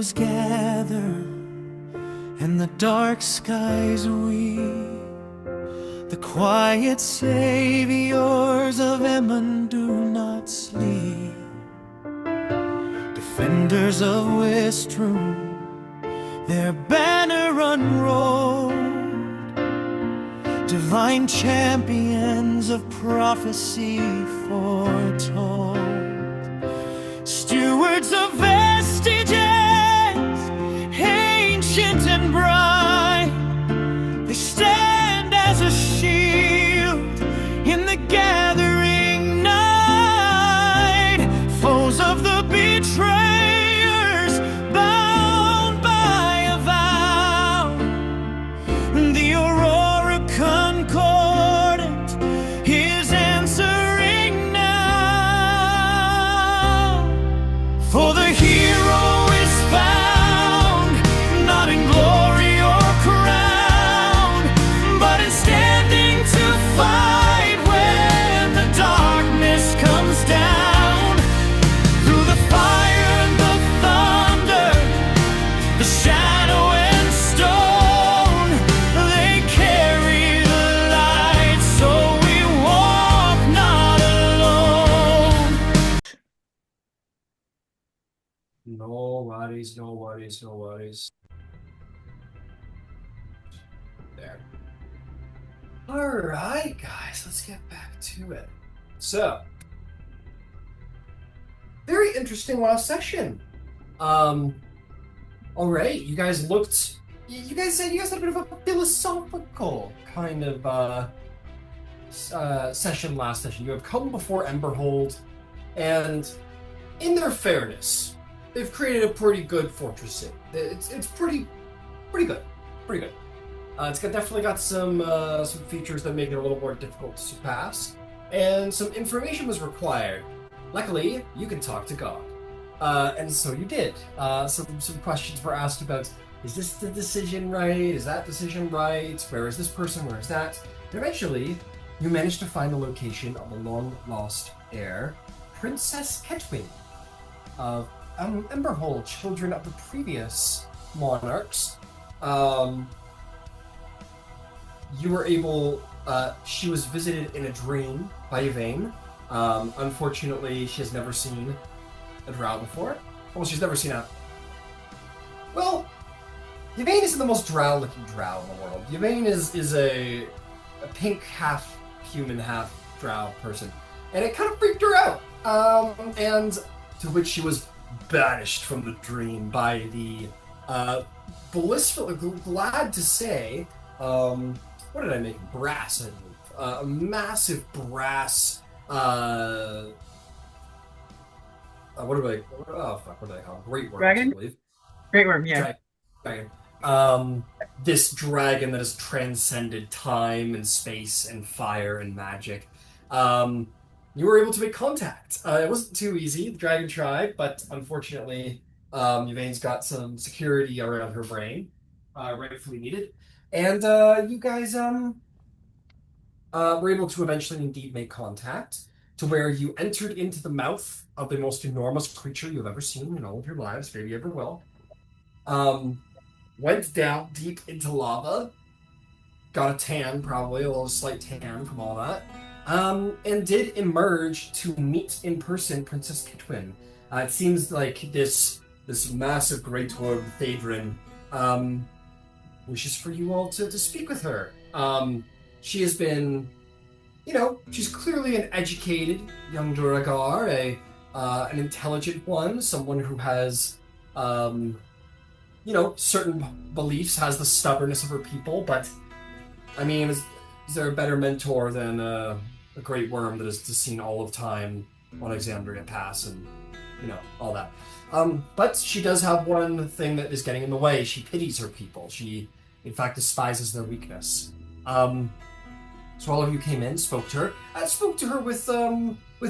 shadows gather and the dark skies weep, the quiet saviors of Ammon do not sleep. Defenders of Wistrum, their banner unrolled, divine champions of prophecy foretold, stewards of vestiges, ancient and bright, they stand as a shield in the gathering night. Foes of the betrayers, bound by a vow, the aurora concordant is answering now. For the hero is found, not in glory or crown, but in standing to fight when the darkness comes down. Through the fire and the thunder, the shadow and stone, they carry the light, so we walk not alone. No worries, no worries, no worries. There. Alright, guys, let's get back to it. So, very interesting last session. Alright, you guys looked... You guys said you guys had a bit of a philosophical kind of, session last session. You have come before Emberhold, and in their fairness, they've created a pretty good fortress city. It's pretty good. It's definitely got some features that make it a little more difficult to surpass, and some information was required. Luckily, you can talk to God, and so you did. Some questions were asked about: is this the decision right? Is that decision right? Where is this person? Where is that? And eventually, you managed to find the location of the long-lost heir, Princess Ketwin of Emberhold, children of the previous monarchs. You were able, she was visited in a dream by Yvain. Unfortunately, she has never seen a drow before. Well, she's never seen a... Well, Yvain isn't the most drow-looking drow in the world. Yvain is a pink half-human, half-drow person. And it kind of freaked her out. And to which she was banished from the dream by the blissful, glad to say, what did I make? Brass, I believe. A massive brass, what do I call it? Great worm, Dragon? I believe. Great worm, yeah. Dragon. This dragon that has transcended time and space and fire and magic. You were able to make contact. It wasn't too easy. The dragon tried, but unfortunately, Yvain's got some security around her brain, rightfully needed. And you guys were able to eventually indeed make contact, to where you entered into the mouth of the most enormous creature you've ever seen in all of your lives, maybe ever will. Went down deep into lava, got a tan, probably, a little slight tan from all that. And did emerge to meet in person Princess Ketwin. It seems like this massive great lord Drysrinn wishes for you all to speak with her. She has been, she's clearly an educated young Duragar, an intelligent one, someone who has, certain beliefs, has the stubbornness of her people, but, I mean, is there a better mentor than a great worm that has just seen all of time on Exandria pass and, all that. But she does have one thing that is getting in the way. She pities her people. She, in fact, despises their weakness. So all of you came in, spoke to her. I spoke to her with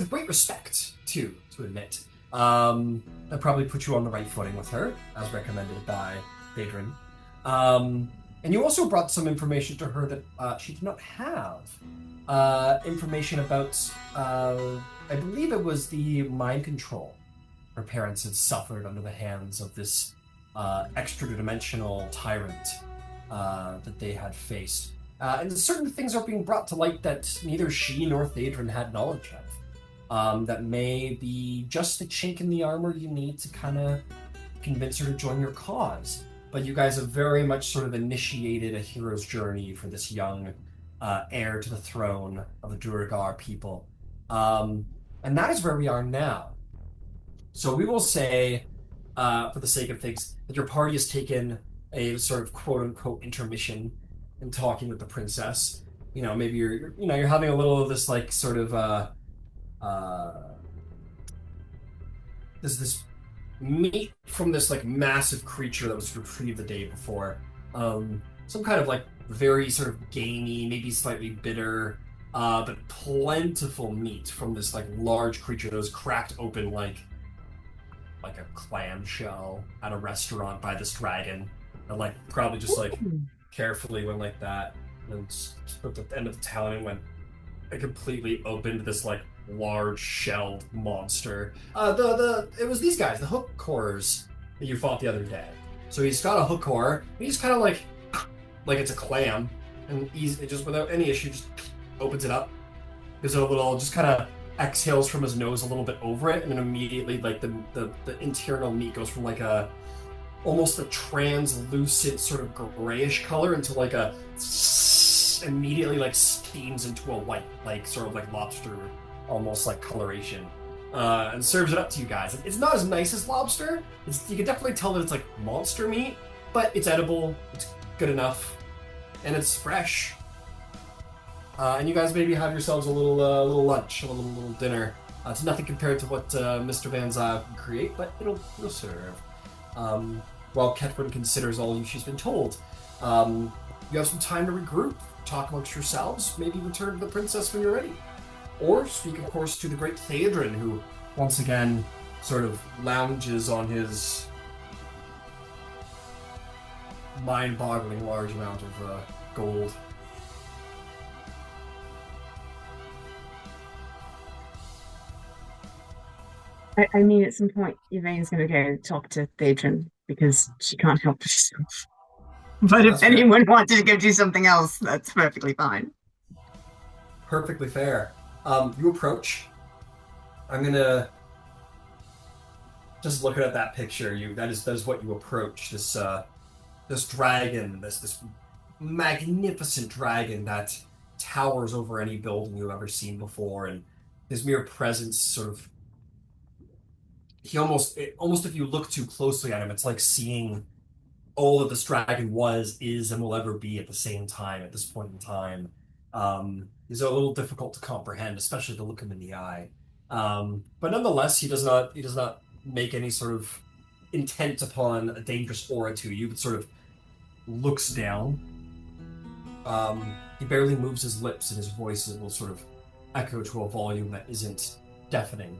great respect, too, to admit. That probably put you on the right footing with her, as recommended by Drysrinn. And you also brought some information to her that she did not have. Information about, I believe it was the mind control her parents had suffered under the hands of this extra-dimensional tyrant that they had faced. And certain things are being brought to light that neither she nor Théodrin had knowledge of. That may be just the chink in the armor you need to kind of convince her to join your cause. But you guys have very much sort of initiated a hero's journey for this young heir to the throne of the Duergar people. And that is where we are now. So we will say, for the sake of things, that your party has taken a sort of quote unquote intermission in talking with the princess. Maybe you're having a little of this like sort of uh, this meat from this like massive creature that was retrieved the day before. Some kind of like very sort of gamey, maybe slightly bitter, but plentiful meat from this like large creature that was cracked open like a clam shell at a restaurant by this dragon, and like probably just like carefully went like that, and then put the end of the talon and went it completely opened this like large shelled monster. It was these guys, the hook cores that you fought the other day. So he's got a hook core, and he's kind of like it's a clam, and it just without any issue just opens it up. Gives it a little, just kind of exhales from his nose a little bit over it, and then immediately like the internal meat goes from like a almost a translucent sort of grayish color into like a immediately like steams into a white, like sort of like lobster, almost like coloration, and serves it up to you guys. It's not as nice as lobster. You can definitely tell that it's like monster meat, but it's edible. It's good enough, and it's fresh. And you guys maybe have yourselves a little lunch, a little dinner. It's nothing compared to what Mr. Van Zyl can create, but it'll serve. While Ketwin considers all she's been told, you have some time to regroup, talk amongst yourselves, maybe return to the princess when you're ready. Or speak, of course, to the great Théodrin, who, once again, sort of lounges on his mind-boggling large amount of gold. I mean, at some point, Yvain's going to go talk to Théodrin because she can't help herself. But if That's fair. anyone wanted to go do something else, that's perfectly fine. Perfectly fair. You approach. I'm gonna just looking at that picture. That is what you approach. This dragon, this magnificent dragon that towers over any building you've ever seen before, and his mere presence sort of almost if you look too closely at him, it's like seeing all that this dragon was, is, and will ever be at the same time at this point in time. Is a little difficult to comprehend, especially to look him in the eye. But nonetheless, he does not make any sort of intent upon a dangerous aura to you, but sort of looks down. He barely moves his lips, and his voice will sort of echo to a volume that isn't deafening.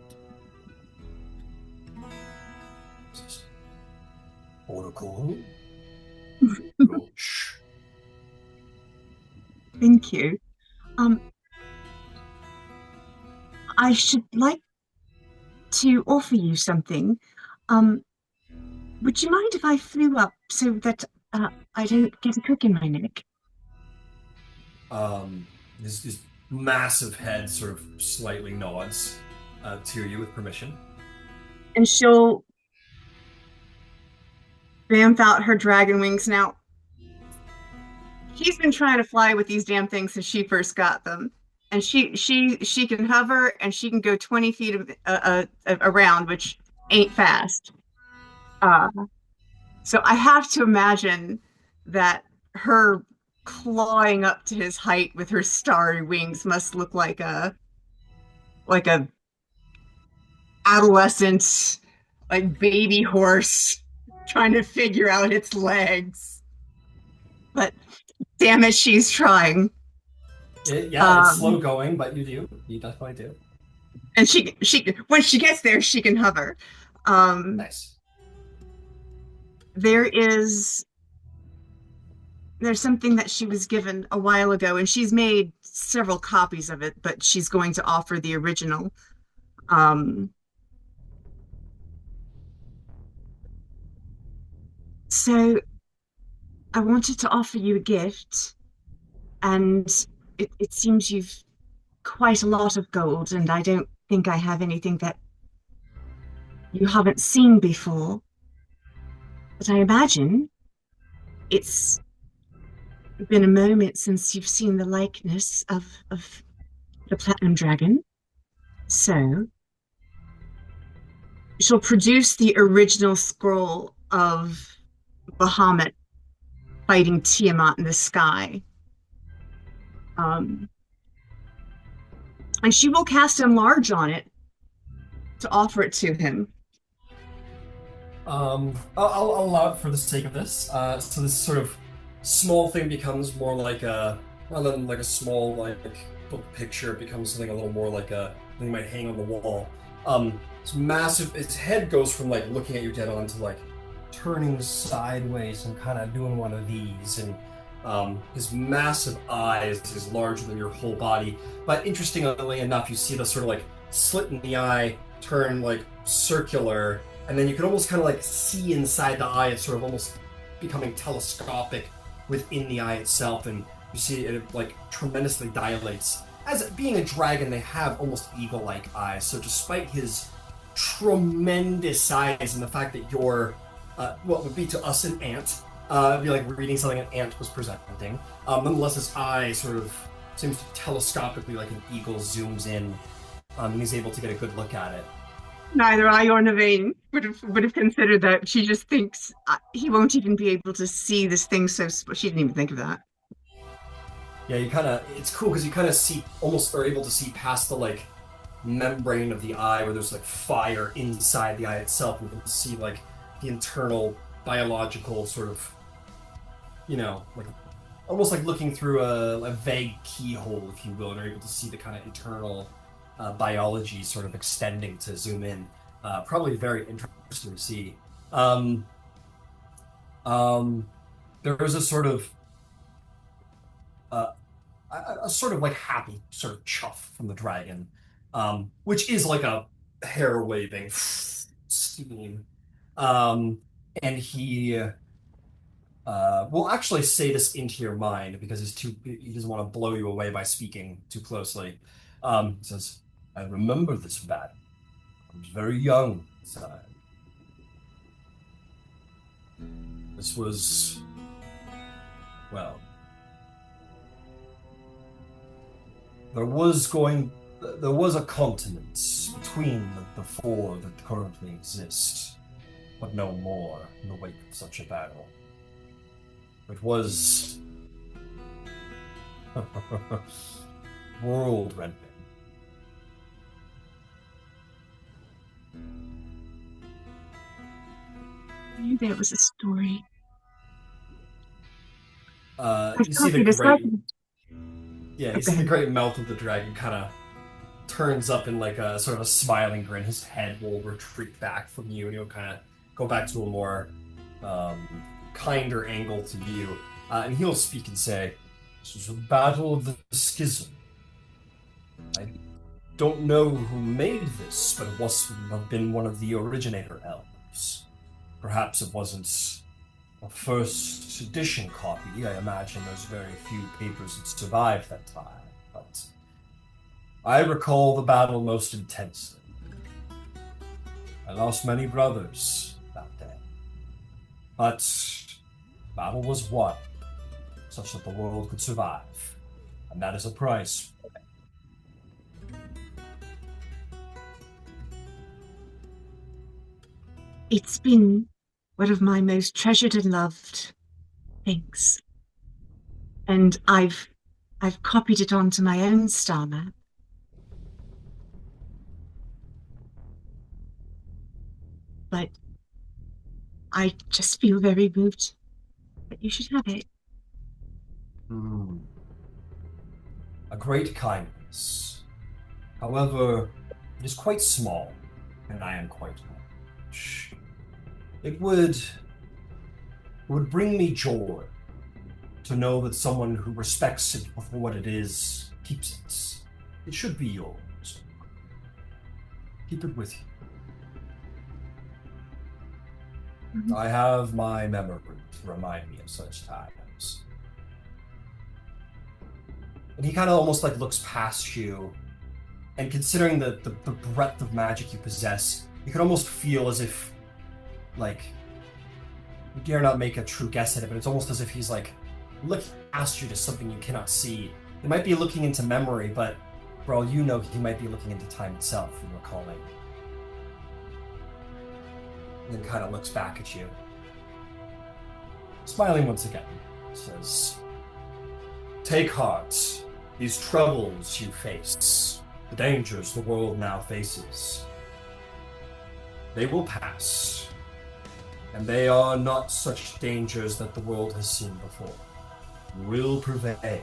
Oracle. Shh. Thank you. Um, I should like to offer you something. Um, would you mind if I flew up so that I don't get a crick in my neck? Um, his massive head sort of slightly nods to you with permission. And she'll vamp out her dragon wings. Now, she's been trying to fly with these damn things since she first got them. And she can hover and she can go 20 feet around, which ain't fast. Uh, so I have to imagine that her clawing up to his height with her starry wings must look like a adolescent, like baby horse trying to figure out its legs. But damn it, she's trying. It's slow going, but you definitely do. And she when she gets there, she can hover. Nice. There's something that she was given a while ago, and she's made several copies of it, but she's going to offer the original. So I wanted to offer you a gift, and it seems you've quite a lot of gold, and I don't think I have anything that you haven't seen before. But I imagine it's been a moment since you've seen the likeness of the Platinum Dragon. So she'll produce the original scroll of Bahamut fighting Tiamat in the sky. Um, and she will cast enlarge on it to offer it to him. I'll allow it for the sake of this. So this sort of small thing becomes more like a, rather than like a small like book picture, it becomes something a little more like a thing you might hang on the wall. It's massive. Its head goes from like looking at you dead on to like turning sideways and kind of doing one of these, and his massive eyes is larger than your whole body. But interestingly enough, you see the sort of like slit in the eye turn like circular, and then you can almost kind of like see inside the eye. It's sort of almost becoming telescopic within the eye itself, and you see it like tremendously dilates. As being a dragon, they have almost eagle-like eyes. So despite his tremendous size and the fact that you're what would be to us an ant, it'd be like reading something an ant was presenting. Nonetheless, his eye sort of seems to telescopically, like an eagle, zooms in, and he's able to get a good look at it. Neither I or Naveen would have considered that. She just thinks he won't even be able to see this thing. She didn't even think of that. Yeah, you kind of, it's cool because you kind of see, almost are able to see past the like membrane of the eye where there's like fire inside the eye itself. And you can see like the internal biological sort of, like almost like looking through a vague keyhole, if you will, and are able to see the kind of internal biology sort of extending to zoom in. Probably very interesting to see. There was a sort of a sort of like happy sort of chuff from the dragon, which is like a hair waving steam. And he will actually say this into your mind because he doesn't want to blow you away by speaking too closely. He says, "I remember this battle. I was very young at the time. This was, well, there was a continent between the four that currently exist, but no more in the wake of such a battle. It was world-rending. I knew there was a story. You see the This great, document. yeah, you see the Okay. great mouth of the dragon kind of turns up in like a sort of a smiling grin. His head will retreat back from you, and he'll kind of go back to a more um, kinder angle to you. And he'll speak and say, "This was a battle of the schism. I don't know who made this, but it must have been one of the originator elves. Perhaps it wasn't a first edition copy. I imagine there's very few papers that survived that time, but I recall the battle most intensely. I lost many brothers that day, but the battle was won, such that the world could survive, and that is a price." It's been one of my most treasured and loved things, and I've copied it onto my own star map. But I just feel very moved that you should have it. Hmm. A great kindness. However, it is quite small, and I am quite large. It would bring me joy to know that someone who respects it for what it is keeps it. It should be yours. Keep it with you. I have my memory to remind me of such times. And he kind of almost like looks past you, and considering the breadth of magic you possess, you can almost feel as if, like, you dare not make a true guess at it, but it's almost as if he's like looking past you to something you cannot see. He might be looking into memory, but for all you know, he might be looking into time itself and recalling. And then kind of looks back at you. Smiling once again, says, "Take heart. These troubles you face, the dangers the world now faces, they will pass. And they are not such dangers that the world has seen before. You will prevail."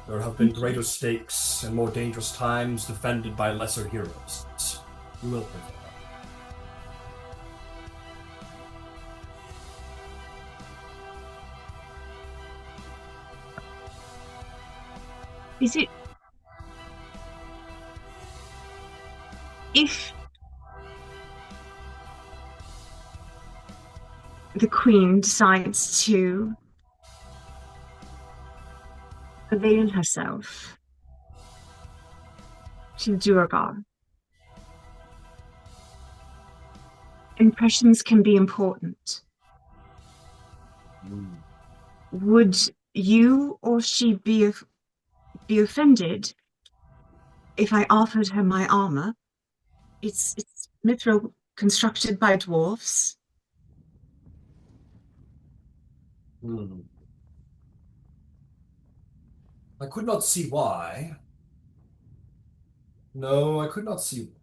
There have been greater stakes and more dangerous times defended by lesser heroes. You will prevail. Is it if the Queen decides to avail herself to Duergar, impressions can be important. Would you or she be offended if I offered her my armor? It's mithril constructed by dwarves. I could not see why. No, I could not see why.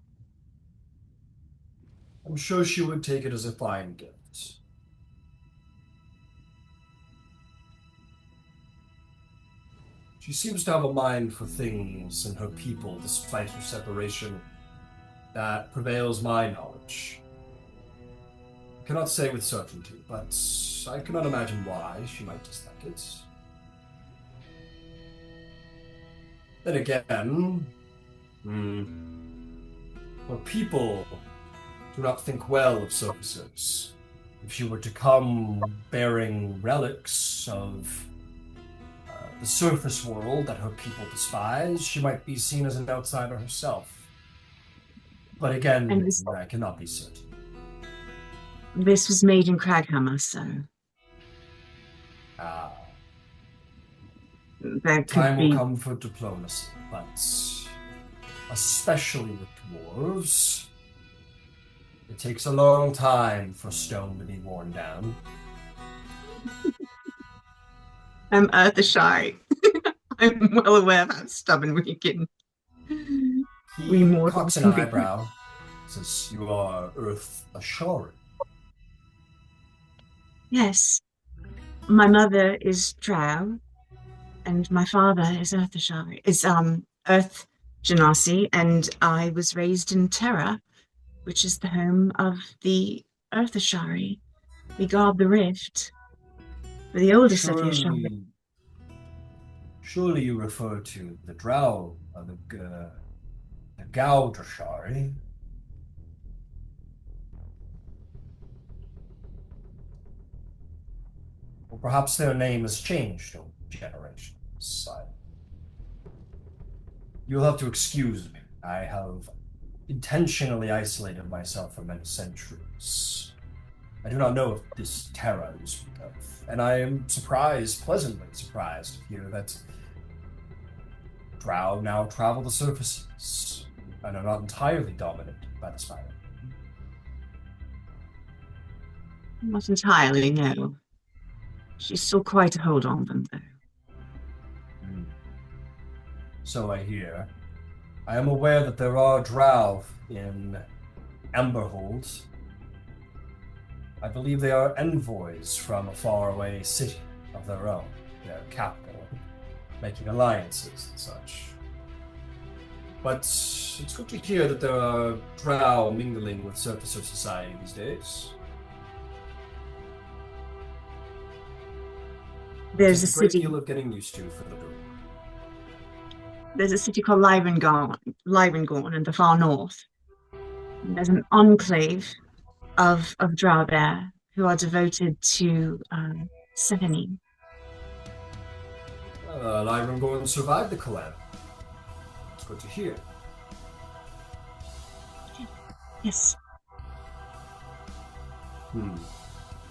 I'm sure she would take it as a fine gift. She seems to have a mind for things and her people, despite her separation. That prevails my knowledge. I cannot say with certainty, but I cannot imagine why she might dislike it. Then again, her people do not think well of surfacers. If she were to come bearing relics of the surface world that her people despise, she might be seen as an outsider herself. But again, I cannot be certain. This was made in Craghammer, so there could time be... will come for diplomacy, but especially with dwarves, it takes a long time for stone to be worn down. I'm Eartha-shy. I'm well aware of how stubborn we can. He cocks an eyebrow, says, "You are Eartha-Shari." Yes. My mother is Drow, and my father is Eartha-Shari. Is Earth Genasi, and I was raised in Terra, which is the home of the Eartha-Shari. We guard the rift for the oldest of the Ashari. Surely you refer to the Drow, the Gaudrashari. Or perhaps their name has changed over generations. You'll have to excuse me. I have intentionally isolated myself for many centuries. I do not know of this terror you speak of, and I am surprised, pleasantly surprised, to hear that Drow now travel the surfaces and are not entirely dominated by the spider. Not entirely, no. She's still quite a hold on them, though. So I hear. I am aware that there are Drow in Emberhold. I believe they are envoys from a faraway city of their own, their capital, making alliances and such. But it's good to hear that there are Drow mingling with surfacer society these days. There's a great deal of getting used to for the group. there's a city called Livengorn in the far north. And there's an enclave of drow there who are devoted to Sevenine. Lyram going to survive the collab. It's good to hear. Yes. Hmm.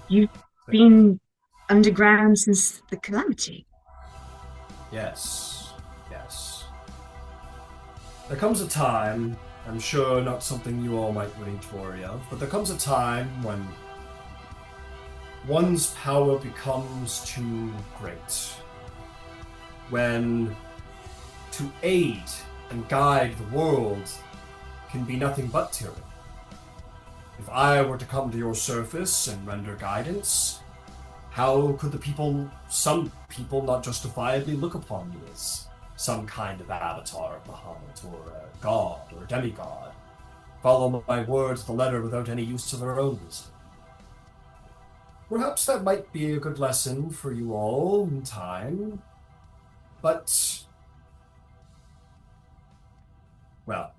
You've been underground since the calamity. Yes. Yes. There comes a time, I'm sure not something you all might need to worry of, but there comes a time when one's power becomes too great. When to aid and guide the world can be nothing but tyranny. If I were to come to your surface and render guidance, how could some people not justifiably look upon me as some kind of avatar of Bahamut, or a god, or a demigod, follow my word to the letter without any use of their own wisdom? Perhaps that might be a good lesson for you all in time, but, well,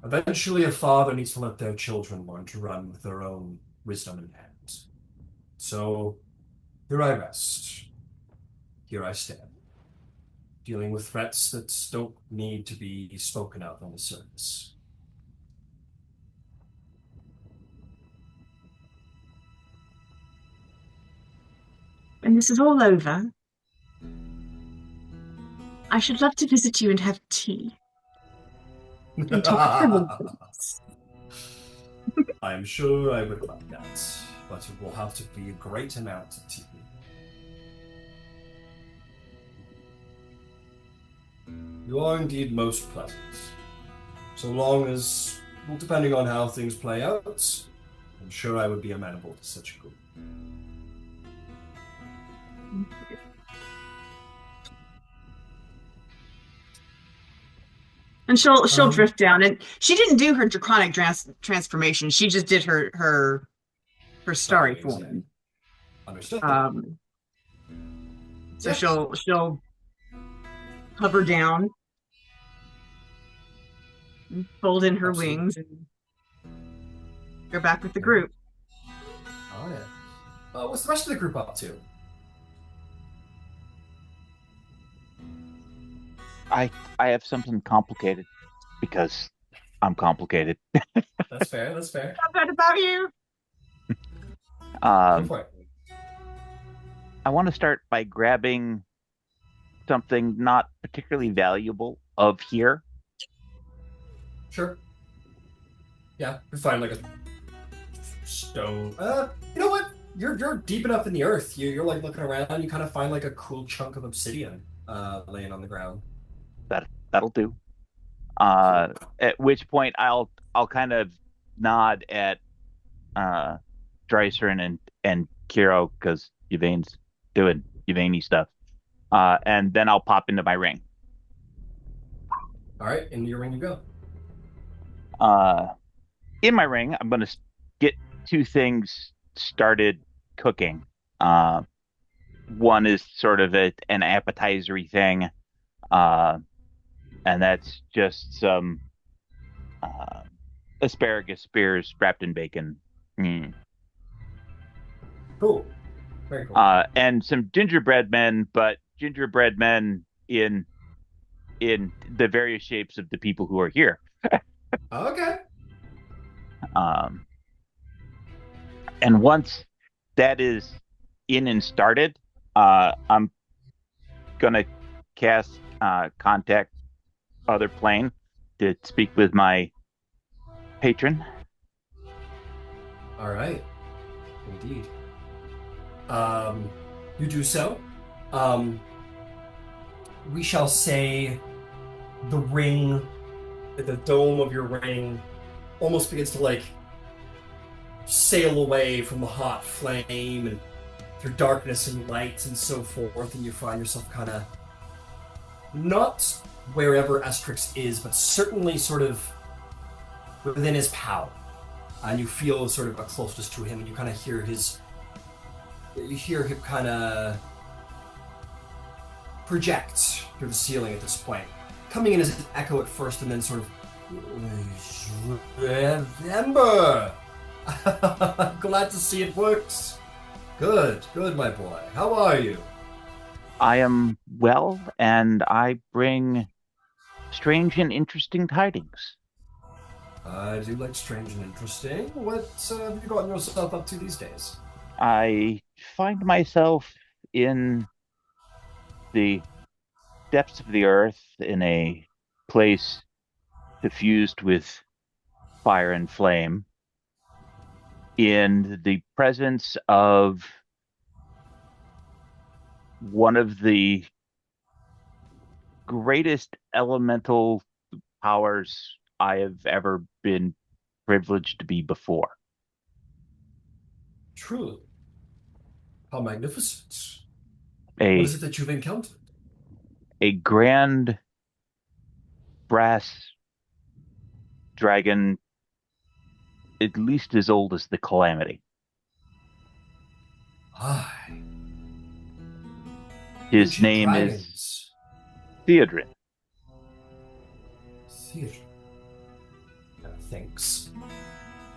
eventually a father needs to let their children learn to run with their own wisdom in hand. So, here I rest. Here I stand, dealing with threats that don't need to be spoken of on the surface. When this is all over, I should love to visit you and have tea. And talk about I'm sure I would like that, but it will have to be a great amount of tea. You are indeed most pleasant. So long as, well, depending on how things play out, I'm sure I would be amenable to such a good. And she'll drift down, and she didn't do her draconic transformation. She just did her starry form. Understood. So Yeah. she'll hover down, and fold in her Absolutely. wings, and go back with the group. Oh yeah. What's the rest of the group up to? I have something complicated because I'm complicated. That's fair. That's fair. Not bad about you. Go for it. I want to start by grabbing something not particularly valuable of here. Sure. Yeah, you find like a stone. You know what? You're deep enough in the earth. You're like looking around. You kind of find like a cool chunk of obsidian laying on the ground. That'll do. At which point I'll kind of nod at Drysrinn and Kiro because Yvain's doing Yvain-y stuff. And then I'll pop into my ring. All right, into your ring you go. In my ring, I'm going to get two things started cooking. One is sort of an appetizery thing, and that's just some asparagus spears wrapped in bacon. Cool. Very cool. And some gingerbread men, but gingerbread men in the various shapes of the people who are here. Okay. And once that is in and started, I'm gonna cast contact other plane to speak with my patron. All right. Indeed. You do so. We shall say the ring, the dome of your ring, almost begins to like sail away from the hot flame and through darkness and light and so forth, and you find yourself kind of not wherever Estrix is, but certainly sort of within his power. And you feel sort of a closeness to him, and you kind of hear him kind of project through the ceiling at this point, coming in as an echo at first, and then sort of Ember. Glad to see it works. Good, my boy. How are you? I am well, and I bring strange and interesting tidings. I do like strange and interesting. What have you gotten yourself up to these days? I find myself in the depths of the earth in a place suffused with fire and flame, in the presence of one of the greatest elemental powers I have ever been privileged to be before. Truly. How magnificent. What is A it that you've encountered? a grand brass dragon, at least as old as the Calamity. Aye. His Ancient name is dragons. Theodrin. Theater. Thanks.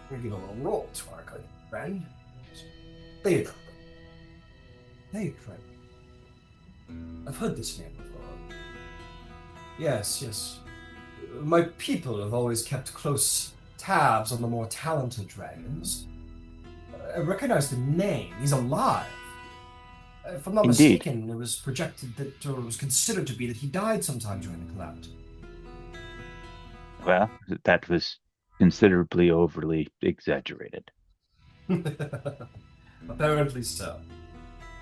We're gonna give a little roll to our good friend. Theater. Theater. I've heard this name before. Yes. My people have always kept close tabs on the more talented dragons. I recognize the name. He's alive. If I'm not Indeed. mistaken, it was projected that, or it was considered to be that he died sometime during the calamity. Well, that was considerably overly exaggerated. Apparently so.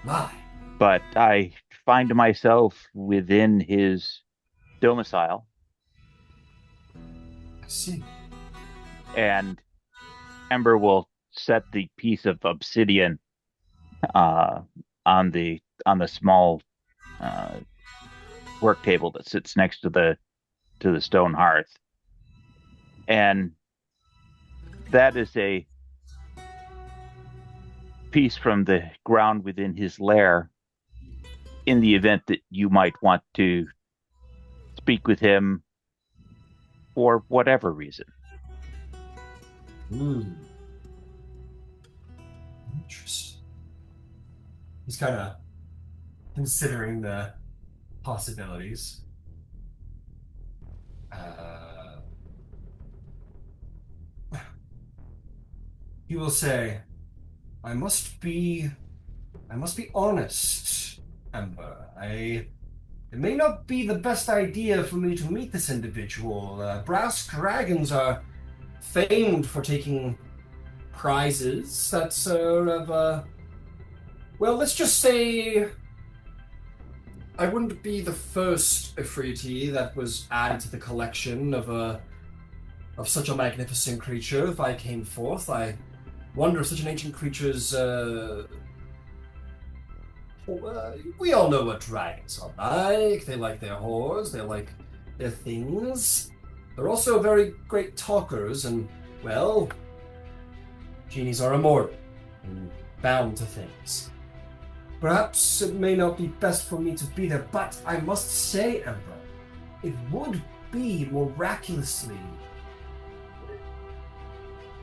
My. But I find myself within his domicile, I see. and Ember will set the piece of obsidian uh, on the small uh, work table that sits next to the stone hearth, and that is a piece from the ground within his lair. In the event that you might want to speak with him for whatever reason. Interesting. He's kind of considering the possibilities. He will say, I must be honest, Ember. It may not be the best idea for me to meet this individual. Brass dragons are famed for taking prizes that are of, well, let's just say I wouldn't be the first Ifriti that was added to the collection of such a magnificent creature if I came forth. I wonder if such an ancient creature's we all know what dragons are like. They like their whores, they like their things. They're also very great talkers, and, well, genies are immortal and bound to things. Perhaps it may not be best for me to be there, but I must say, Emperor, it would be miraculously...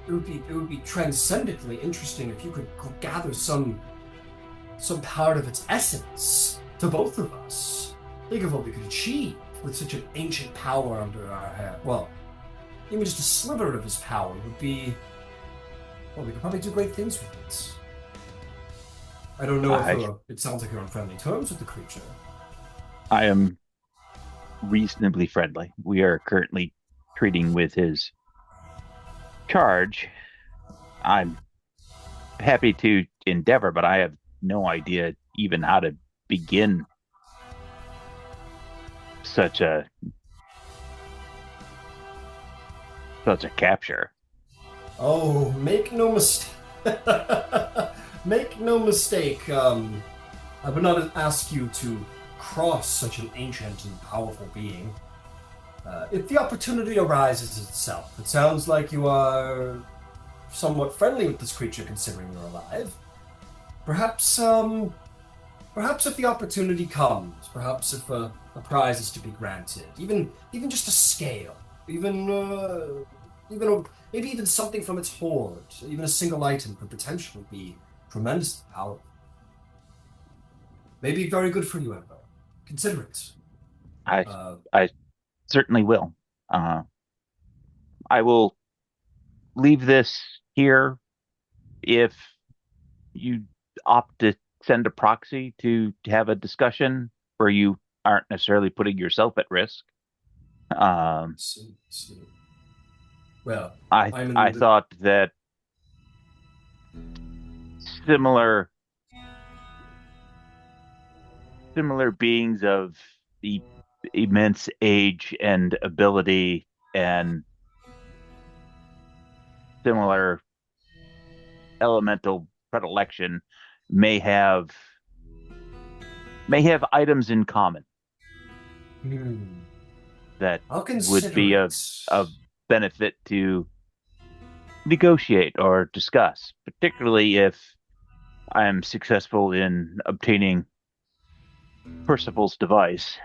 It would be transcendently interesting if you could gather some part of its essence to both of us. Think of what we could achieve with such an ancient power under our hand. Well, even just a sliver of his power would be... Well, we could probably do great things with it. I don't know if it sounds like you're on friendly terms with the creature. I am reasonably friendly. We are currently treating with his charge. I'm happy to endeavor, but I have no idea even how to begin such a capture. Oh, make no mistake. Make no mistake. I would not ask you to cross such an ancient and powerful being. If the opportunity arises itself, it sounds like you are somewhat friendly with this creature, considering you're alive. Perhaps, perhaps if the opportunity comes, perhaps if a prize is to be granted, even just a scale, even even maybe even something from its hoard, even a single item could potentially be tremendously powerful. Maybe very good for you, Ember. Consider it. I Uh, I certainly will. Uh, I will leave this here if you opt to send a proxy to have a discussion where you aren't necessarily putting yourself at risk. Um, see. Well, I I'm I in the. thought that similar similar beings of the immense age and ability and similar elemental predilection may have may have items in common Hmm. that I'll would consider be it. of benefit to negotiate or discuss, particularly if I am successful in obtaining Percival's device.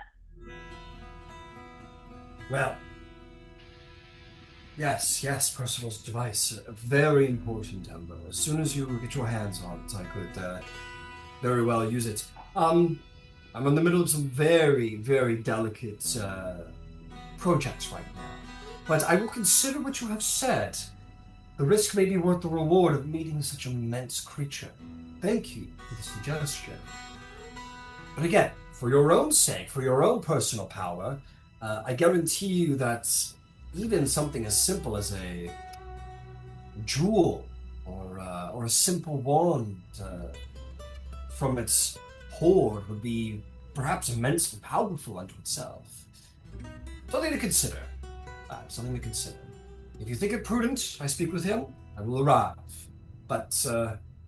Well, yes, Percival's device. Very important, Ember. As soon as you get your hands on it, I could very well use it. I'm in the middle of some very delicate projects right now. But I will consider what you have said. The risk may be worth the reward of meeting such an immense creature. Thank you for the suggestion. But again, for your own sake, for your own personal power, I guarantee you that even something as simple as a jewel or a simple wand from its hoard would be perhaps immensely powerful unto itself. Something to consider. Something to consider. If you think it prudent, I speak with him, I will arrive. But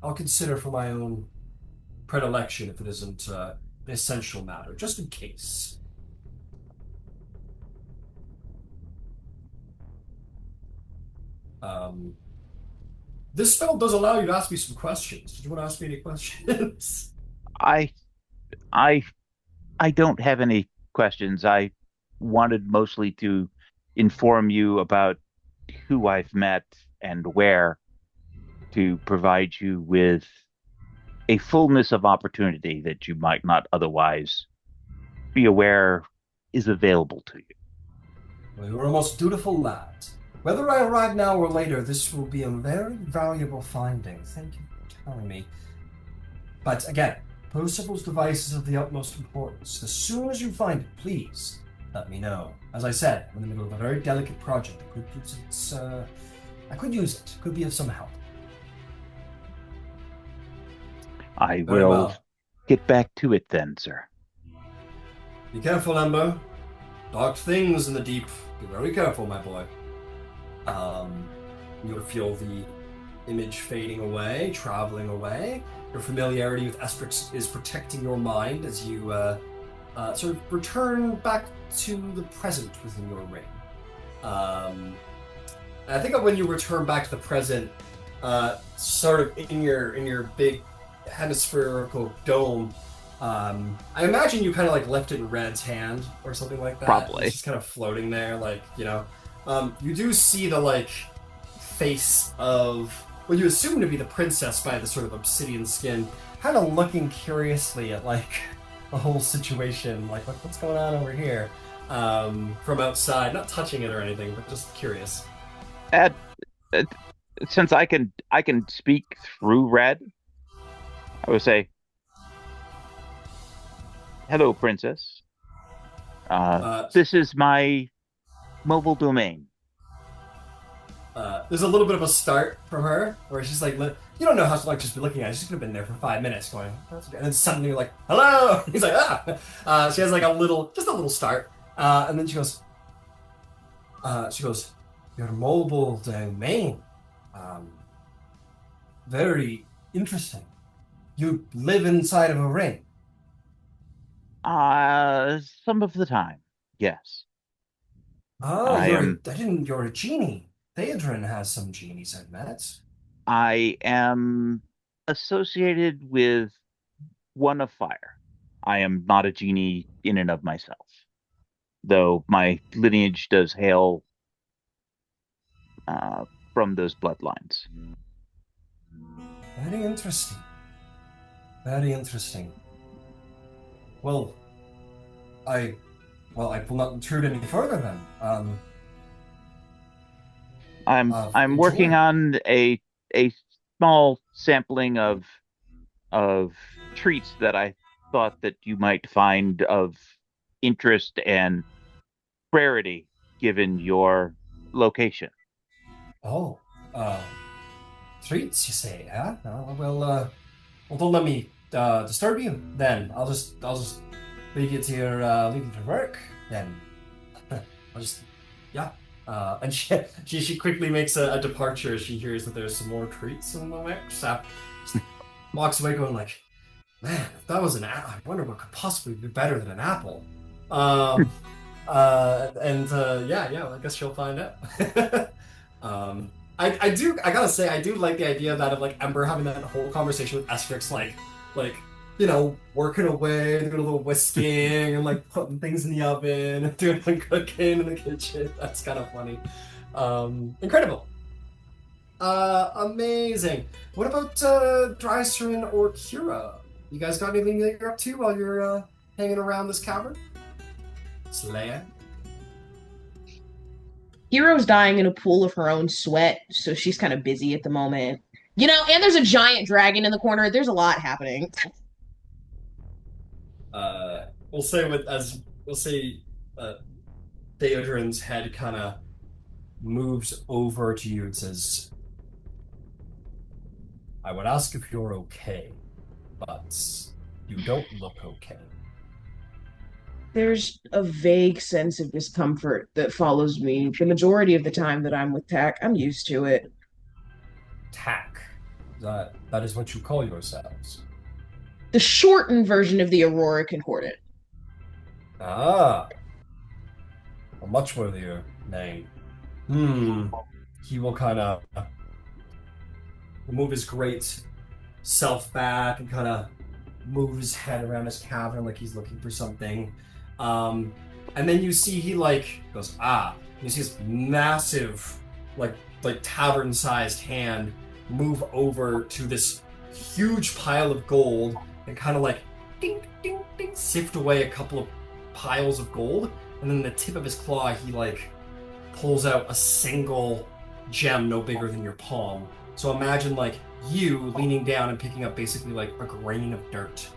I'll consider for my own predilection if it isn't an essential matter, just in case. Um, this spell does allow you to ask me some questions. Did you want to ask me any questions? I I I don't have any questions. I wanted mostly to inform you about who I've met and where to provide you with a fullness of opportunity that you might not otherwise be aware is available to you. Well, you're a most dutiful lad. Whether I arrive now or later, this will be a very valuable finding. Thank you for telling me. But again, Percival's device is of the utmost importance. As soon as you find it, please let me know. As I said, I'm in the middle of a very delicate project. I could use it. Could be of some help. I Very will well. get back to it then, sir. Be careful, Ember. Dark things in the deep. Be very careful, my boy. Um, you'll feel the image fading away, traveling away. Your familiarity with Esperix is protecting your mind as you sort of return back to the present within your ring. Um, and I think when you return back to the present, sort of in your big hemispherical dome, I imagine you kind of like left it in Red's hand or something like that. It's Probably. just kind of floating there, like you do see the like face of what you assume to be the princess by the sort of obsidian skin, kind of looking curiously at like the whole situation, like what's going on over here, from outside, not touching it or anything, but just curious. At, at, since I can speak through red, I would say, "Hello, princess. Uh, This is my mobile domain." there's a little bit of a start from her, where she's like, you don't know how long she's been looking at it. She's could have been there for 5 minutes going, "That's okay." And then suddenly you're like, hello! He's like, ah! She has like just a little start. And then she goes, your mobile domain. Um, very interesting. You live inside of a ring. Some of the time, yes. Oh, I am you're a genie. Theodrin has some genies I've met. I am associated with one of fire. I am not a genie in and of myself, though my lineage does hail from those bloodlines. Very interesting. Very interesting. Well, I will not intrude any further then. I'm working enjoy. on a small sampling of treats that I thought that you might find of interest and rarity given your location. Oh, uh, treats, you say, huh? Well, don't let me disturb you. Then I'll just leave you to your leave you to work. Then I'll just yeah. And she quickly makes a departure as she hears that there's some more treats in the mix. Just walks away going like, man, if that was an apple, I wonder what could possibly be better than an apple. Um, yeah, I guess she'll find out. I gotta say, I do like the idea of that of like Ember having that whole conversation with Estrix, like, working away, doing a little whisking and like putting things in the oven and doing some cooking in the kitchen. That's kind of funny. Incredible. Amazing. What about Drysrinn or Kira? You guys got anything that you're up to while you're hanging around this cavern? Slayer? Hero's dying in a pool of her own sweat, so she's kind of busy at the moment. And there's a giant dragon in the corner. There's a lot happening. We'll say Theodrin's head kind of moves over to you and says, I would ask if you're okay, but you don't look okay. There's a vague sense of discomfort that follows me the majority of the time that I'm with Tack. I'm used to it. Tack. That is what you call yourselves. The shortened version of the Aurora Concordant. Ah. A much worthier name. He will kind of move his great self back and kind of move his head around his cavern like he's looking for something. And then you see he goes, you see his massive, like tavern-sized hand move over to this huge pile of gold and kind of ding, ding, ding, sift away a couple of piles of gold. And then the tip of his claw, he pulls out a single gem no bigger than your palm. So imagine you leaning down and picking up basically a grain of dirt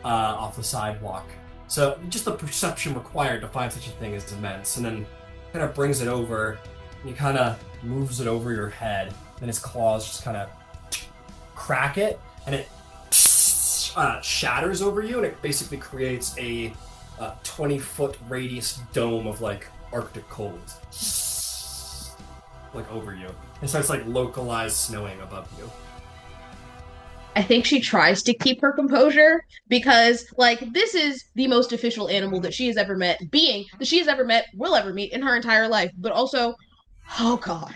off the sidewalk. So just the perception required to find such a thing is immense. And then kind of brings it over, and he kind of moves it over your head. Then his claws just kind of crack it, and it shatters over you, and it basically creates a 20-foot radius dome of Arctic cold, over you. It starts localized snowing above you. I think she tries to keep her composure because, this is the most official animal that she has ever met, being that she has ever met, will ever meet in her entire life. But also, oh God.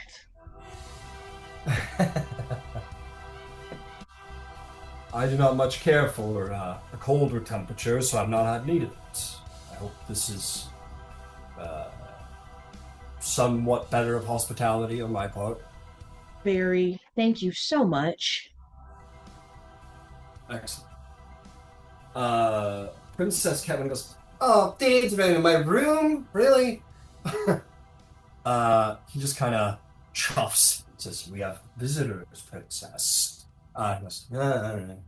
I do not much care for a colder temperature, so I've not had need of it. I hope this is somewhat better of hospitality on my part. Barry, thank you so much. Excellent. Princess Kevin goes, oh, Dave's been in my room? Really? He just kind of chuffs. Says, we have visitors, Princess. He goes, I don't know.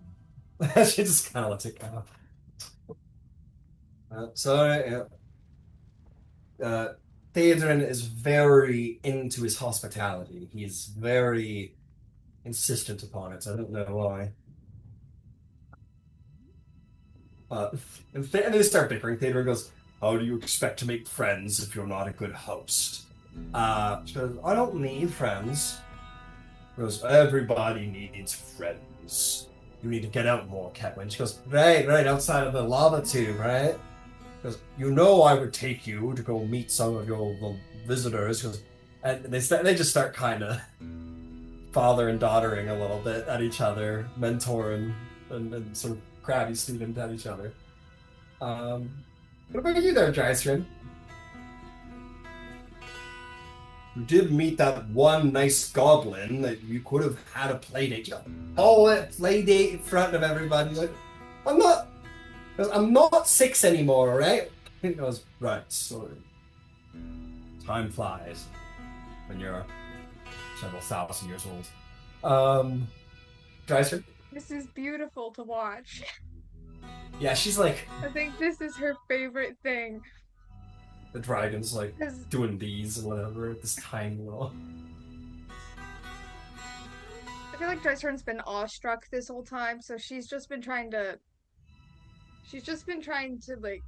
She just kind of lets it go. Sorry. Theodrin is very into his hospitality. He's very insistent upon it. I don't know why. And they start bickering. Theodrin goes, how do you expect to make friends if you're not a good host? She goes, I don't need friends. He goes, everybody needs friends. You need to get out more, Ketwin. She goes, right, outside of the lava tube, right? Because I would take you to go meet some of your visitors. And they just start kind of father and daughtering a little bit at each other, mentor and sort of crabby student at each other. What about you there, Drysrinn? You did meet that one nice goblin that you could have had a play date. Oh, a play date in front of everybody. Like, I'm not 6 anymore, right? He goes, right, sorry. Time flies when you're several thousand years old. Drysrinn? This is beautiful to watch. Yeah, she's like, I think this is her favorite thing. the dragon's like 'Cause doing these and whatever at this tiny little. I feel like Drysrinn's been awestruck this whole time, so she's just been trying to like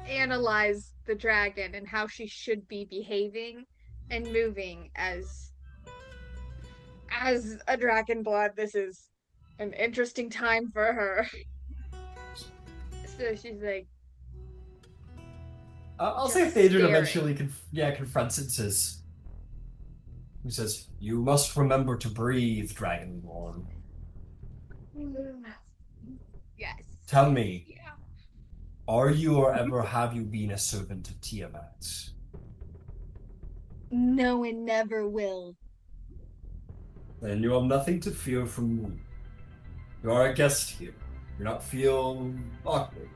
analyze the dragon and how she should be behaving and moving as a dragon blood. This is an interesting time for her. So she's like, I'll Just say if Adrian staring. eventually confronts it and says, he says, "You must remember to breathe, Dragonborn. yes. Tell me, Yeah. are you or ever have you been a servant of Tiamat?" No, and never will. Then you have nothing to fear from me. You are a guest here. Do not feel awkward.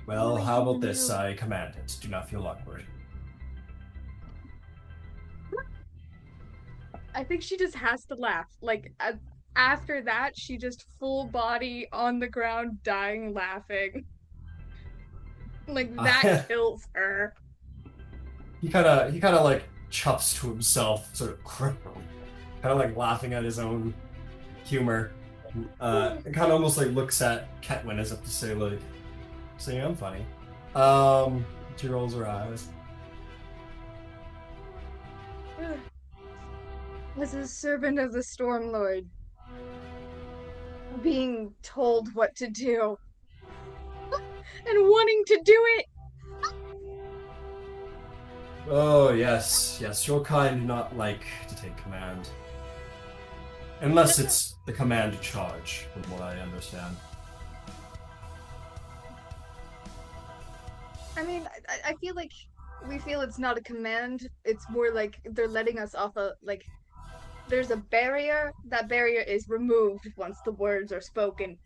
Well, how about this? I command it. Do not feel awkward. I think she just has to laugh. Like, after that, she just full body on the ground, dying laughing. Like, that kills her. He kind of like chuffs to himself, sort of kind of like laughing at his own humor. And kind of almost like looks at Ketwin as if to say like, "See, I'm funny." She rolls her eyes. As a servant of the Storm Lord, being told what to do and wanting to do it. Oh yes, your kind do not like to take command, unless it's the command to charge, from what I understand. I mean, I feel like we feel it's not a command. It's more like they're letting us off a, like, there's a barrier. That barrier is removed once the words are spoken.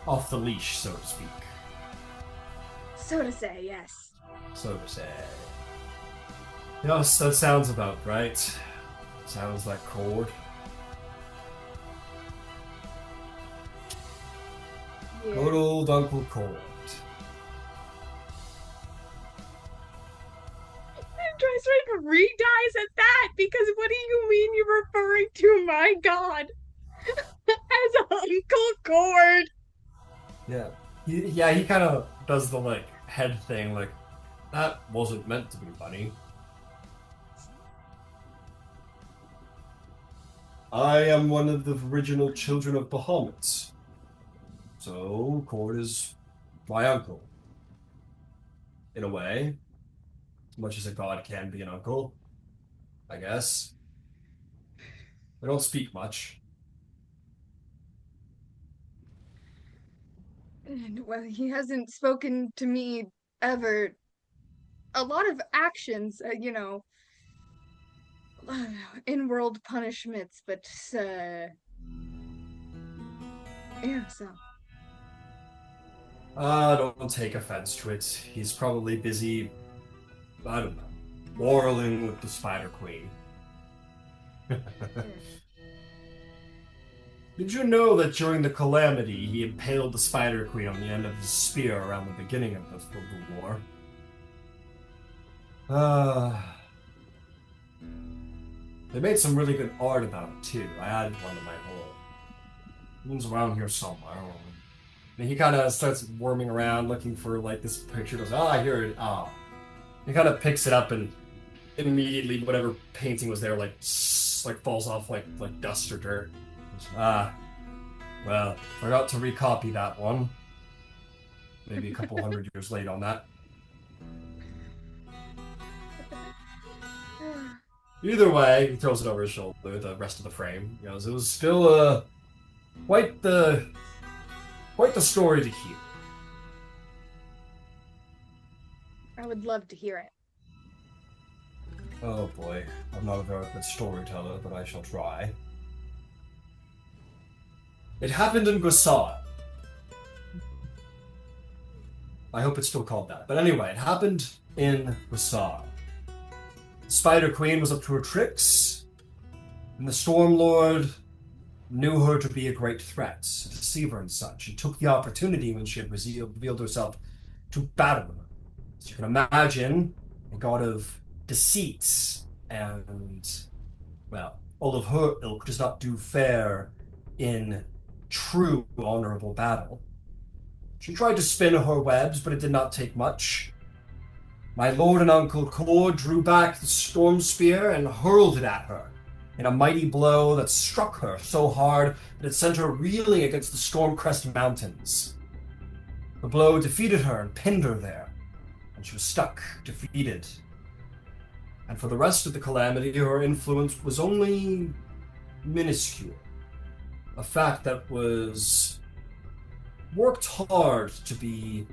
Off the leash, so to speak. So to say, yes. So to say. Yes, that sounds about right. Sounds like cord. Yeah. Good old Uncle Cord. Drysrinn re-dies at that because what do you mean you're referring to my god as Uncle Cord? Yeah. He kind of does the like head thing, like that wasn't meant to be funny. I am one of the original children of Bahamut, so Cord is my uncle. In a way, as much as a god can be an uncle, I guess. We don't speak much. And, well, he hasn't spoken to me ever. A lot of actions, in-world punishments, but, yeah, so. Don't take offense to it. He's probably busy, I don't know, quarreling with the Spider Queen. Did you know that during the Calamity, he impaled the Spider Queen on the end of his spear around the beginning of the war? They made some really good art about it, too. I added one to my whole. One's around here somewhere. And he kind of starts worming around looking for, like, this picture. Goes, I hear it. Oh. He kind of picks it up and immediately whatever painting was there, like falls off like dust or dirt. Well, forgot to recopy that one. Maybe a couple hundred years late on that. Either way, he throws it over his shoulder, the rest of the frame. He goes, it was still quite the quite the story to hear. I would love to hear it. Oh boy, I'm not a very good storyteller, but I shall try. It happened in Gussar. I hope it's still called that. But anyway, it happened in Gussar. The Spider Queen was up to her tricks, and the Storm Lord knew her to be a great threat, a deceiver and such, and took the opportunity when she had revealed herself to battle her. As you can imagine, a god of deceits and, well, all of her ilk does not do fair in true honorable battle. She tried to spin her webs, but it did not take much. My lord and uncle Kor drew back the storm spear and hurled it at her in a mighty blow that struck her so hard that it sent her reeling against the Stormcrest Mountains. The blow defeated her and pinned her there, and she was stuck, defeated. And for the rest of the calamity, her influence was only minuscule. A fact that was worked hard to be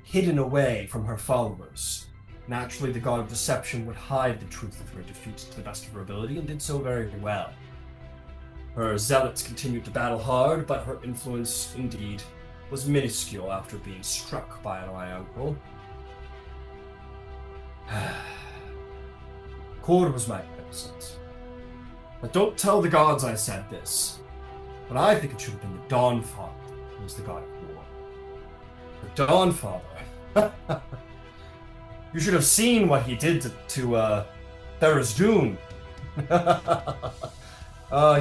hidden away from her followers. Naturally, the god of deception would hide the truth of her defeat to the best of her ability, and did so very well. Her zealots continued to battle hard, but her influence, indeed, was minuscule after being struck by my uncle. Cord was magnificent. But don't tell the gods I said this. But I think it should have been the Dawnfather who was the god of war. The Dawnfather. You should have seen what he did to Tharizdun.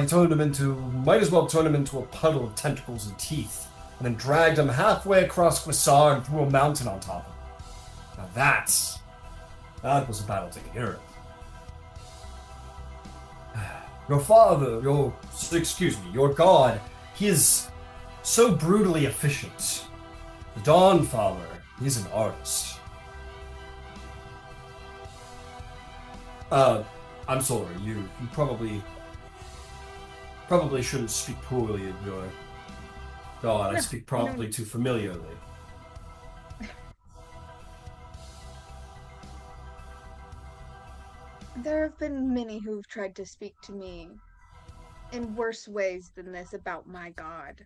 He turned him into, might as well turn him into a puddle of tentacles and teeth, and then dragged him halfway across Quasar and threw a mountain on top of him. Now that was a battle to hear of. Your father, your god, he is so brutally efficient. The Dawnfather, he's an artist. I'm sorry, you probably shouldn't speak poorly of your god. I speak probably too familiarly. There have been many who've tried to speak to me in worse ways than this about my god.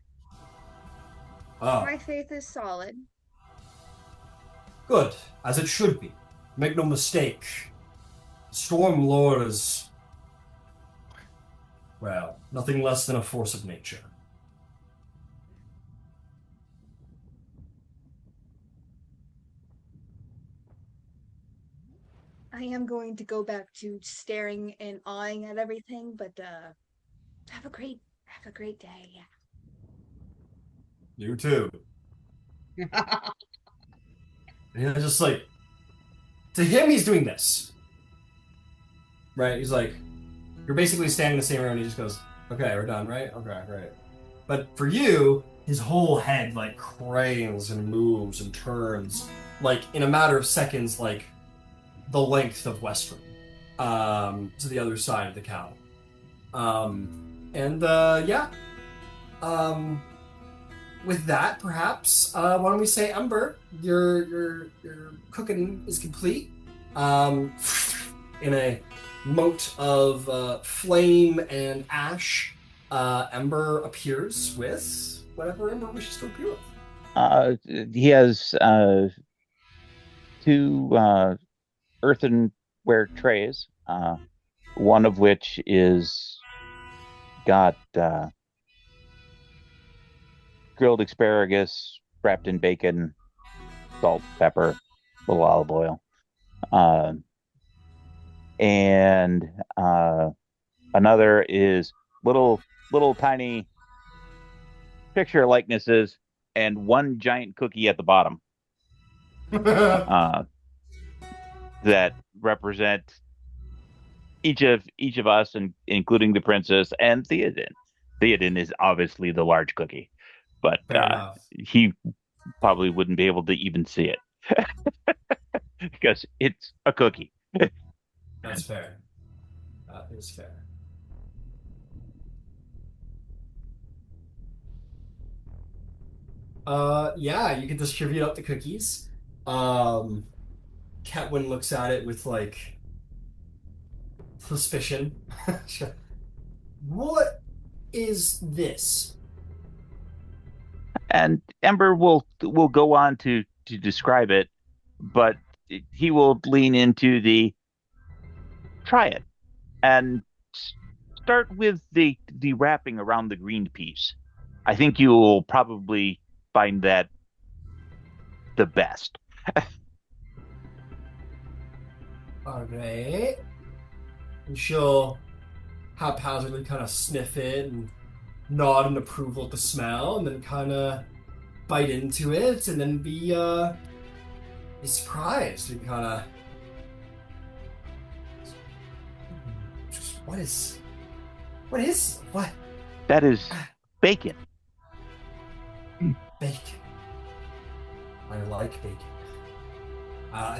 My faith is solid. Good, as it should be. Make no mistake. Storm Lord is, well, nothing less than a force of nature. I am going to go back to staring and awing at everything, but have a great day. Yeah. You too. And just like, to him, he's doing this. Right? He's like, you're basically standing in the same room, and he just goes, okay, we're done, right? Okay, right. But for you, his whole head, like, cranes and moves and turns, like, in a matter of seconds, like, the length of Western, to the other side of the cow. With that, perhaps, why don't we say, Ember, your cooking is complete. In a moat of flame and ash, Ember appears with whatever Ember wishes to appear with. He has two earthenware trays, one of which is got grilled asparagus wrapped in bacon, salt, pepper, a little olive oil. And another is little tiny picture likenesses and one giant cookie at the bottom that represent each of us, and including the princess and Theoden. Theoden is obviously the large cookie, but he probably wouldn't be able to even see it because it's a cookie. That's fair. That is fair. Yeah, you can distribute out the cookies. Um, Ketwin looks at it with like suspicion. What is this? And Ember will go on to describe it, but he will lean into the try it and start with the wrapping around the green piece. I think you will probably find that the best. Alright. And she'll haphazardly kind of sniff it and nod in approval at the smell, and then kind of bite into it, and then be surprised and kind of what is what That is bacon. bacon? I like bacon.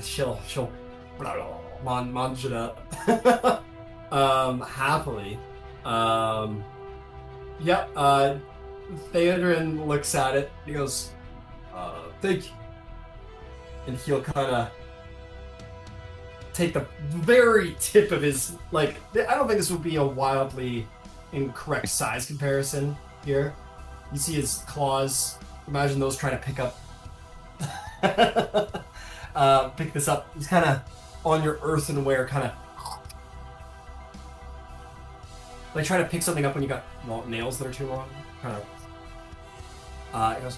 She'll munch it up. Happily. Yep. Theodrin looks at it. He goes, "Thank you," and he'll kind of take the very tip of his like. I don't think this would be a wildly incorrect size comparison here. You see his claws. Imagine those trying to pick up pick this up. He's kind of on your earthenware, kind of like trying to pick something up when you got nails that are too long. Kind of. He goes,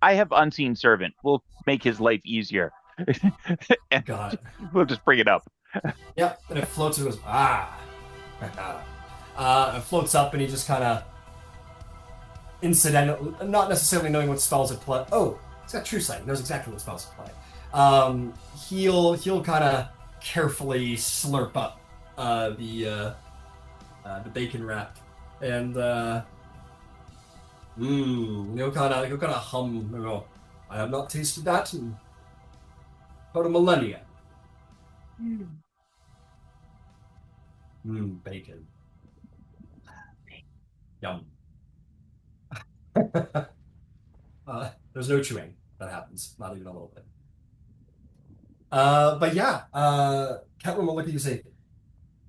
I have unseen servant. We'll make his life easier. And got it. we'll just bring it up. Yep, and it floats and goes, it floats up and he just kind of incidental, not necessarily knowing what spells it play. Oh, he's got true sight. He knows exactly what spells it play. He'll kind of carefully slurp up the bacon wrap, and he'll kind of hum and go, "I have not tasted that in about a millennia." Bacon. Yum. There's no chewing that happens, not even a little bit. But yeah, Catwoman will look at you and say,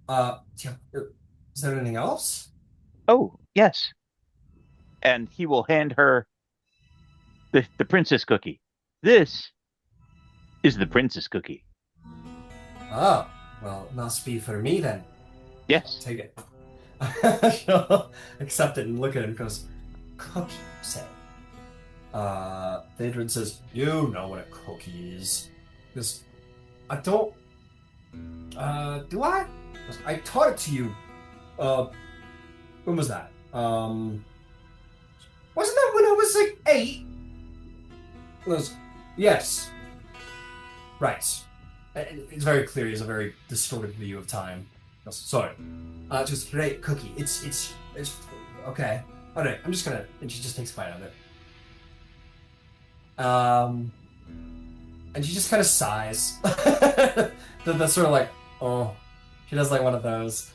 yeah, is there anything else? Oh, yes. And he will hand her the princess cookie. This is the princess cookie. Oh, well, it must be for me then. Yes. Take it. She'll accept it and look at it and goes, "Cookie, you say?" Daedrin says, "You know what a cookie is." He goes, "I don't, do I?" He goes, "I taught it to you, when was that? Wasn't that when I was like 8? He goes, "Yes. Right." It's very clear he has a very distorted view of time. He goes, "Sorry. Just great cookie. It's okay. All right. I'm just gonna." And she just takes a bite of it. And she just kind of sighs. the sort of like, oh, she does like one of those.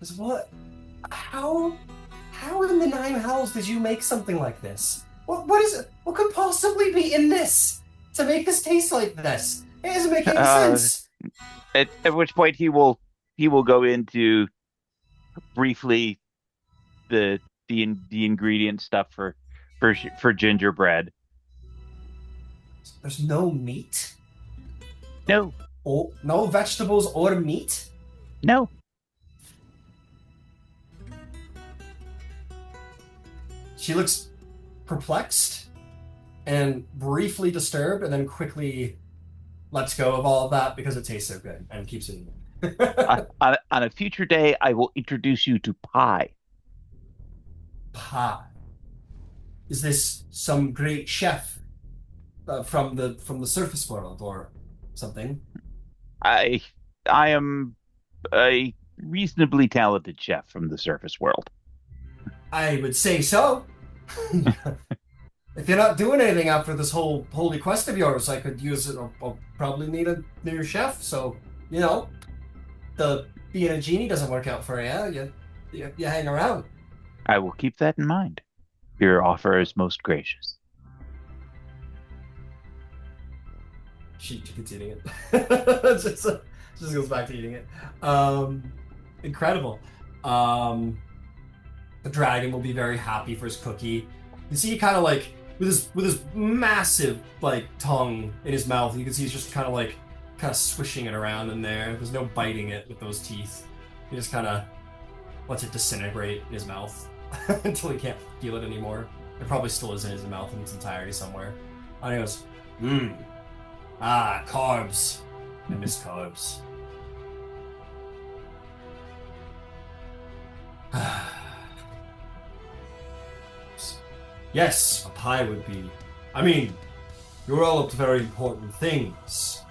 Is what? How in the nine hells did you make something like this? What is it? What could possibly be in this to make this taste like this? It doesn't make any sense. At which point he will go into briefly the ingredient stuff for gingerbread. There's no meat? No, Oh, no vegetables or meat? no. She looks perplexed and briefly disturbed, and then quickly lets go of all of that because it tastes so good and keeps eating it. On a future day, I will introduce you to pie. Pie. Is this some great chef from the surface world or something? I am a reasonably talented chef from the surface world. I would say so. if you're not doing anything after this whole holy quest of yours, I could use it. I'll probably need a new chef. So you know, the being a genie doesn't work out for you. You hang around. I will keep that in mind. Your offer is most gracious. She keeps eating it. Just goes back to eating it. Incredible. The dragon will be very happy for his cookie. You see, kind of like with his massive like tongue in his mouth. You can see he's just kind of swishing it around in there. There's no biting it with those teeth. He just kind of lets it disintegrate in his mouth until he can't feel it anymore. It probably still is in his mouth in its entirety somewhere. And he goes, carbs. I miss carbs. Yes, a pie would be. I mean, you're all up to very important things.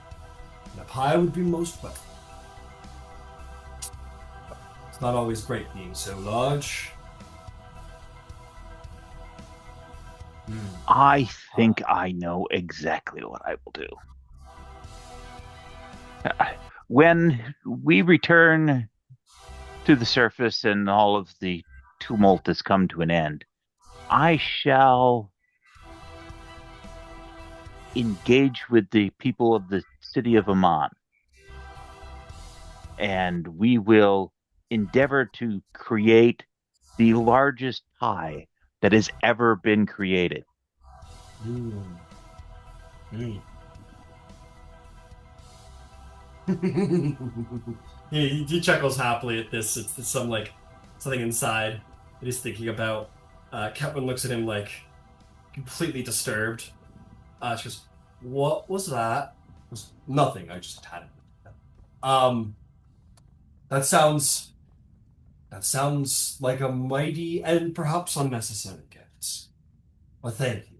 And a pie would be most welcome. It's not always great being so large. I think I know exactly what I will do. When we return to the surface and all of the tumult has come to an end, I shall engage with the people of the city of Amman. And we will endeavor to create the largest pie that has ever been created. He chuckles happily at this. It's some like something inside that he's thinking about. Ketwin looks at him like completely disturbed. She goes, "What was that?" He goes, "Nothing. I just had it." That sounds like a mighty and perhaps unnecessary gift. Well, thank you.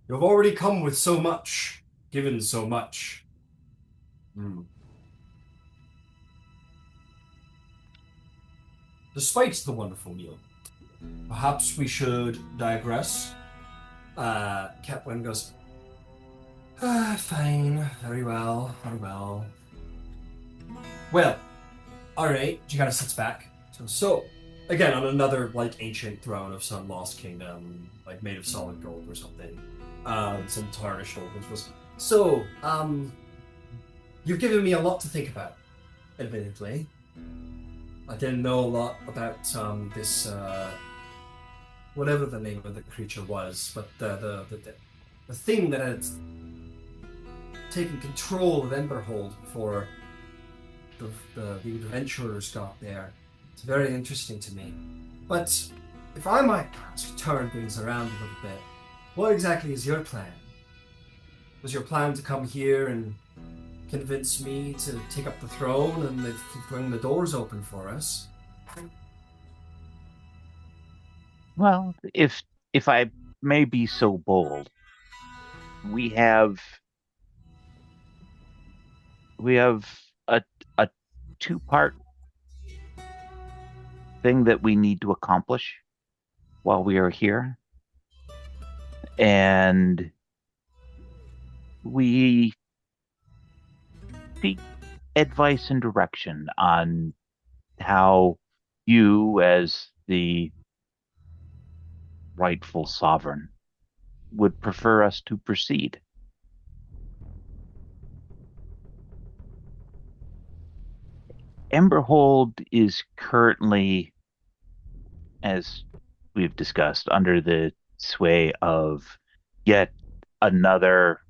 You've already come with so much, given so much. Despite the wonderful meal, perhaps we should digress. Ketwin goes, fine, very well, very well. Well, alright, she kind of sits back. So, again, on another, like, ancient throne of some lost kingdom, like, made of solid gold or something. Some tarnished gold, which was... So, you've given me a lot to think about, admittedly. I didn't know a lot about, this, whatever the name of the creature was, but the thing that had taken control of Emberhold before the adventurers got there. It's very interesting to me. But if I might perhaps turn things around a little bit, what exactly is your plan? Was your plan to come here and convince me to take up the throne and bring the doors open for us? Well, if I may be so bold, we have a two-part thing that we need to accomplish while we are here. And we seek advice and direction on how you, as the rightful sovereign, would prefer us to proceed. Emberhold is currently, as we've discussed, under the sway of yet another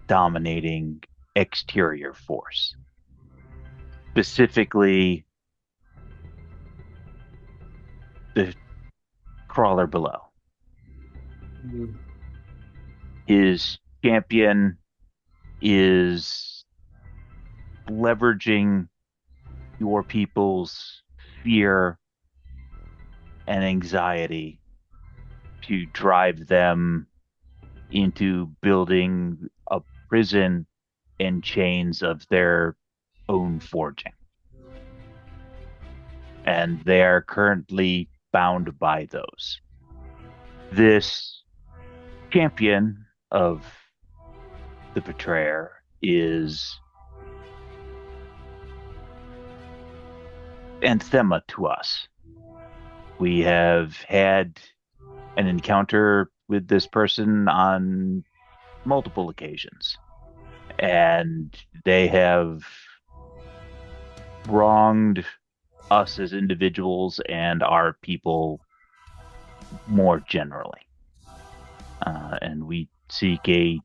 dominating exterior force. Specifically, the crawler below. His champion is leveraging your people's fear and anxiety to drive them into building a prison and chains of their own forging. and they are currently bound by those. This champion of the betrayer is anathema to us. We have had an encounter with this person on multiple occasions, and they have wronged us as individuals and our people more generally. And we seek a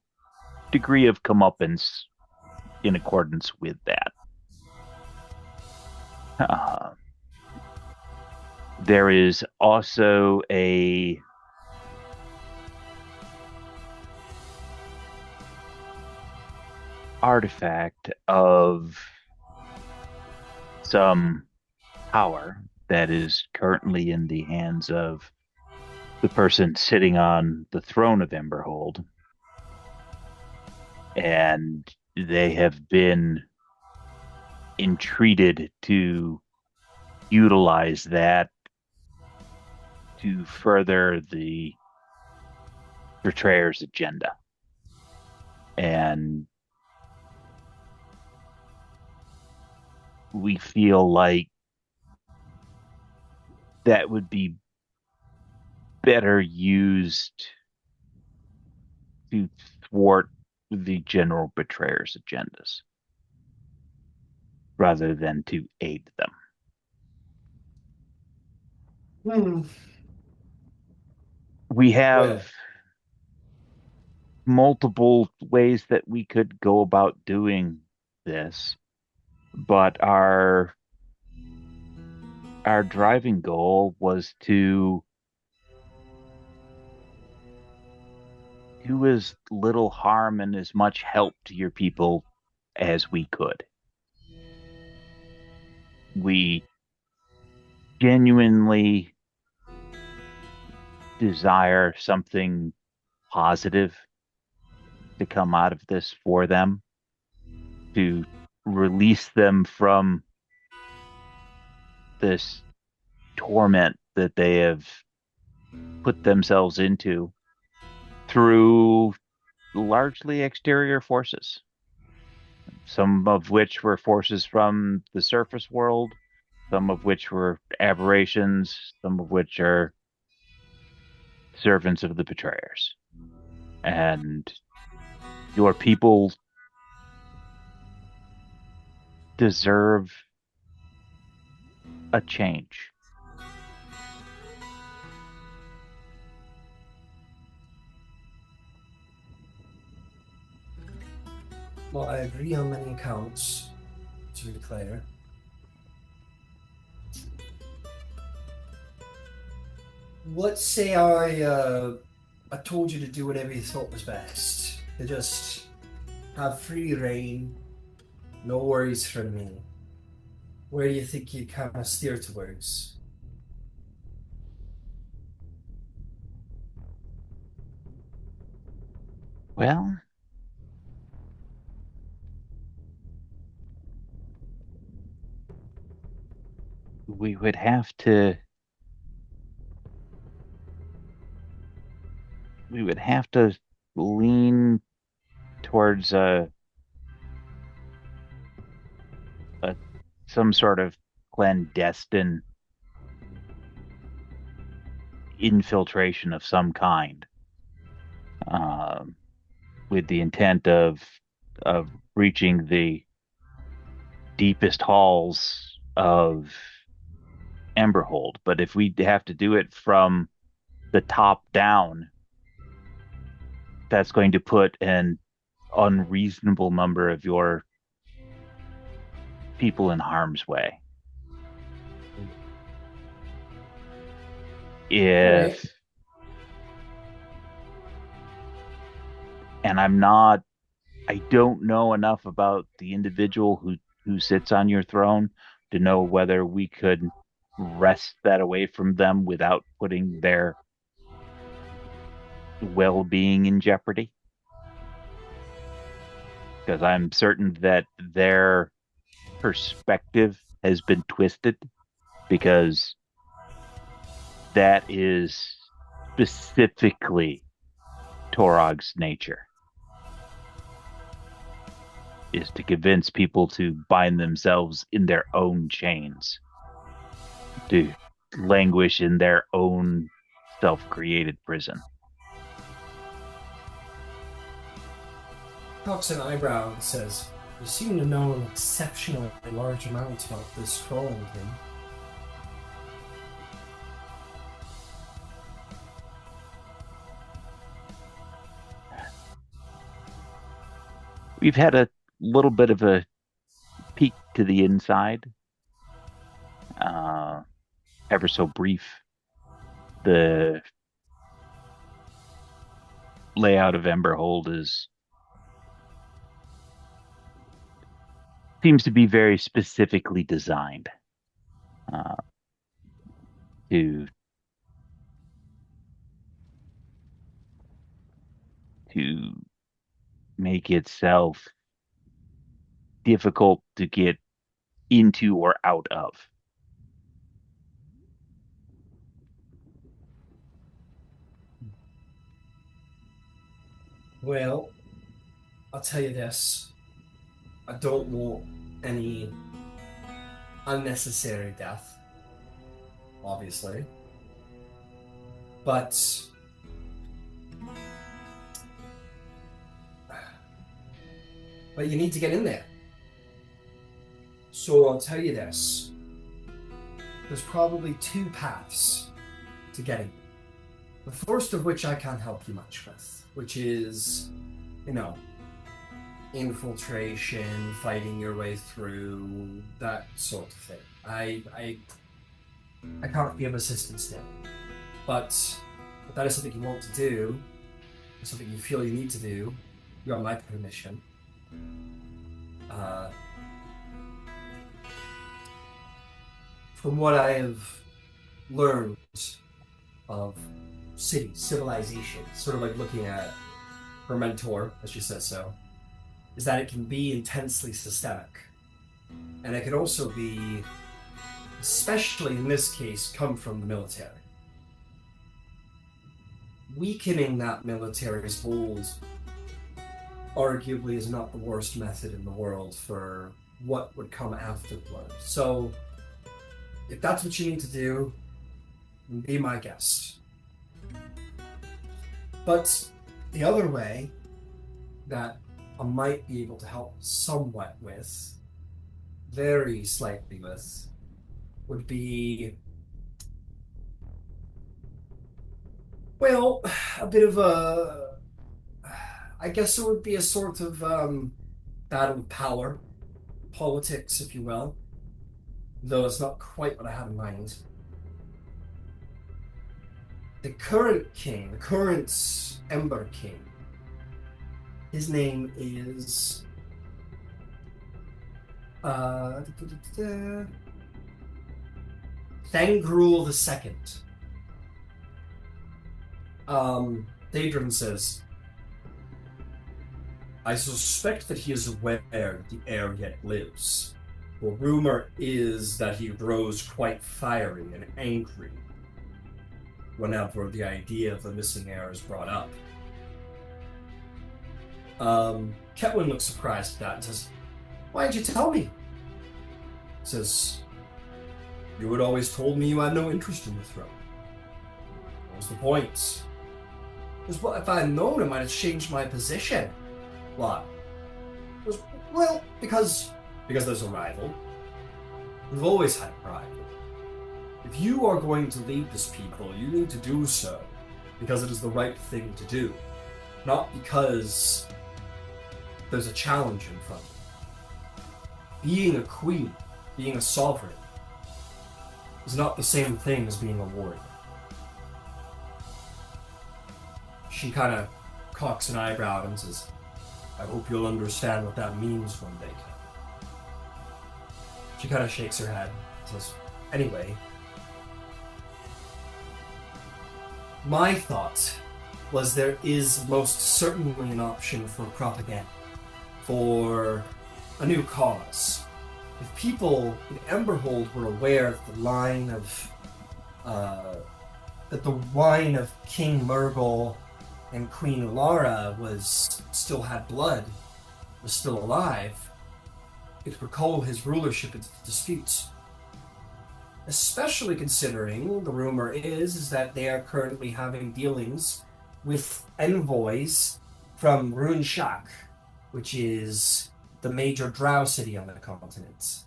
degree of comeuppance in accordance with that. There is also a artifact of some power that is currently in the hands of the person sitting on the throne of Emberhold. And they have been entreated to utilize that to further the betrayer's agenda. And we feel like that would be better used to thwart the general betrayer's agendas rather than to aid them. We have multiple ways that we could go about doing this, but our driving goal was to do as little harm and as much help to your people as we could. We genuinely desire something positive to come out of this for them, to release them from this torment that they have put themselves into through largely exterior forces, some of which were forces from the surface world, some of which were aberrations, some of which are servants of the betrayers. And your people deserve a change. Well, I agree on many accounts, to be clear. Let's say I told you to do whatever you thought was best. To just have free reign, no worries from me. Where do you think you kind of steer towards? Well, we would have to lean towards a some sort of clandestine infiltration of some kind, with the intent of reaching the deepest halls of Emberhold. But if we have to do it from the top down, that's going to put an unreasonable number of your people in harm's way. If Right. and I don't know enough about the individual who sits on your throne to know whether we could wrest that away from them without putting their well-being in jeopardy. Because I'm certain that their perspective has been twisted because that is specifically Torog's nature, is to convince people to bind themselves in their own chains, to languish in their own self-created prison. Cocks an eyebrow and says, "You seem to know an exceptionally large amount about this scrolling thing." We've had a little bit of a peek to the inside, ever so brief. The layout of Emberhold seems to be very specifically designed uh, to make itself difficult to get into or out of. Well, I'll tell you this. I don't want any unnecessary death, obviously. But you need to get in there. So I'll tell you this. There's probably two paths to getting. The first of which I can't help you much with, which is, infiltration, fighting your way through, that sort of thing. I can't be of assistance there. But if that is something you want to do, or something you feel you need to do, you got my permission. From what I have learned of civilization, sort of like looking at her mentor, as she says so, is that it can be intensely systemic. And it can also be, especially in this case, come from the military. Weakening that military's hold arguably is not the worst method in the world for what would come afterward. So, if that's what you need to do, be my guest. But the other way that I might be able to help somewhat with, very slightly with, would be, well, a bit of I guess it would be a sort of battle of power, politics, if you will, though it's not quite what I had in mind. The current king, the current Ember King, his name is Thangrul II. Daedrin says, "I suspect that he is aware that the heir yet lives. For rumor is that he grows quite fiery and angry whenever the idea of the missing heir is brought up." Ketwin looks surprised at that and says, "Why didn't you tell me?" Says, "You had always told me you had no interest in the throne. What was the point?" Because what if I had known, I might have changed my position. Why? Well, because there's a rival. We've always had a rival. If you are going to lead this people, you need to do so because it is the right thing to do, not because there's a challenge in front of you. Being a queen, being a sovereign, is not the same thing as being a warrior. She kind of cocks an eyebrow and says, "I hope you'll understand what that means one day." She kind of shakes her head and says, "Anyway, my thought was there is most certainly an option for propaganda, for a new cause. if people in Emberhold were aware that the line of King Murgle and Queen Ulara was still alive, it would call his rulership into dispute. Especially considering the rumor is that they are currently having dealings with envoys from Rune Shak, which is the major drow city on the continent.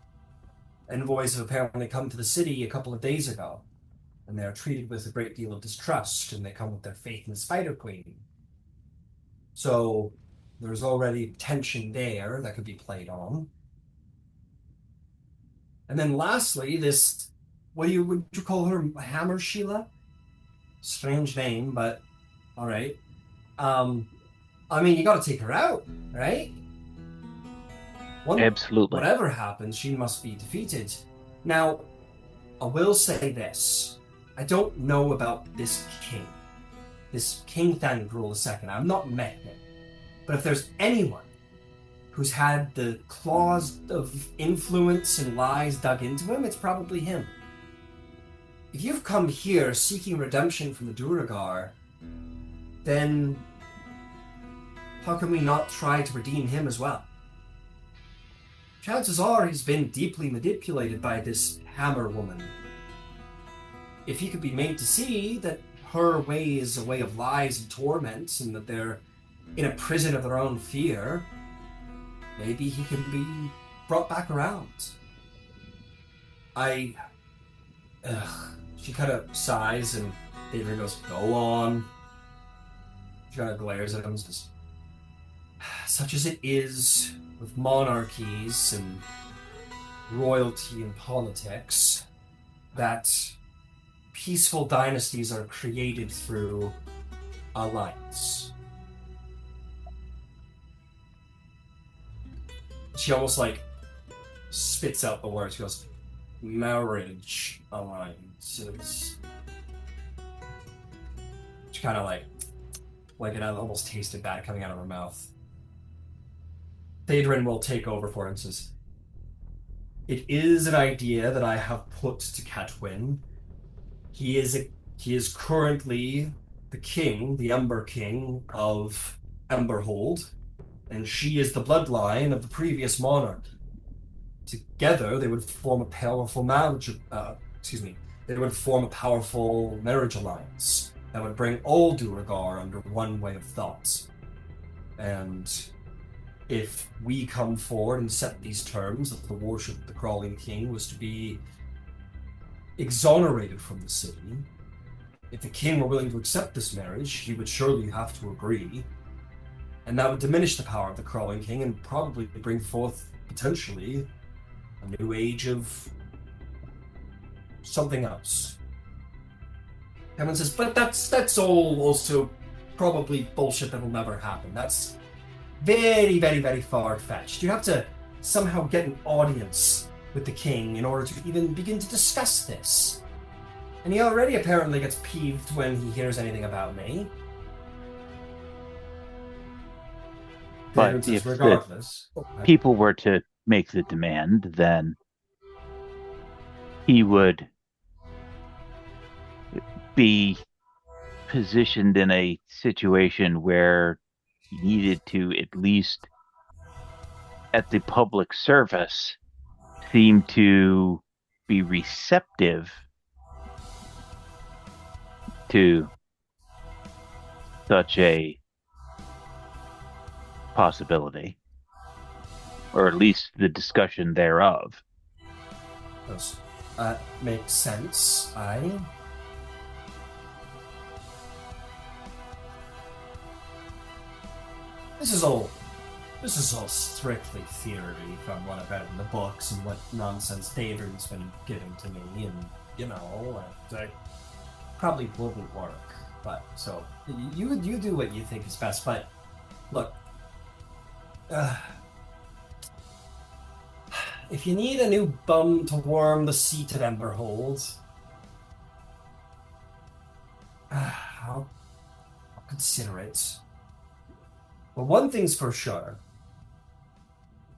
Envoys have apparently come to the city a couple of days ago, and they are treated with a great deal of distrust, and they come with their faith in the Spider Queen. So there's already tension there that could be played on. And then lastly, this, would you call her Hammer Sheila? Strange name, but all right. I mean, you got to take her out, right? Absolutely. Whatever happens, she must be defeated. Now, I will say this: I don't know about this King Thangrul II. I've not met him, but if there's anyone who's had the claws of influence and lies dug into him, it's probably him. If you've come here seeking redemption from the Duragar, then how can we not try to redeem him as well? Chances are he's been deeply manipulated by this Hammer woman. If he could be made to see that her way is a way of lies and torment, and that they're in a prison of their own fear, maybe he can be brought back around. She kind of sighs, and David goes, "Go on." She kind of glares at him and says, "Such as it is with monarchies and royalty and politics, that peaceful dynasties are created through alliance." She almost like spits out the words. She goes, "Marriage alliances." She kind of like it almost tasted bad coming out of her mouth. Drysrinn will take over for him and says, "It is an idea that I have put to Catwin. He is currently the king, the Ember King of Emberhold, and she is the bloodline of the previous monarch. Together, they would form a powerful marriage. They would form a powerful marriage alliance that would bring all Duragar under one way of thought. And if we come forward and set these terms that the worship of the Crawling King was to be exonerated from the city, if the king were willing to accept this marriage, he would surely have to agree. And that would diminish the power of the Crawling King and probably bring forth, potentially, a new age of something else." Kevin says, "But that's all also probably bullshit that will never happen. That's very, very, very far-fetched. You have to somehow get an audience with the king in order to even begin to discuss this. And he already apparently gets peeved when he hears anything about me." But if regardless, people were to make the demand, then he would be positioned in a situation where he needed to, at least at the public service, seem to be receptive to such a possibility, or at least the discussion thereof. That makes sense. This is all strictly theory from what I've read in the books and what nonsense David's been giving to me, and it probably wouldn't work. But so you do what you think is best. But look, if you need a new bum to warm the seat at Emberhold, I'll consider it. But one thing's for sure: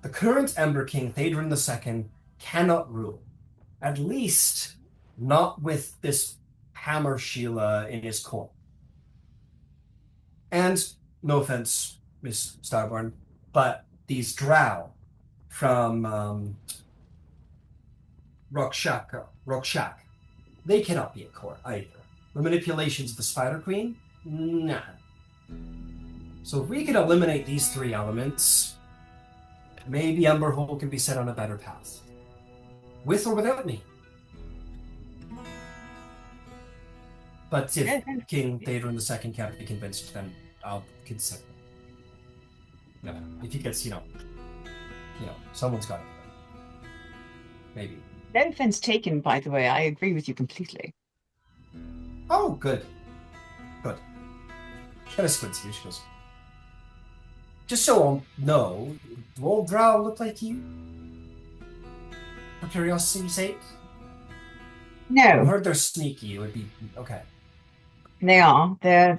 the current Ember King, Drysrinn II, cannot rule. At least not with this hammer Sheila in his court. And no offense, Miss Starborn, but these drow from Rockshak, they cannot be at court either. The manipulations of the Spider Queen? Nah. So if we can eliminate these three elements, maybe Emberhold can be set on a better path. With or without me. But if King Theodrin II can't be convinced, then I'll consider. No, if he gets, someone's got it. Maybe. No offense taken, by the way. I agree with you completely. Oh, good. Good. She kind of squints at you. She goes, just so I'll know, do all drow look like you? For curiosity's sake? I No, heard they're sneaky. It would be okay. they are. They're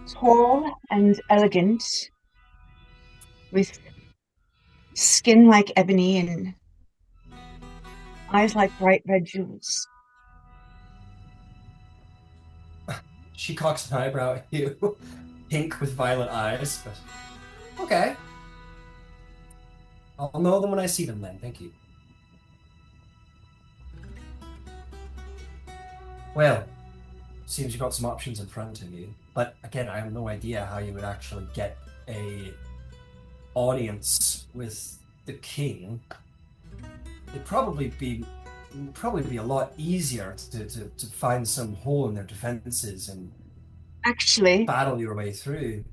tall and elegant, with skin like ebony and eyes like bright red jewels. She cocks an eyebrow at you, pink with violet eyes. Okay. I'll know them when I see them then. Thank you. Well, seems you've got some options in front of you. But again, I have no idea how you would actually get a audience with the king. It'd probably be a lot easier to find some hole in their defenses and Actually, battle your way through.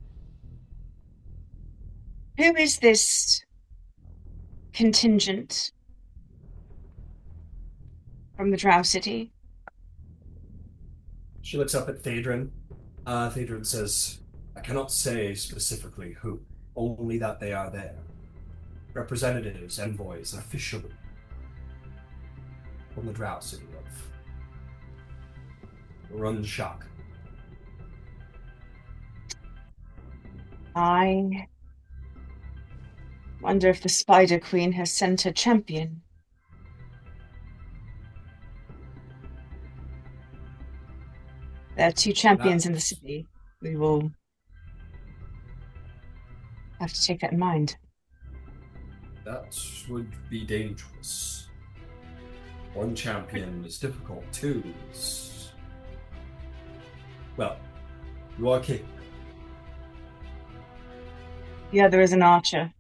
who is this contingent from the Drow City? She looks up at Theodrin. Theodrin says, I cannot say specifically who, only that they are there. Representatives, envoys, officially. From the Drow City of Runshak. I wonder if the Spider Queen has sent her champion. There are two champions in the city. We will have to take that in mind. That would be dangerous. One champion is difficult, two is... Well, you are king. The other is an archer.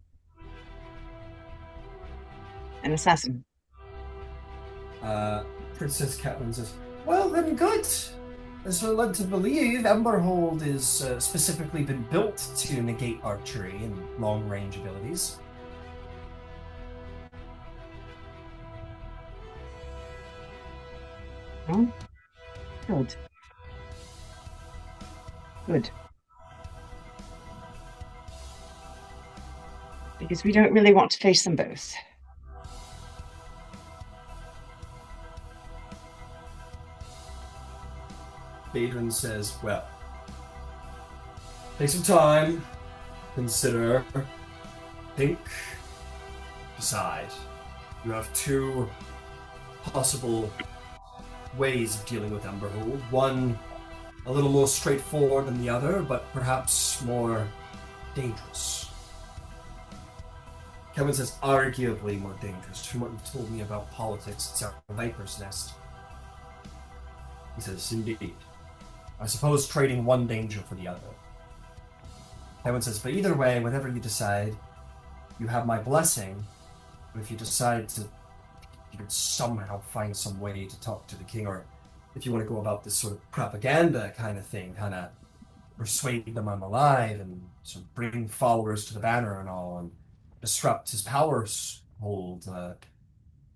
An assassin. Princess Catelyn says, well then good. As we're led to believe, Emberhold is specifically been built to negate archery and long-range abilities. Oh, good. Good. Because we don't really want to face them both. Badrin says, well, take some time, consider, think, decide. You have two possible ways of dealing with Emberhold. One, a little more straightforward than the other, but perhaps more dangerous. Kevin says, arguably more dangerous. From what you've told me about politics, it's a viper's nest. He says, indeed. I suppose trading one danger for the other. Kevin says, but either way, whatever you decide, you have my blessing. But if you decide to, you can somehow find some way to talk to the king, or if you want to go about this sort of propaganda kind of thing, kind of persuade them I'm alive and sort of bring followers to the banner and all, and disrupt his powers hold.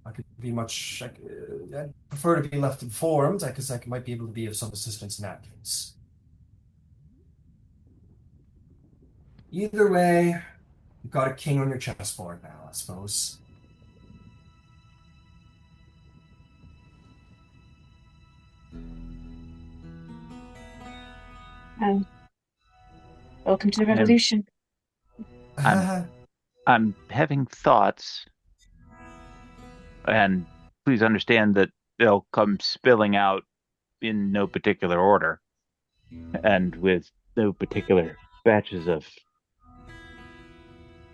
I could be much. I'd prefer to be left informed, because I might be able to be of some assistance in that case. Either way, you've got a king on your chessboard now, I suppose. Welcome to the revolution. I'm I'm having thoughts, and please understand that they'll come spilling out in no particular order and with no particular batches of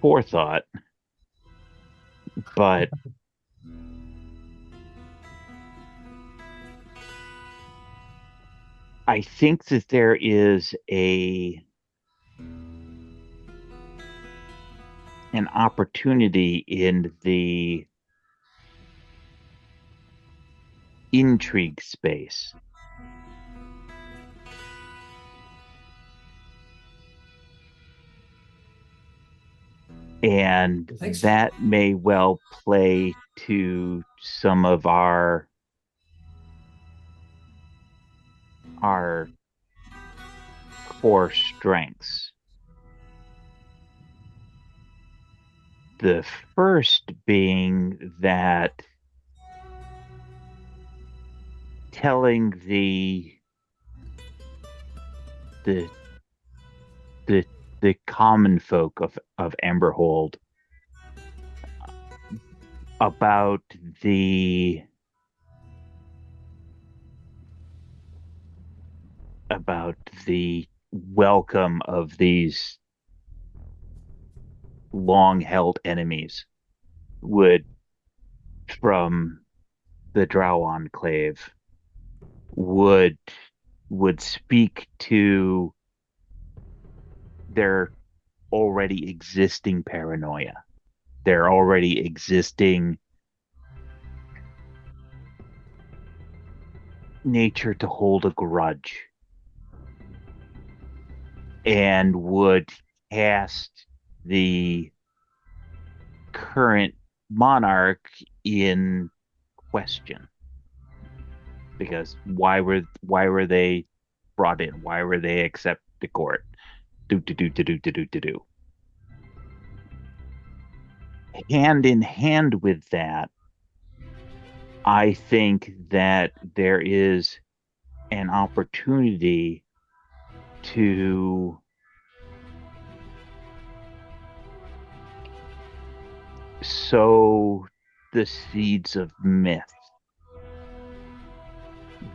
forethought. But I think that there is an opportunity in the intrigue space. And Thanks. that may well play to some of our core strengths. The first being that telling the the the common folk of Emberhold about about the welcome of these long held enemies would from the Drow Enclave would would speak to their already existing paranoia, their already existing nature to hold a grudge, and would cast the current monarch in question. Because why were they brought in? Why were they accepted to court? Do do do do do do do do do. Hand in hand with that, I think that there is an opportunity to sow the seeds of myth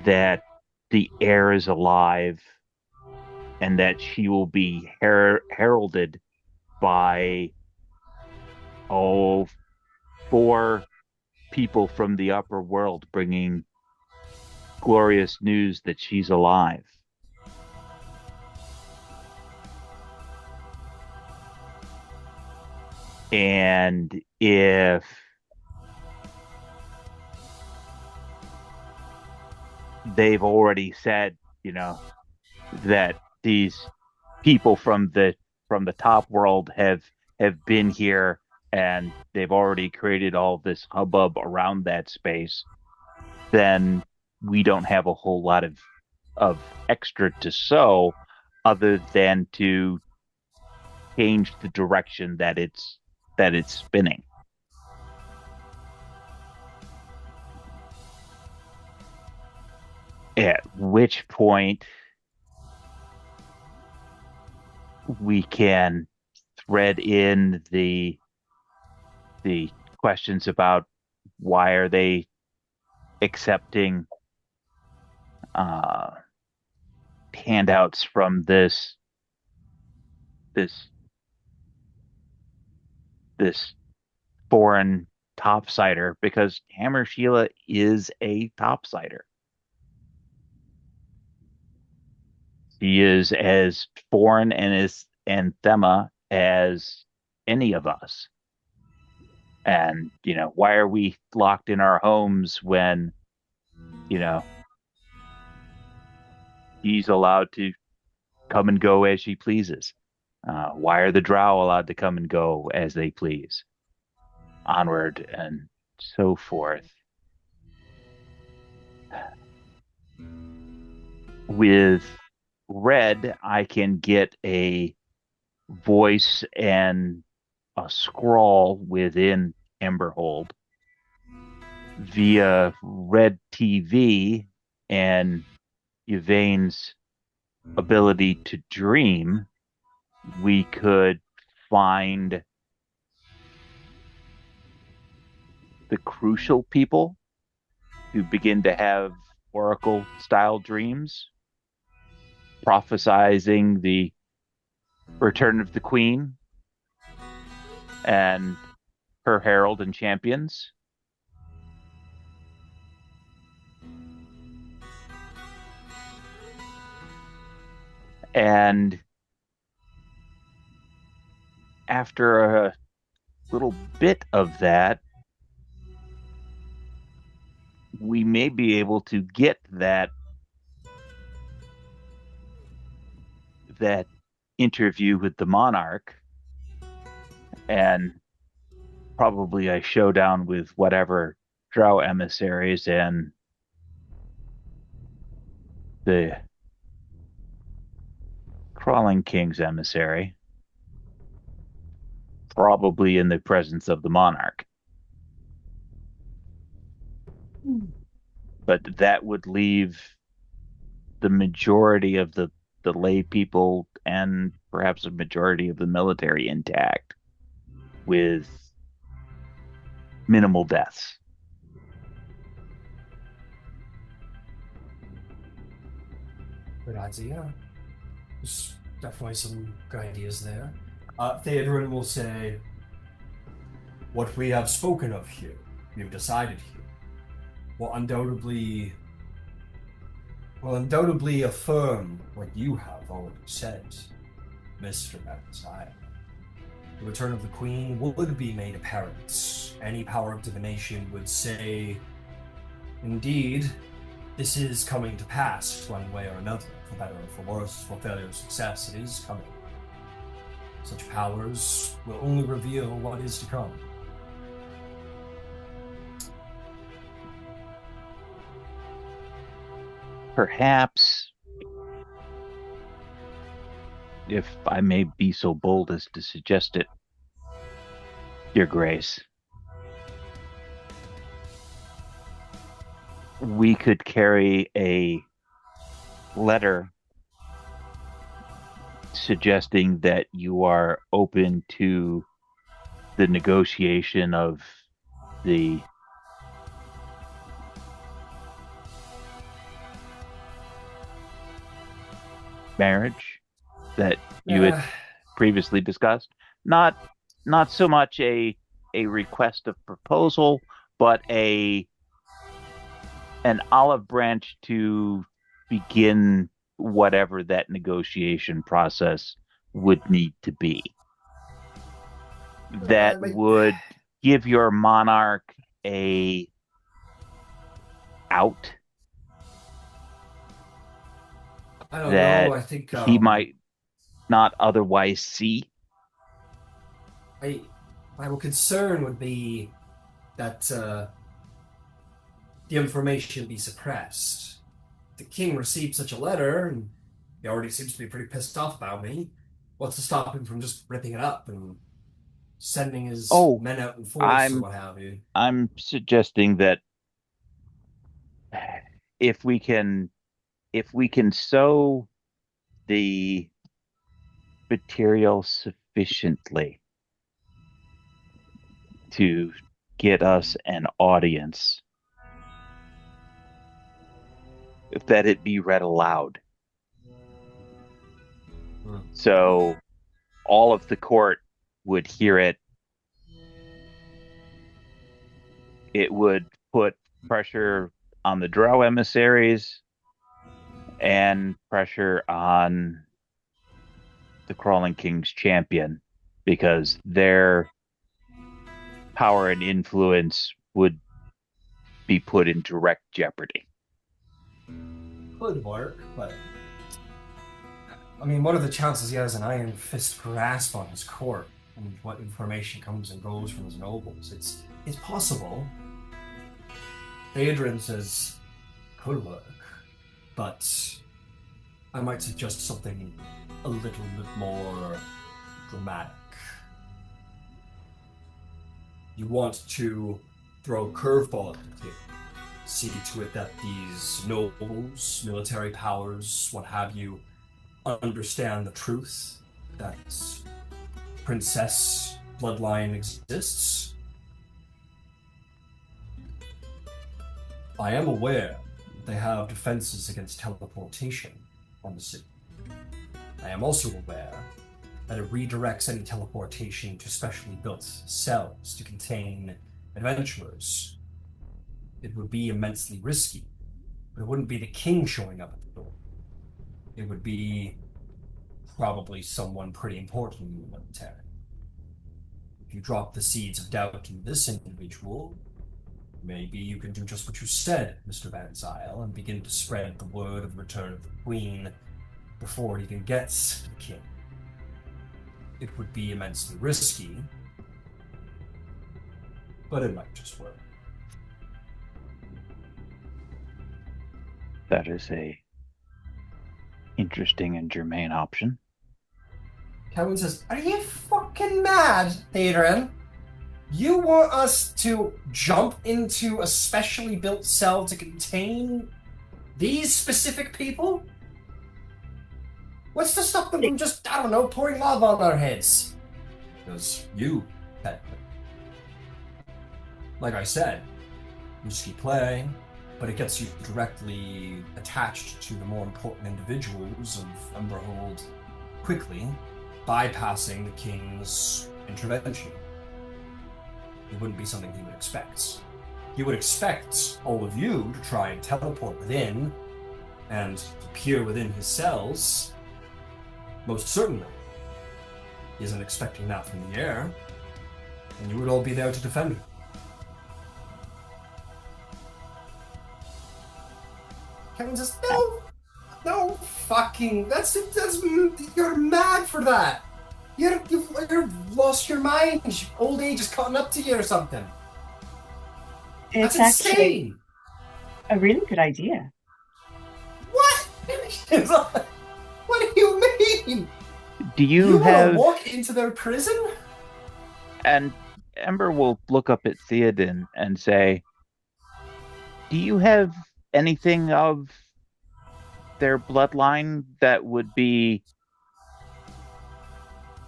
that the heir is alive and that she will be heralded by oh 4 people from the upper world bringing glorious news that she's alive. And if they've already said, that these people from the top world have been here and they've already created all this hubbub around that space, then we don't have a whole lot of extra to sow other than to change the direction that it's spinning. At which point we can thread in the questions about why are they accepting uh, handouts from this this foreign topsider, because Hammer Sheila is a topsider. He is as foreign and as anthema as any of us. And, why are we locked in our homes when, he's allowed to come and go as she pleases? Why are the Drow allowed to come and go as they please? Onward and so forth. With Red, I can get a voice and a scrawl within Emberhold via Red TV and Yvain's ability to dream. We could find the crucial people who begin to have oracle-style dreams, prophesizing the return of the queen and her herald and champions. And after a little bit of that, we may be able to get that interview with the monarch and probably a showdown with whatever drow emissaries and the Crawling King's emissary, probably in the presence of the monarch. But that would leave the majority of the lay people and perhaps a majority of the military intact with minimal deaths. Good idea. There's definitely some good ideas there. Theodrin will say, what we have spoken of here, we have decided here, will undoubtedly affirm what you have already said, Mr. Messiah. The return of the Queen would be made apparent. Any power of divination would say, indeed, this is coming to pass one way or another, for better or for worse, for failure or success, it is coming. Such powers will only reveal what is to come. Perhaps, if I may be so bold as to suggest it, Your Grace, we could carry a letter suggesting that you are open to the negotiation of the marriage that you had previously discussed. Not so much a request of proposal, but an olive branch to begin whatever that negotiation process would need to be. That would give your monarch a out I don't that know. I think he might not otherwise see. My concern would be that the information be suppressed. The king received such a letter, and he already seems to be pretty pissed off about me. What's to stop him from just ripping it up and sending his men out in force or what have you? I'm suggesting that if we can sow the material sufficiently to get us an audience, that it be read aloud. So all of the court would hear it. It would put pressure on the drow emissaries and pressure on the Crawling King's champion, because their power and influence would be put in direct jeopardy. Could work, but I mean, what are the chances he has an iron fist grasp on his court and what information comes and goes from his nobles? It's possible. Theodrin says could work, but I might suggest something a little bit more dramatic. You want to throw a curveball at the king. See to it that these nobles, military powers, what have you, understand the truth that princess bloodline exists. I am aware that they have defenses against teleportation on the city. I am also aware that it redirects any teleportation to specially built cells to contain adventurers. It would be immensely risky, but it wouldn't be the king showing up at the door. It would be probably someone pretty important in the military. If you drop the seeds of doubt in this individual, maybe you can do just what you said, Mr. Van Zyl, and begin to spread the word of the return of the Queen before it even gets to the king. It would be immensely risky, but it might just work. That is a interesting and germane option. Kevin says, "Are you fucking mad, Adrian? You want us to jump into a specially built cell to contain these specific people? What's to stop them from just, I don't know, pouring lava on our heads?" Because you, technically. Like I said, risky play, but it gets you directly attached to the more important individuals of Emberhold quickly, bypassing the king's intervention. It wouldn't be something he would expect. He would expect all of you to try and teleport within and appear within his cells. Most certainly. He isn't expecting that from the air, and you would all be there to defend him. Kevin says, no fucking, that's, you're mad for that. You've lost your mind. Old age is caught up to you or something. It's That's actually insane. a really good idea. What? What do you mean? Do You you want to have... walk into their prison? And Ember will look up at Theoden and say, do you have anything of their bloodline that would be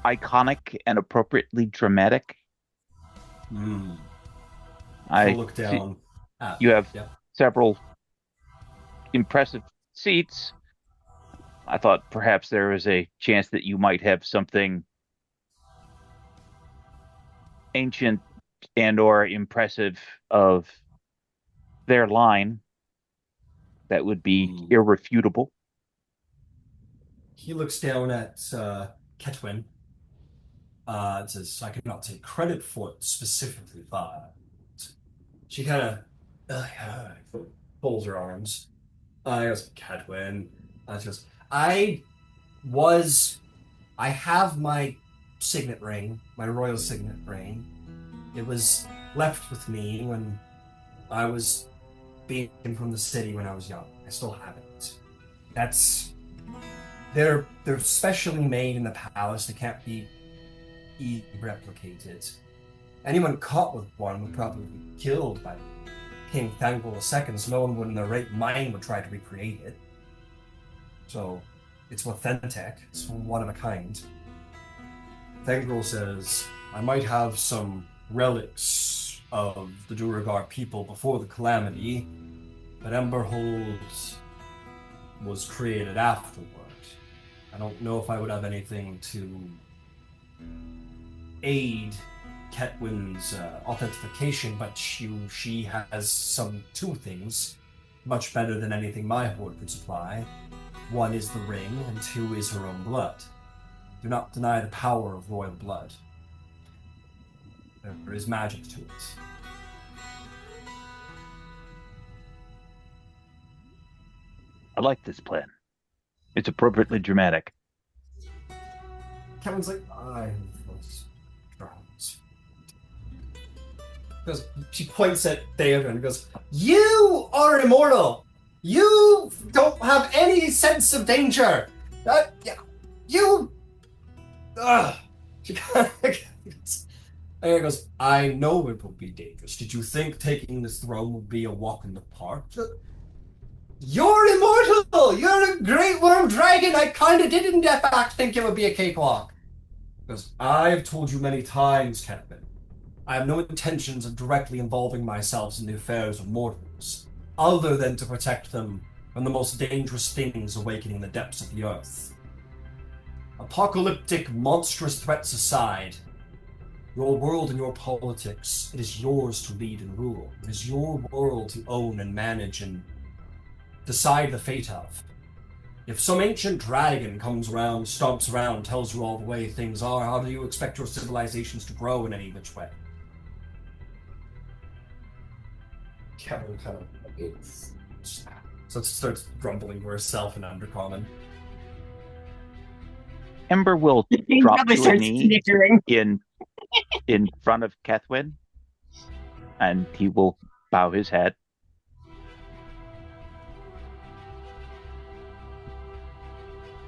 iconic and appropriately dramatic? I'll look down. You have Yep. several impressive seats. I thought perhaps there was a chance that you might have something ancient and or impressive of their line that would be irrefutable. He looks down at Ketwin. And says, "I cannot take credit for it specifically, but..." She kind of folds her arms. I goes, "Ketwin." She goes, I have my signet ring, my royal signet ring. It was left with me when I was being from the city when I was young. I still have it. They're specially made in the palace. They can't be replicated. Anyone caught with one would probably be killed by King Thangol II, so no one would in their right mind would try to recreate it. So it's authentic. It's one of a kind. Thangol says, "I might have some relics of the Duragar people before the calamity, but Emberhold was created afterward. I don't know if I would have anything to aid Ketwin's authentication, but she has two things much better than anything my horde could supply. One is the ring, and two is her own blood. Do not deny the power of royal blood. There is magic to it." I like this plan. It's appropriately dramatic. Kevin's like, "I was drums." Goes, she points at Theodore and goes, "You are immortal. You don't have any sense of danger. You." She kind of goes, and goes, "I know it will be dangerous. Did you think taking this throne would be a walk in the park? You're immortal! You're a great worm dragon! I kinda did in fact think it would be a cakewalk." Because I've told you many times, Kevin, I have no intentions of directly involving myself in the affairs of mortals. other than to protect them from the most dangerous things awakening in the depths of the earth. Apocalyptic, monstrous threats aside, your world and your politics, it is yours to lead and rule. It is your world to own and manage and decide the fate of. If some ancient dragon comes around, stomps around, tells you all the way things are, how do you expect your civilizations to grow in any which way? Kevin kind of so it starts grumbling to herself in Undercommon. Ember will He drop probably to a starts knee snickering. in front of Kethwin, and he will bow his head.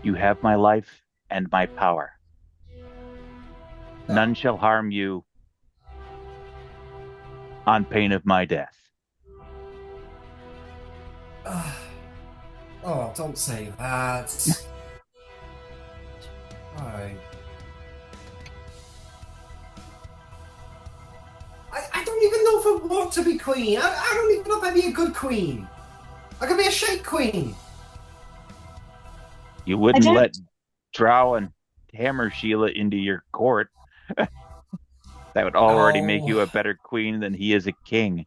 You have my life and my power. None shall harm you on pain of my death. Oh, don't say that. I don't even know if I want to be queen. I don't even know if I'd be a good queen. I could be a shite queen. You wouldn't don't- let Drow and Hammer Sheila into your court. That would already make you a better queen than he is a king.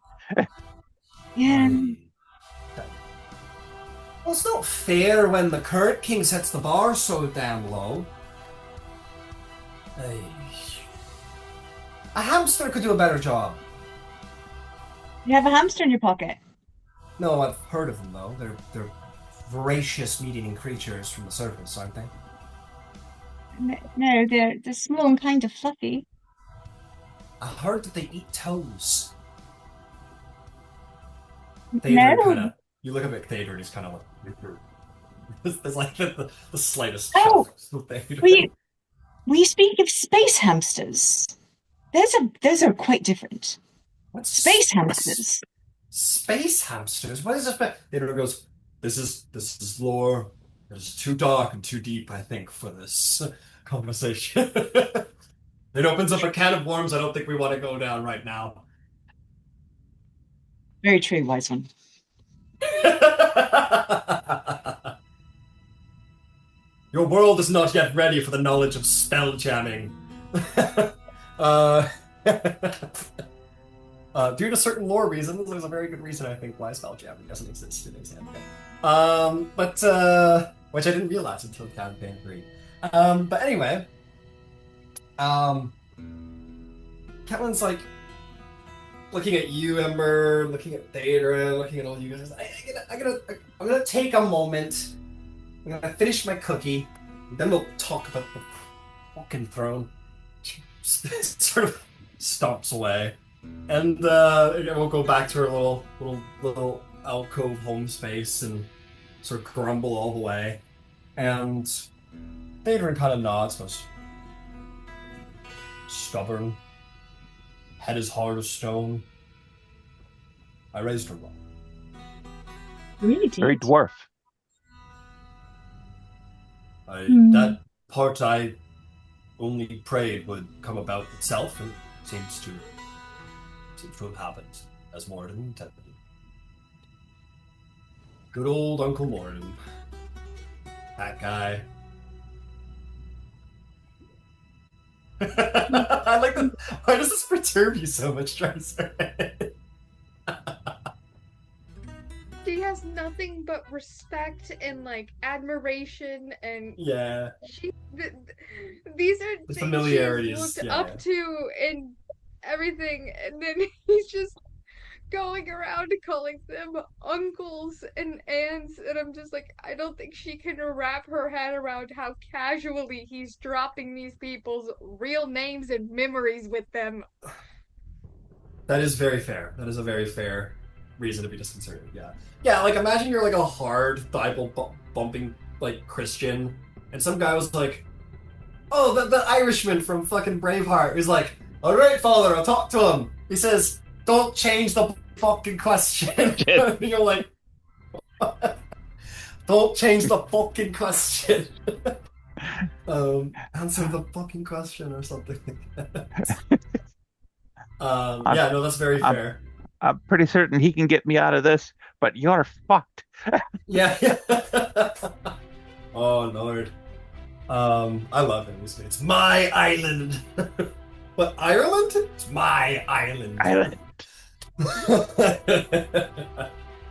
Yeah. Well, it's not fair when the current king sets the bar so damn low. Hey. A hamster could do a better job. You have a hamster in your pocket. No, I've heard of them though. They're voracious meat-eating creatures from the surface, aren't they? No, they're small and kind of fluffy. I heard that they eat toes. No. Kinda, you look at Thader and he's kind of like... There's like the slightest Oh, shock to Thader. we speak of space hamsters. Those are quite different. What's Space hamsters. Space hamsters? What is this? Thader goes, this is lore. It is too dark and too deep, I think, for this conversation. It opens up a can of worms I don't think we want to go down right now. Very true, wise one. Your world is not yet ready for the knowledge of spell jamming. Due to certain lore reasons, there's a very good reason I think why spell jamming doesn't exist in Example. Which I didn't realize until campaign 3. But anyway, Catelyn's like looking at you, Ember, looking at Thader, looking at all you guys. I'm gonna take a moment. I'm gonna finish my cookie. Then we'll talk about the fucking throne. Sort of stomps away, and we'll go back to her little alcove home space and sort of grumble all the way. And Thader kind of nods, goes, stubborn, head as hard as stone. I raised her well. Really did. Very dwarf. That part I only prayed would come about itself, and seems to have happened as Moradin intended. Good old Uncle Moradin. That guy. I like the. Why does this perturb you so much, Drysrinn? She has nothing but respect and like admiration, and Yeah. These are The things familiarities, she's looked yeah. up to and everything, and then he's just going around calling them uncles and aunts, and I'm just like, I don't think she can wrap her head around how casually he's dropping these people's real names and memories with them. That is very fair. That is a very fair reason to be disconcerted. Yeah. Yeah, like imagine you're like a hard Bible bumping like Christian, and some guy was like, oh, the Irishman from fucking Braveheart is like, all right, Father, I'll talk to him. He says, don't change the fucking question. You're like, don't change the fucking question. Answer the fucking question or something like that. Yeah, no, that's very fair. I'm pretty certain he can get me out of this, but you're fucked. Yeah. Oh Lord. I love him. It's my island. But Ireland? It's my island. Island.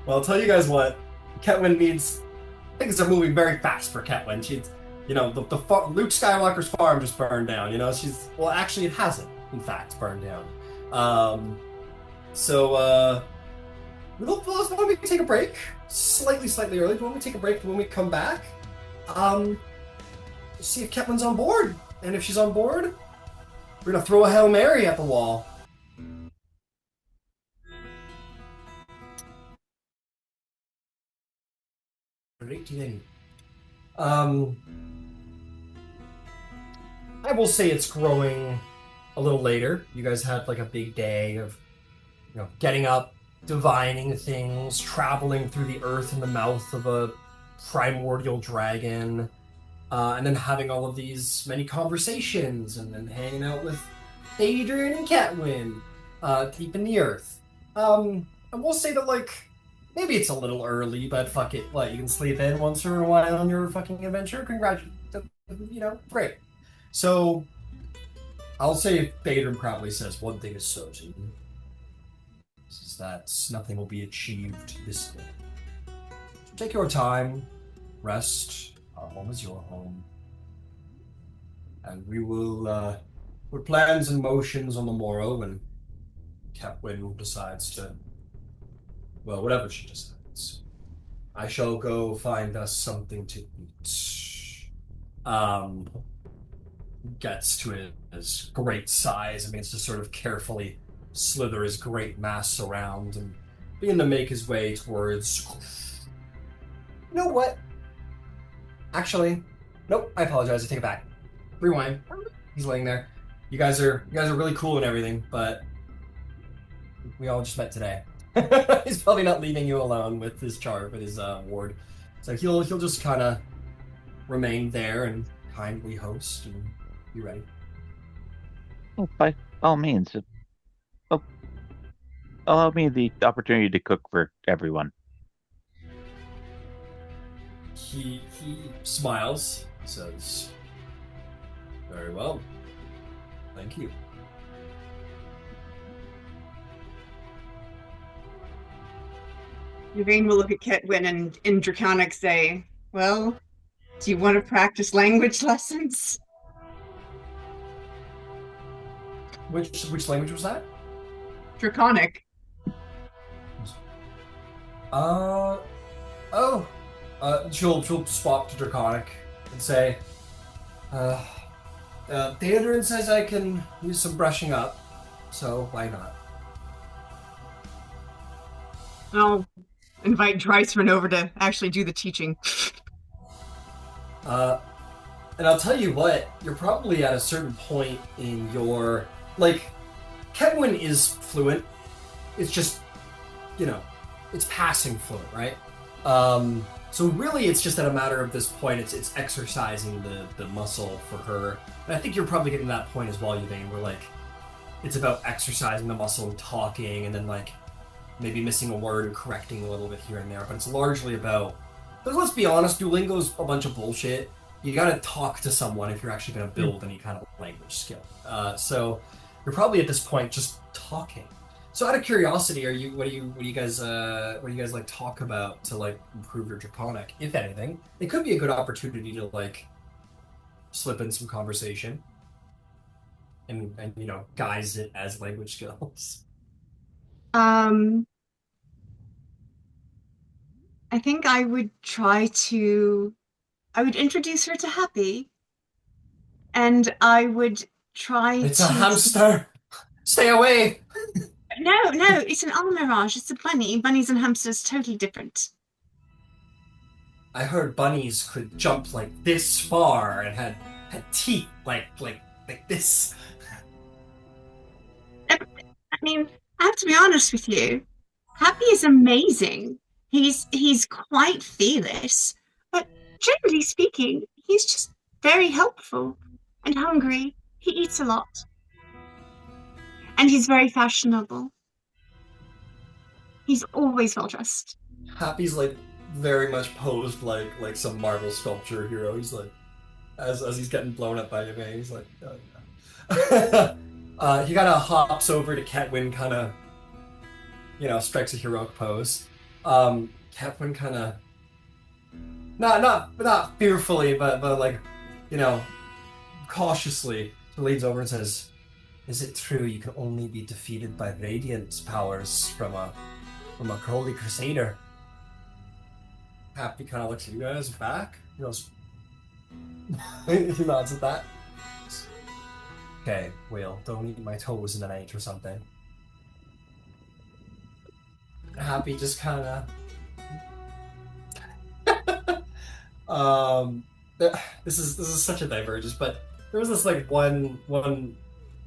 Well, I'll tell you guys what. Ketwin needs. Things are moving very fast for Ketwin. She's, Luke Skywalker's farm just burned down. Well, actually, it hasn't. In fact, burned down. So, why we take a break? Slightly early. Why don't we take a break? When we come back, see if Ketwin's on board. And if she's on board, we're gonna throw a Hail Mary at the wall. I will say it's growing a little later. You guys had like a big day of, getting up, divining things, traveling through the earth in the mouth of a primordial dragon, and then having all of these many conversations, and then hanging out with Adrian and Ketwin, deep in the earth. I will say that, maybe it's a little early, but fuck it. What, you can sleep in once in a while on your fucking adventure? Congratulations. Great. So, I'll say Adrian probably says one thing is certain. Is that nothing will be achieved this day. So take your time, rest. Our home is your home. And we will put plans and motions on the morrow when Ketwin decides to, well, whatever she decides. I shall go find us something to eat. Gets to his great size. It's to sort of carefully slither his great mass around and begin to make his way towards... You know what? Actually, nope, I apologize, I take it back. Rewind. He's laying there. You guys are really cool and everything, but we all just met today. He's probably not leaving you alone with his ward. So he'll just kind of remain there and kindly host and be ready. Oh, by all means. Allow me the opportunity to cook for everyone. He smiles, says, "Very well. Thank you." Yvain will look at Ketwin and in Draconic say, "Well, do you want to practice language lessons?" Which language was that? Draconic. She'll swap to Draconic and say, Theodore says I can use some brushing up, so why not? I'll invite Drysrinn over to actually do the teaching. And I'll tell you what, you're probably at a certain point in your... Ketwin is fluent. It's just, it's passing fluent, right? So really, it's just at a matter of this point, it's exercising the muscle for her. And I think you're probably getting to that point as well, Yvain, where, it's about exercising the muscle and talking, and then, maybe missing a word and correcting a little bit here and there. But it's largely about... Because let's be honest, Duolingo's a bunch of bullshit. You gotta talk to someone if you're actually gonna build any kind of language skill. So you're probably at this point just talking. So out of curiosity, what do you guys talk about to improve your Draconic, if anything? It could be a good opportunity to slip in some conversation and guise it as language skills. I think I would introduce her to Happy, and I would try It's a hamster! Stay away! No, it's an almirage. It's a bunny. Bunnies and hamsters totally different. I heard bunnies could jump this far and had teeth like this. I have to be honest with you. Happy is amazing. He's quite fearless, but generally speaking, he's just very helpful and hungry. He eats a lot. And he's very fashionable. He's always well dressed. Happy's like very much posed like some Marvel sculpture hero. He's like as he's getting blown up by the man, he's like, oh, yeah. He kind of hops over to Ketwin, kind of, strikes a heroic pose. Ketwin kind of, not fearfully, but like, cautiously leans over and says, "Is it true you can only be defeated by radiant powers from a holy crusader?" Happy kind of looks at you guys back. He goes, he nods at that. Okay, Will, don't eat my toes in the night or something. Happy just kind of. This is such a divergence, but there was this like one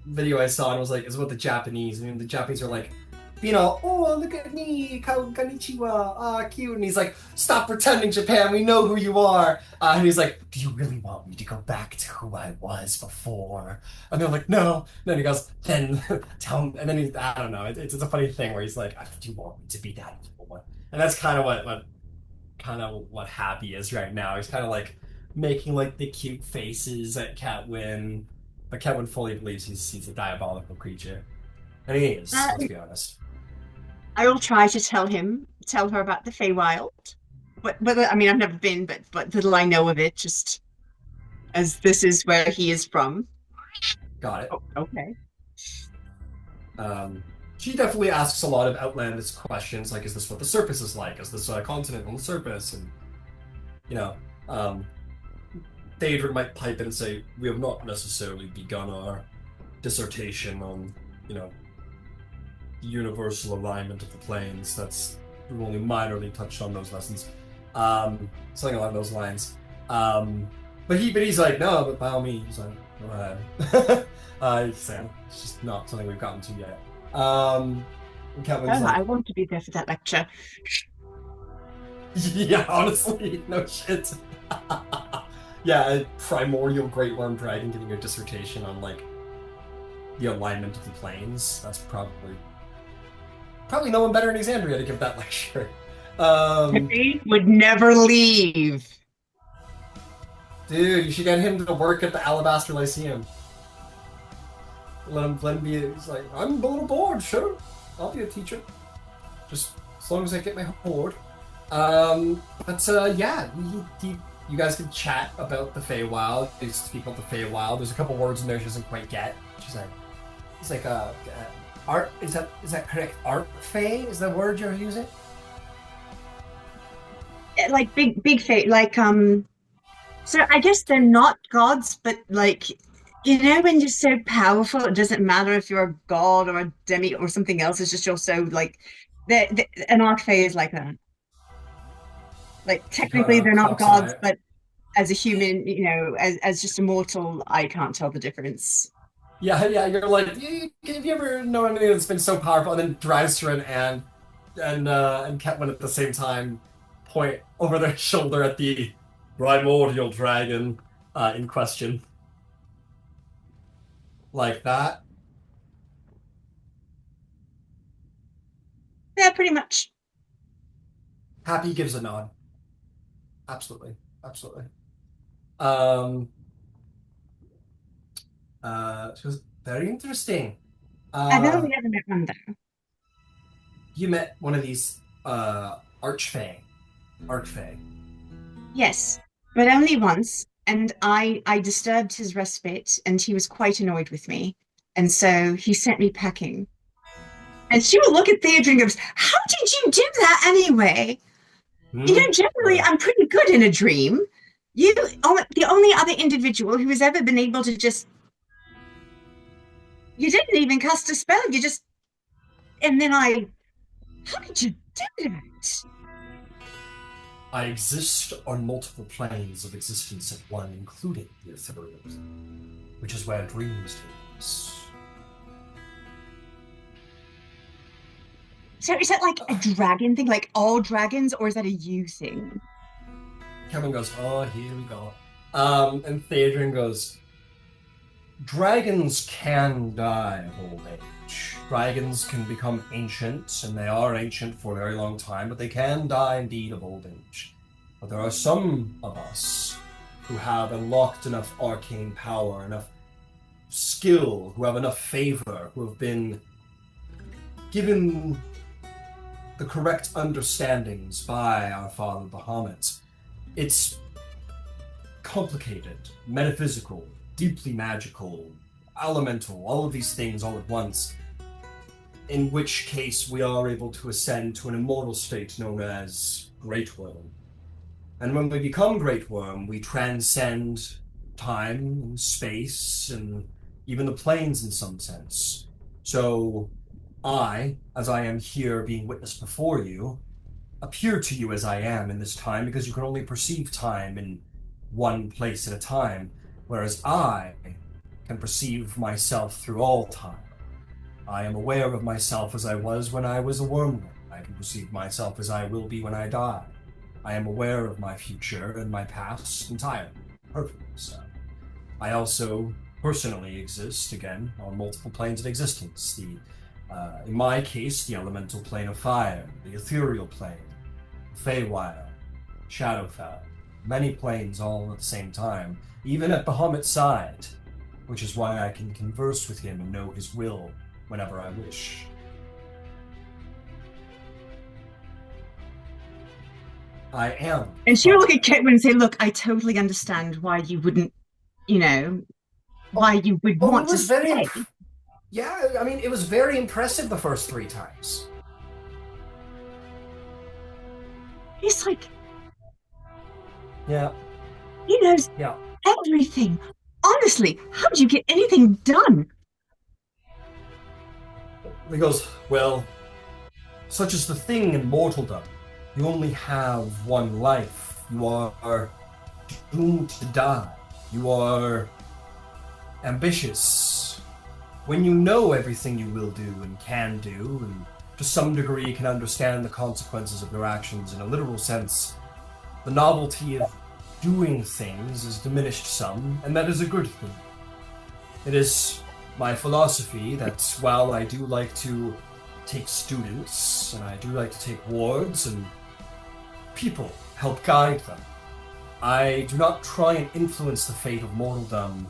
video I saw and it was like it's about the Japanese. I mean, the Japanese are like, oh, look at me, konnichiwa, cute. And he's like, stop pretending, Japan, we know who you are. And he's like, do you really want me to go back to who I was before? And they're like, no. And then he goes, then tell him. And then I don't know, it's a funny thing where he's like, do you want me to be that evil one? And that's kind of what Happy is right now. He's kind of like making like the cute faces at Catwin, but Catwin fully believes he's a diabolical creature. And he is, let's be honest. I will try to tell her about the Feywild. But I mean, I've never been, but little I know of it, just as this is where he is from. Got it. Oh, okay. She definitely asks a lot of outlandish questions, like, is this what the surface is like? Is this a continent on the surface? And, Daedra might pipe in and say, we have not necessarily begun our dissertation on, universal alignment of the planes. We've only minorly touched on those lessons. Something along those lines. But he's like, no, but by all means, go ahead. It's just not something we've gotten to yet. Kevin's like, I want to be there for that lecture. Yeah, honestly, no shit. Yeah, a primordial great worm dragon giving a dissertation on like the alignment of the planes. That's probably no one better in Exandria to give that lecture. He would never leave. Dude, you should get him to work at the Alabaster Lyceum. Let him be. He's like, I'm a little bored. Sure, I'll be a teacher. Just as long as I get my board. Yeah, you guys can chat about the Feywild. They speak about the Feywild. There's a couple words in there she doesn't quite get. She's like, it's like art. Is that correct? Art Fey is the word you're using? Like big Fey, like So I guess they're not gods, but like, when you're so powerful, it doesn't matter if you're a god or a demi or something else. It's just you're so like, an archfey is like that. Like technically they're not gods, but as a human, as just a mortal, I can't tell the difference. Yeah. You're like, have you ever known anything that's been so powerful? And then Drysrinn and Ketwin at the same time point over their shoulder at the primordial dragon in question. Like that? Yeah, pretty much. Happy gives a nod. Absolutely. She was very interesting. I've only ever met one though. You met one of these archfey. Yes, but only once, and I disturbed his respite, and he was quite annoyed with me, and so he sent me packing. And she will look at Theodore and goes, "How did you do that anyway?" Generally, I'm pretty good in a dream. The only other individual who has ever been able to you didn't even cast a spell, and then how did you do that? I exist on multiple planes of existence at one, including the ethereal, which is where dreams take place. So is that like a dragon thing, like all dragons, or is that a you thing? Kevin goes, oh, here we go. And Theodrin goes, dragons can die of old age. age. Dragons can become ancient, and they are ancient for a very long time, but they can die indeed of old age. But there are some of us who have unlocked enough arcane power, enough skill, who have enough favor, who have been given the correct understandings by our father Bahamut. It's complicated, metaphysical, deeply magical, elemental, all of these things all at once, in which case we are able to ascend to an immortal state known as Great Worm. And when we become Great Worm, we transcend time and space and even the planes in some sense. So I, as I am here being witnessed before you, appear to you as I am in this time because you can only perceive time in one place at a time, whereas I can perceive myself through all time. I am aware of myself as I was when I was a wormling. I can perceive myself as I will be when I die. I am aware of my future and my past entirely, perfectly so. I also personally exist, again, on multiple planes of existence. In my case, the elemental plane of fire, the ethereal plane, Feywild, Shadowfell, many planes all at the same time, even at Bahamut's side, which is why I can converse with him and know his will whenever I wish. I am. And she will look at Caitlin and say, look, I totally understand why you wouldn't, why you would want to stay. Yeah, I mean, it was very impressive the first 3 times. He's like, Yeah. he knows Yeah. everything. Honestly, how do you get anything done? He goes, well, such is the thing in mortaldom. You only have one life. You are doomed to die. You are ambitious. When you know everything you will do and can do, and to some degree can understand the consequences of your actions in a literal sense, the novelty of doing things is diminished some, and that is a good thing. It is my philosophy that while I do like to take students, and I do like to take wards, and people help guide them, I do not try and influence the fate of mortaldom,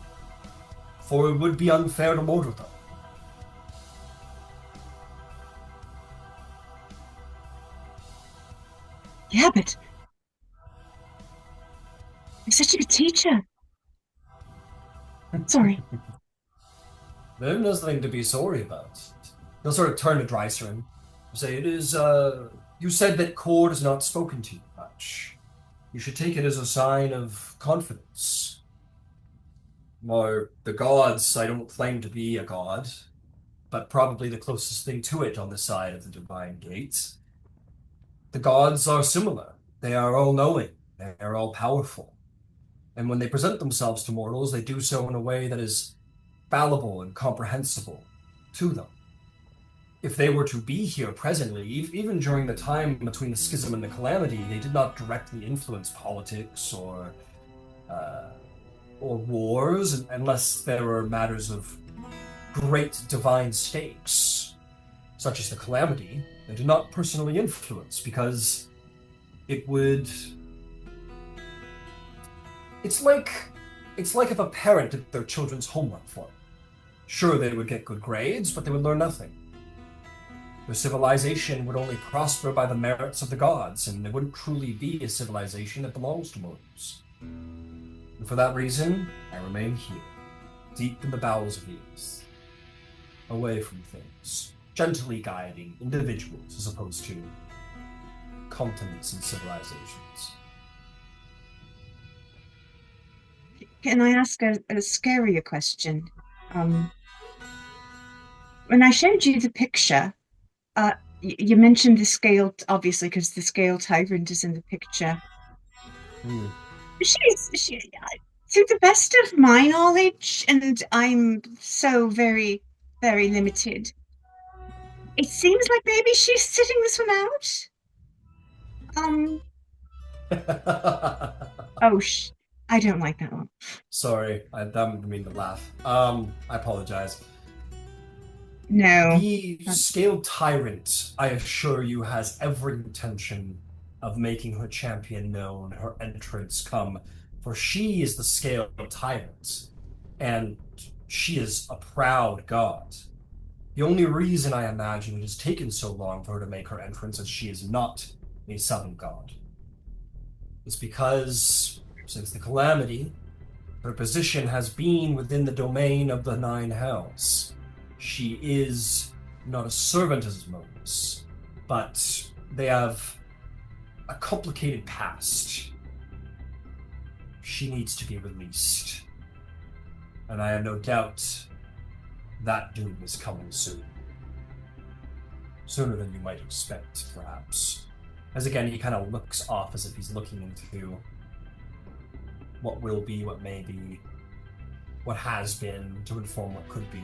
for it would be unfair to mortaldom. Yeah, but you're such a good teacher. Sorry. There's nothing to be sorry about. He'll sort of turn to Drysrinn and say, it is, you said that Cord has not spoken to you much. You should take it as a sign of confidence. Or the gods, I don't claim to be a god, but probably the closest thing to it on the side of the Divine Gate. The gods are similar. They are all-knowing. They are all-powerful. And when they present themselves to mortals, they do so in a way that is fallible and comprehensible to them. If they were to be here presently, even during the time between the schism and the calamity, they did not directly influence politics or wars, unless there were matters of great divine stakes, such as the calamity. They did not personally influence, because it would... It's like if a parent did their children's homework for them. Sure, they would get good grades, but they would learn nothing. Their civilization would only prosper by the merits of the gods, and it wouldn't truly be a civilization that belongs to mortals. And for that reason, I remain here, deep in the bowels of the earth, away from things, gently guiding individuals as opposed to continents and civilizations. Can I ask a scarier question? When I showed you the picture, you mentioned the scale, obviously, because the scale tyrant is in the picture. She, to the best of my knowledge, and I'm so very, very limited, it seems like maybe she's sitting this one out. Oh, I don't like that one. Sorry, I didn't mean to laugh. I apologize. No. The Scaled Tyrant, I assure you, has every intention of making her champion known, her entrance come, for she is the Scaled Tyrant, and she is a proud god. The only reason I imagine it has taken so long for her to make her entrance is she is not a Southern god. It's because, since the Calamity, her position has been within the domain of the Nine Hells. She is not a servant as Moses, but they have a complicated past. She needs to be released. And I have no doubt that doom is coming soon. Sooner than you might expect, perhaps. As again, he kind of looks off as if he's looking into what will be, what may be, what has been, to inform what could be.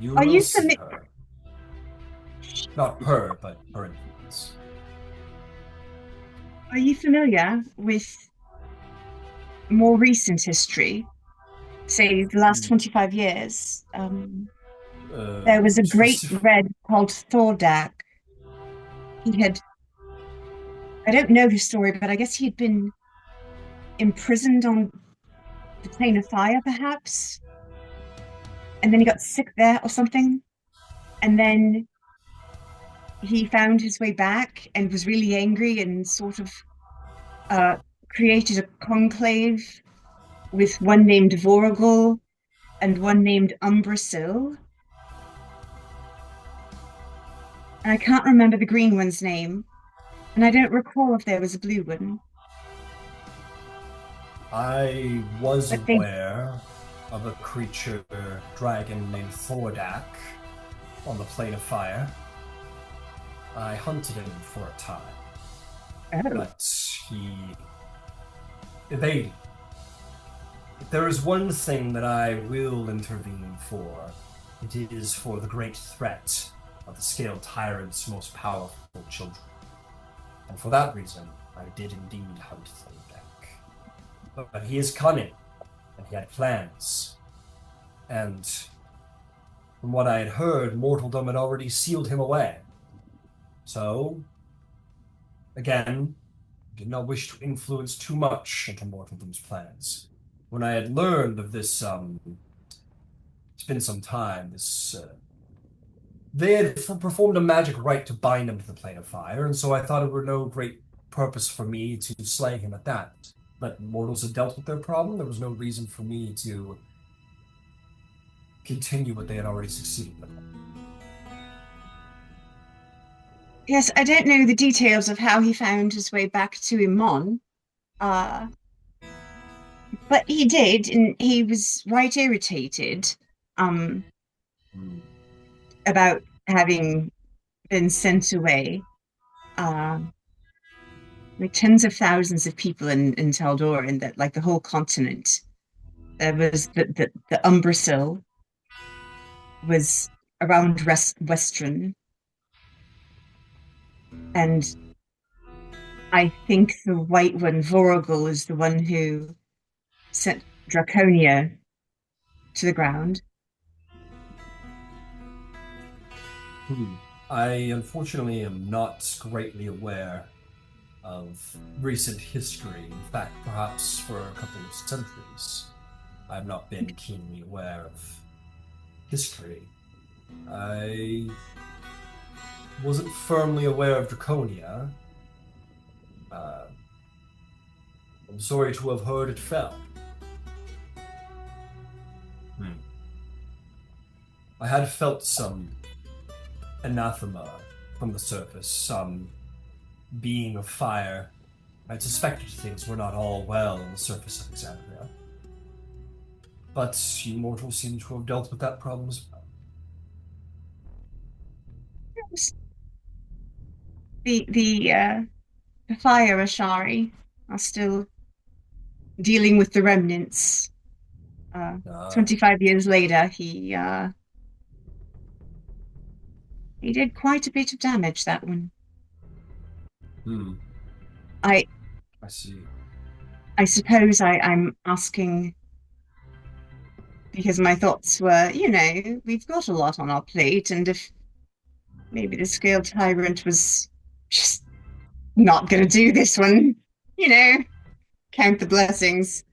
You Are will you see her. Not her, but her influence. Are you familiar with more recent history? Say the last 25 years. There was a great Specific. red called Thordak. He had, I don't know his story, but I guess he had been imprisoned on the plane of fire, perhaps. And then he got sick there or something. And then he found his way back and was really angry and sort of uh, created a conclave with one named Voragul and one named Umbrasil. And I can't remember the green one's name. And I don't recall if there was a blue one. I was But they, aware of a creature dragon named Thordak on the plane of fire. I hunted him for a time, oh, but he evaded. If there is one thing that I will intervene for, it is for the great threat of the Scaled Tyrant's most powerful children. And for that reason, I did indeed hunt Thordak. But he is cunning, and he had plans. And from what I had heard, mortaldom had already sealed him away. So, again, I did not wish to influence too much into mortaldom's plans. When I had learned of this, it's been some time, they had performed a magic rite to bind him to the plane of fire, and so I thought it were no great purpose for me to slay him at that. But mortals had dealt with their problem, there was no reason for me to continue what they had already succeeded with. yes, I don't know the details of how he found his way back to Imon. Uh, but he did, and he was right irritated about having been sent away. Like tens of thousands of people in Tal'Dorei, and that like the whole continent. There was the Umbrasil was around Western, and I think the white one, Voragul, is the one who sent Draconia to the ground. I unfortunately am not greatly aware of recent history. In fact, perhaps for a couple of centuries, I've not been keenly aware of history. I wasn't firmly aware of Draconia. I'm sorry to have heard it fell. I had felt some anathema from the surface, some being of fire. I suspected things were not all well on the surface of Alexandria. But you mortals seem to have dealt with that problem as well. The fire Ashari are still dealing with the remnants. 25 years later, he did quite a bit of damage, that one. I I see. I suppose I'm asking because my thoughts were, we've got a lot on our plate, and if maybe the scale tyrant was just not going to do this one, you know, count the blessings.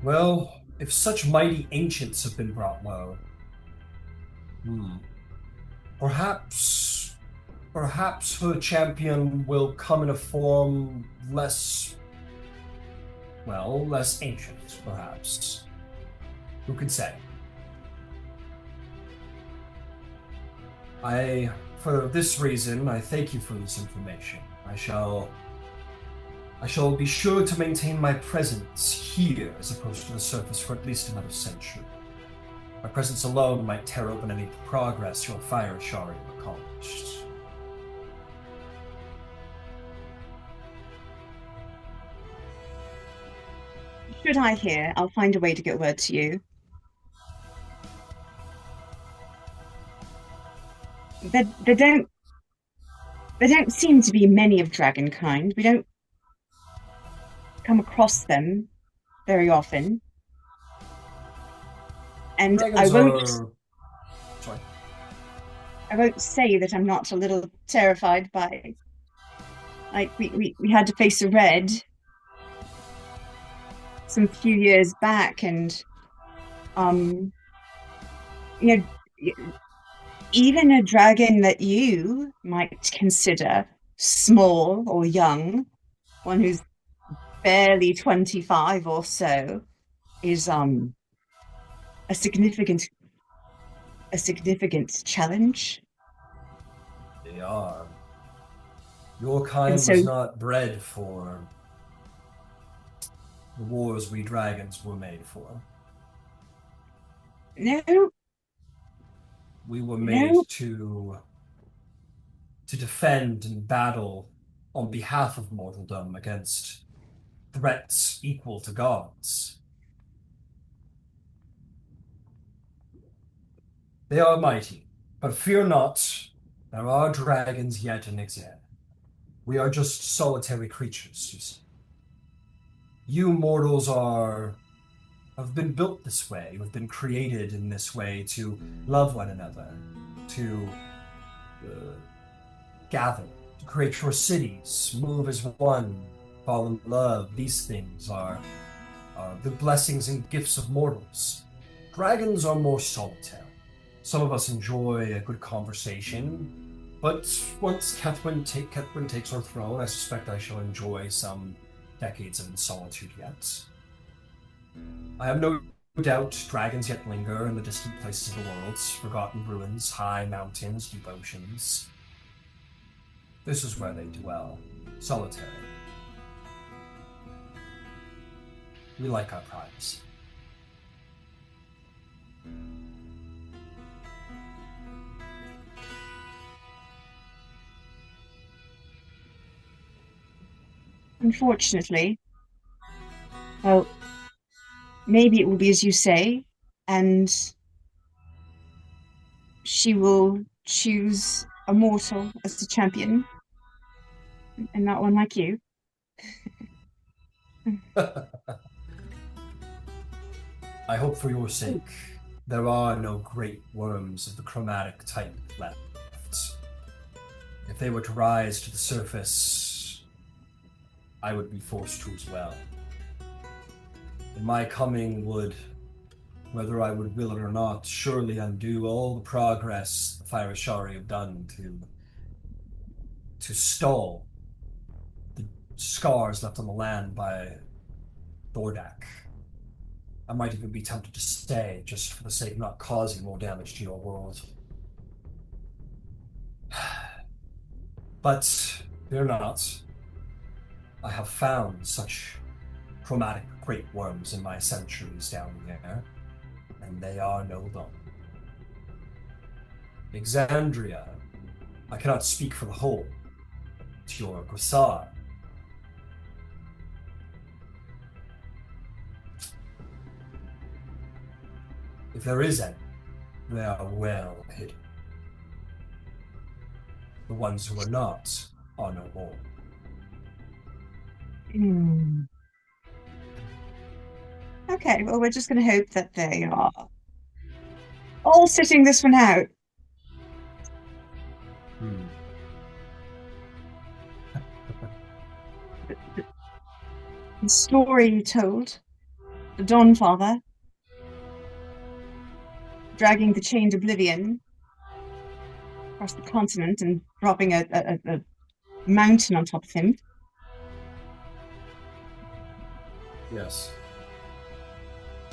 Well, if such mighty ancients have been brought low, perhaps, perhaps her champion will come in a form less, well, less ancient, perhaps. Who can say? For this reason, I thank you for this information. I shall be sure to maintain my presence here as opposed to the surface for at least another century. My presence alone might tear open any progress your fire shard have accomplished. Should I hear, I'll find a way to get word to you. There don't seem to be many of dragonkind. We don't come across them very often. And Dragons are... Sorry. I won't say that I'm not a little terrified by, like, we had to face a red some few years back, and you know, even a dragon that you might consider small or young, one who's barely 25 or so, is a significant challenge. They are. Your kind And so, was not bred for the wars we dragons were made for. no, We were made no, to defend and battle on behalf of mortaldom against threats equal to gods. They are mighty, but fear not, there are dragons yet in exile. We are just solitary creatures, you see. You mortals have been built this way. You have been created in this way to love one another, to gather, to create your cities, move as one, fall in love. These things are the blessings and gifts of mortals. Dragons are more solitary. Some of us enjoy a good conversation, but once Kethwin takes her throne, I suspect I shall enjoy some decades of solitude yet. I have no doubt dragons yet linger in the distant places of the world, forgotten ruins, high mountains, deep oceans. This is where they dwell, solitary. We like our privacy. unfortunately, well, maybe it will be as you say, and she will choose a mortal as the champion, and not one like you. I hope for your sake there are no great worms of the chromatic type left. If they were to rise to the surface, I would be forced to as well. And my coming would, whether I would will it or not, surely undo all the progress the Fire Ashari have done to stall the scars left on the land by Thordak. I might even be tempted to stay, just for the sake of not causing more damage to your world. But fear not. I have found such chromatic great worms in my centuries down there, and they are no longer. Exandria, I cannot speak for the whole. To your Grisar, if there is any, they are well hidden. The ones who are not are no more. Okay, well, we're just going to hope that they are all sitting this one out. The story you told, the Dawn Father, dragging the chained oblivion across the continent and dropping a mountain on top of him. Yes.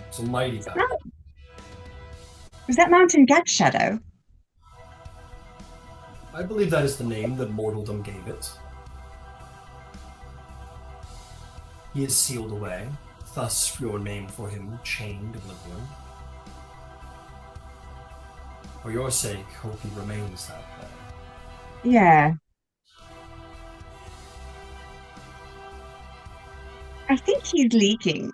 It's a mighty battle. Was that mountain Gag Shadow? I believe that is the name that mortaldom gave it. He is sealed away, thus your name for him, chained oblivion. For your sake, hope he remains that way. Yeah. I think he's leaking.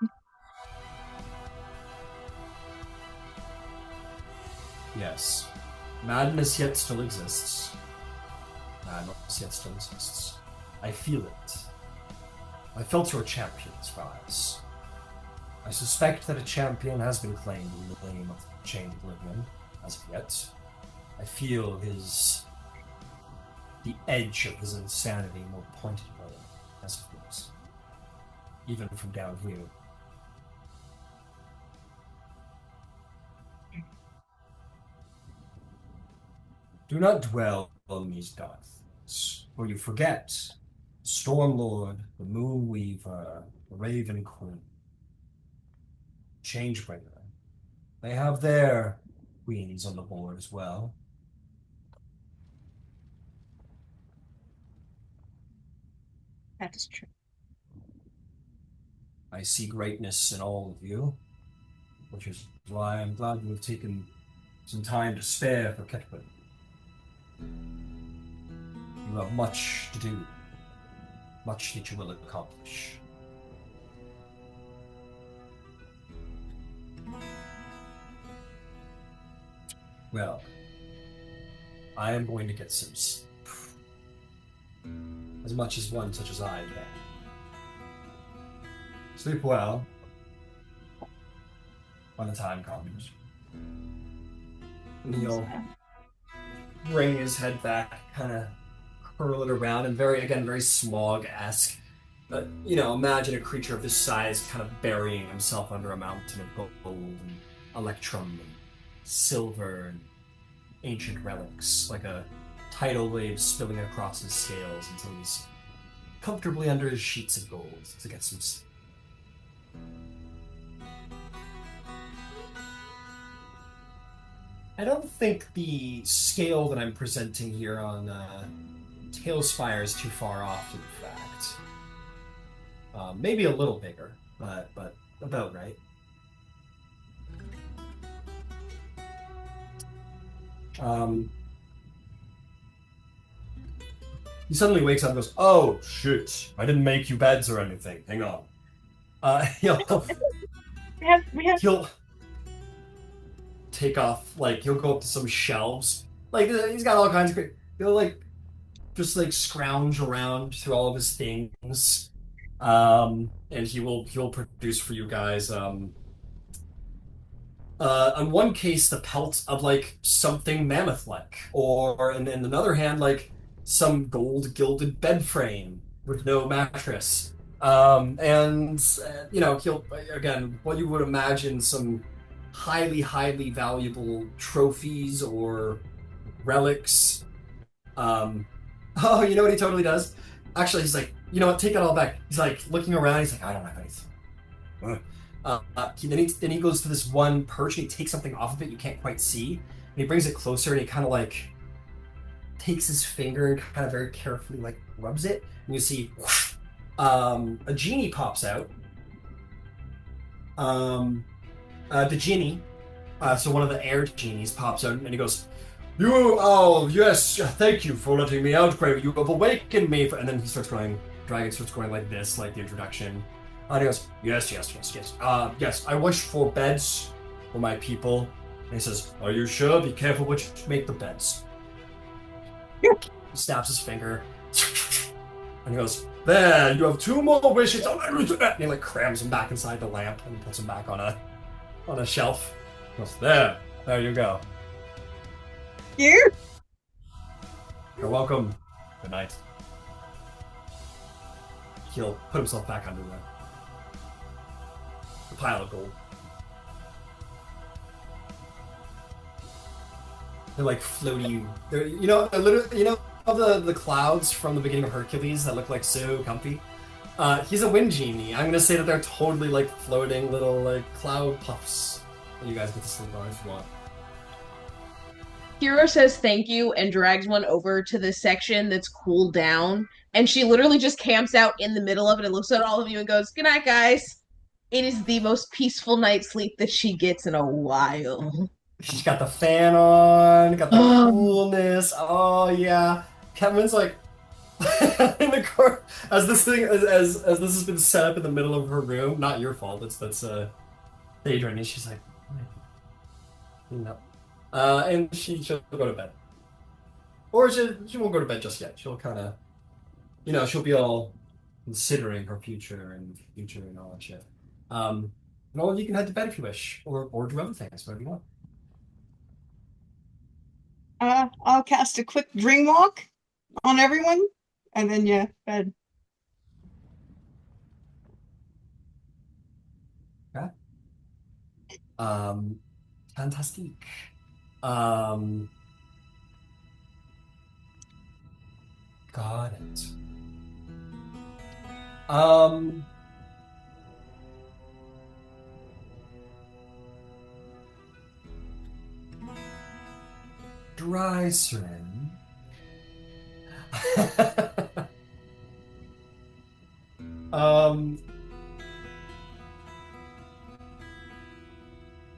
Yes. Madness yet still exists. Madness yet still exists. I feel it. I felt your champion's rise. I suspect that a champion has been claimed in the name of Chained Oblivion, as of yet. I feel the edge of his insanity more pointedly, as of yet. Even from down here. Do not dwell on these dark things, for you forget the Stormlord, the Moonweaver, the Raven Queen, Changebringer. They have their queens on the board as well. That is true. I see greatness in all of you, which is why I'm glad you have taken some time to spare for Ketwin. You have much to do, much that you will accomplish. Well, I am going to get some sleep. As much as one such as I can. Sleep well when the time comes. And he'll bring his head back, kind of curl it around, and very Smog-esque. But, imagine a creature of this size kind of burying himself under a mountain of gold and electrum and silver and ancient relics, like a tidal wave spilling across his scales until he's comfortably under his sheets of gold to get some sleep. I don't think the scale that I'm presenting here on Tailspire is too far off, in fact. Maybe a little bigger, but about right. He suddenly wakes up and goes, "Oh, shit, I didn't make you beds or anything. Hang on." He'll take off, he'll go up to some shelves. He's got all kinds of he'll, just, scrounge around through all of his things. And he'll produce for you guys, on one case, the pelt of, something mammoth-like. Or, in another hand, some gold-gilded bed frame with no mattress. He'll, again, what you would imagine some highly valuable trophies or relics. You know what he totally does? Actually, he's like, you know what, take it all back. He's looking around, he's like, I don't have anything. Then he goes to this one perch and he takes something off of it you can't quite see. And he brings it closer and he kind of takes his finger and kind of very carefully rubs it. And you see a genie pops out. The genie, so one of the heir genies pops out and he goes, yes, thank you for letting me out, Craven. You have awakened me. And then he starts going, Dragon starts going like this, like the introduction. And he goes, yes. Yes, I wish for beds for my people. And he says, are you sure? Be careful which make the beds. He snaps his finger. And he goes, "There, you have 2 more wishes." And he like crams them back inside the lamp and puts them back on a shelf. He goes, there you go. You? You're welcome. Good night. He'll put himself back under the pile of gold. They're like floaty. They're, they're literally, the clouds from the beginning of Hercules that look like so comfy. He's a wind genie. I'm gonna say that they're totally like floating little like cloud puffs that you guys get to sleep on if you want. Hero says thank you and drags one over to the section that's cooled down. And she literally just camps out in the middle of it and looks at all of you and goes, "Good night, guys." It is the most peaceful night's sleep that she gets in a while. She's got the fan on, got the Um, coolness. Oh yeah. Kevin's like in the court as this thing as this has been set up in the middle of her room. Not your fault. That's Drysrinn, and she's like, no. And she'll go to bed. Or she won't go to bed just yet. She'll kind of, she'll be all considering her future and all that shit. And all of you can head to bed if you wish, or do other things, whatever you want. I'll cast a quick dream walk on everyone, and then yeah, bed. Okay. Fantastique. Got it. Drysrinn.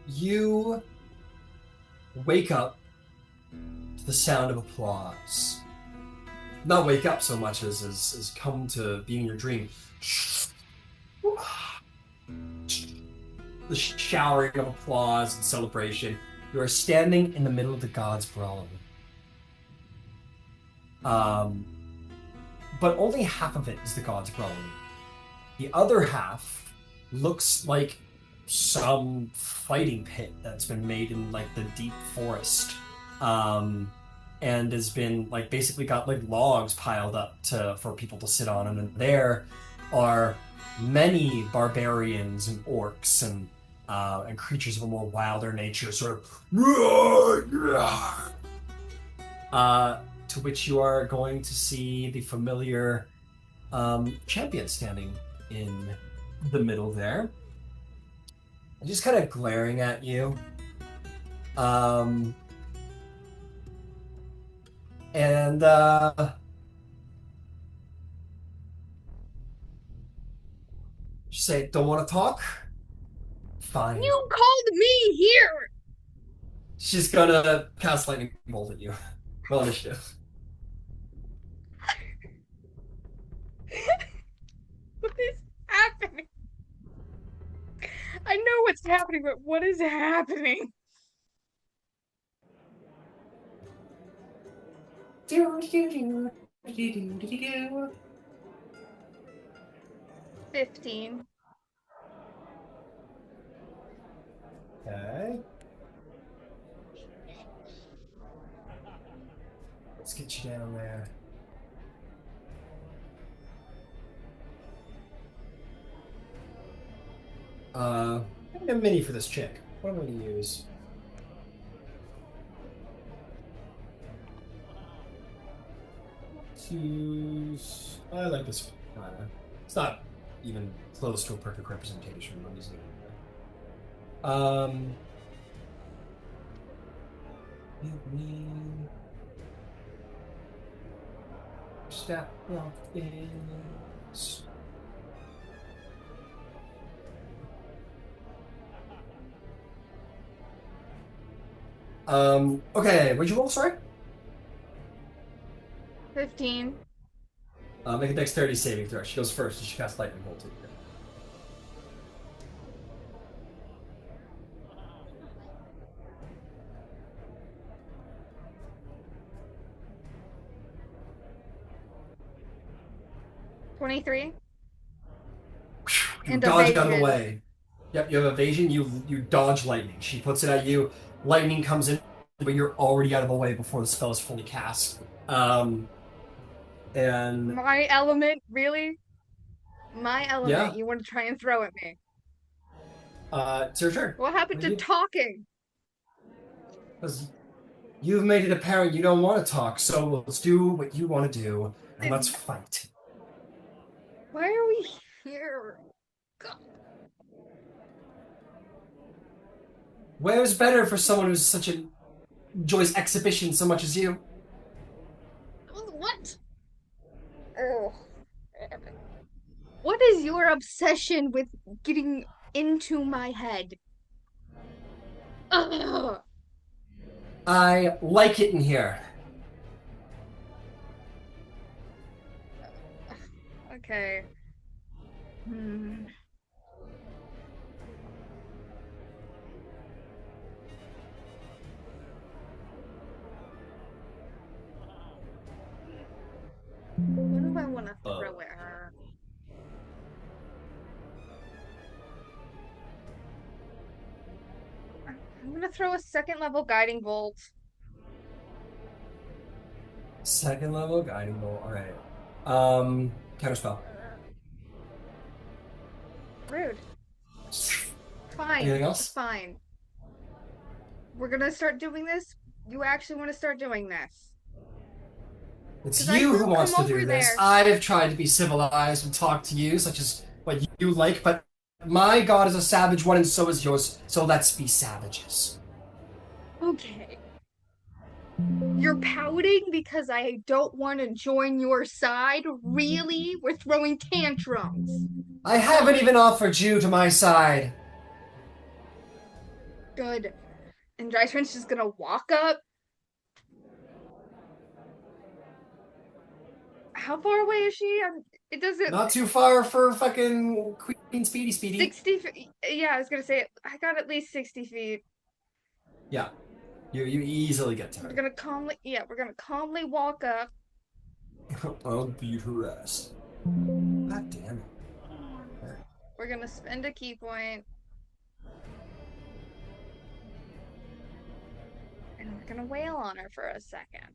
You wake up to the sound of applause. Not wake up so much as come to be in your dream. The showering of applause and celebration. You are standing in the middle of the gods' brawling. But only half of it is the gods brawling. The other half looks like some fighting pit that's been made in like the deep forest, and has been like basically got like logs piled up for people to sit on, and then there are many barbarians and orcs and creatures of a more wilder nature, sort of. To which you are going to see the familiar champion standing in the middle there, and just kind of glaring at you. And just say, "Don't want to talk? Fine." You called me here! She's gonna cast lightning bolt at you. Roll initiative. What is happening? I know what's happening, but what is happening? Do, do, do, do, do, do, do. 15. Okay. Let's get you down there. I need a mini for this chick. What am I going to use? I like this one. It's not even close to a perfect representation. I'm using it. Give me step off is. Okay, what'd you roll, sorry? 15. Make a dexterity saving throw. She goes first, and she casts lightning bolt at you. 23. You And dodge out of the evasion. way. Yep, you have evasion. You dodge lightning. She puts it at you. Lightning comes in, but you're already out of the way before the spell is fully cast. And My element, really? My element, yeah, you want to try and throw at me. it's your turn. What happened What do to you do? talking? 'Cause you've made it apparent you don't want to talk, so let's do what you want to do, and let's fight. Why are we here? God. Where's better for someone who's such a enjoys exhibition so much as you? What? Oh. What is your obsession with getting into my head? Ugh. I like it in here. Okay. Hmm. What do I want to throw at her? I'm gonna throw a second level guiding bolt. Second level guiding bolt. All right. Counterspell. Rude. Fine. Anything else? Fine. We're gonna start doing this. You actually want to start doing this? It's 'Cause I you who will wants come to do over this. there. I've tried to be civilized and talk to you, such as what you like, but my god is a savage one, and so is yours. So let's be savages. Okay. You're pouting because I don't want to join your side? Really? We're throwing tantrums. I haven't even offered you to my side. Good. And Drysrinn's just gonna walk up. How far away is she? It doesn't. Not too far for fucking Queen Speedy. 60 feet. Yeah, I was gonna say, I got at least 60 feet. Yeah. You easily get to We're her. gonna calmly walk up. I'll beat her ass. God damn it. We're gonna spend a key point. And we're gonna wail on her for a second.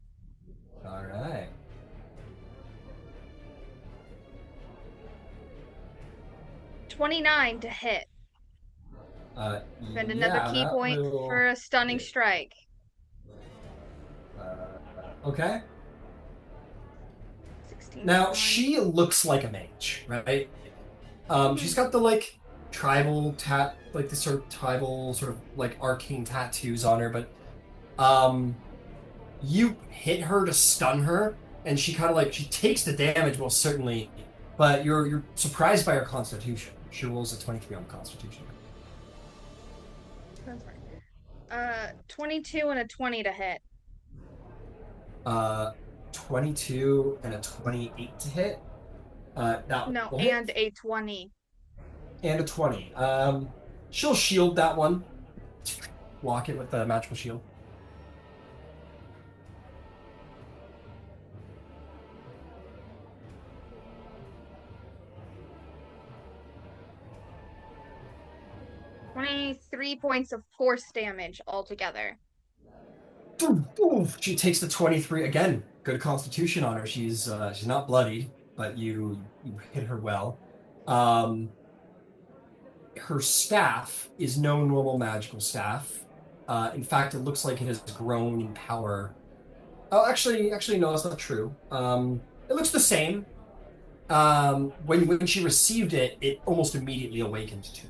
Alright. $29 to hit. Spend another key point for a stunning strike. Okay. 16. Now, she looks like a mage, right? She's got the, like, tribal like, the sort of tribal, sort of, like, arcane tattoos on her, but, you hit her to stun her, and she kind of, like, she takes the damage, most certainly, but you're surprised by her constitution. She rolls a 23 on constitution. That's right. 22 and a 20 to hit. 22 and a 28 to hit. No, will hit. and a 20. And a 20. She'll shield that one. Block it with the magical shield. Three points of force damage altogether. She takes the 23 again. Good constitution on her. She's not bloodied, but you hit her well. Her staff is no normal magical staff. In fact, it looks like it has grown in power. Oh, actually, no, that's not true. It looks the same. When she received it, it almost immediately awakened too.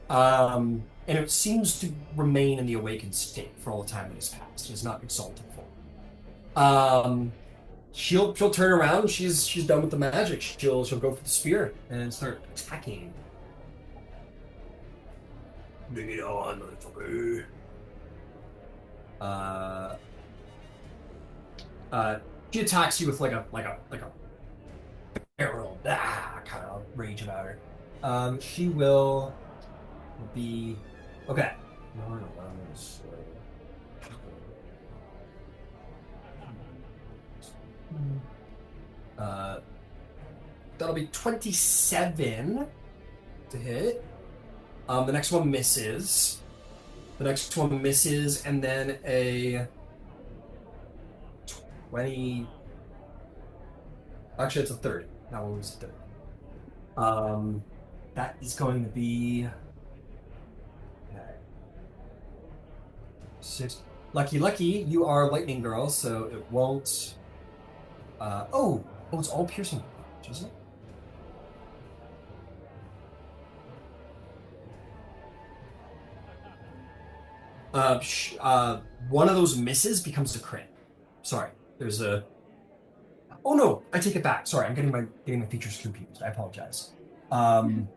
And it seems to remain in the awakened state for all the time that has passed. It is not exalted form. She'll turn around. She's done with the magic. She'll go for the spear and start attacking. Bring it on, motherfucker. She attacks you with like a barrel kind of rage about her. She will be okay. that'll be 27 to hit. The next one misses. The next one misses, and then a 20. Actually, it's a 30. That one was a 30. That is going to be. Okay. 6. Lucky, you are lightning girl, so it won't. Oh, it's all piercing damage, isn't it? One of those misses becomes a crit. Sorry, there's a. Oh no, I take it back. Sorry, I'm getting my features confused. I apologize. No,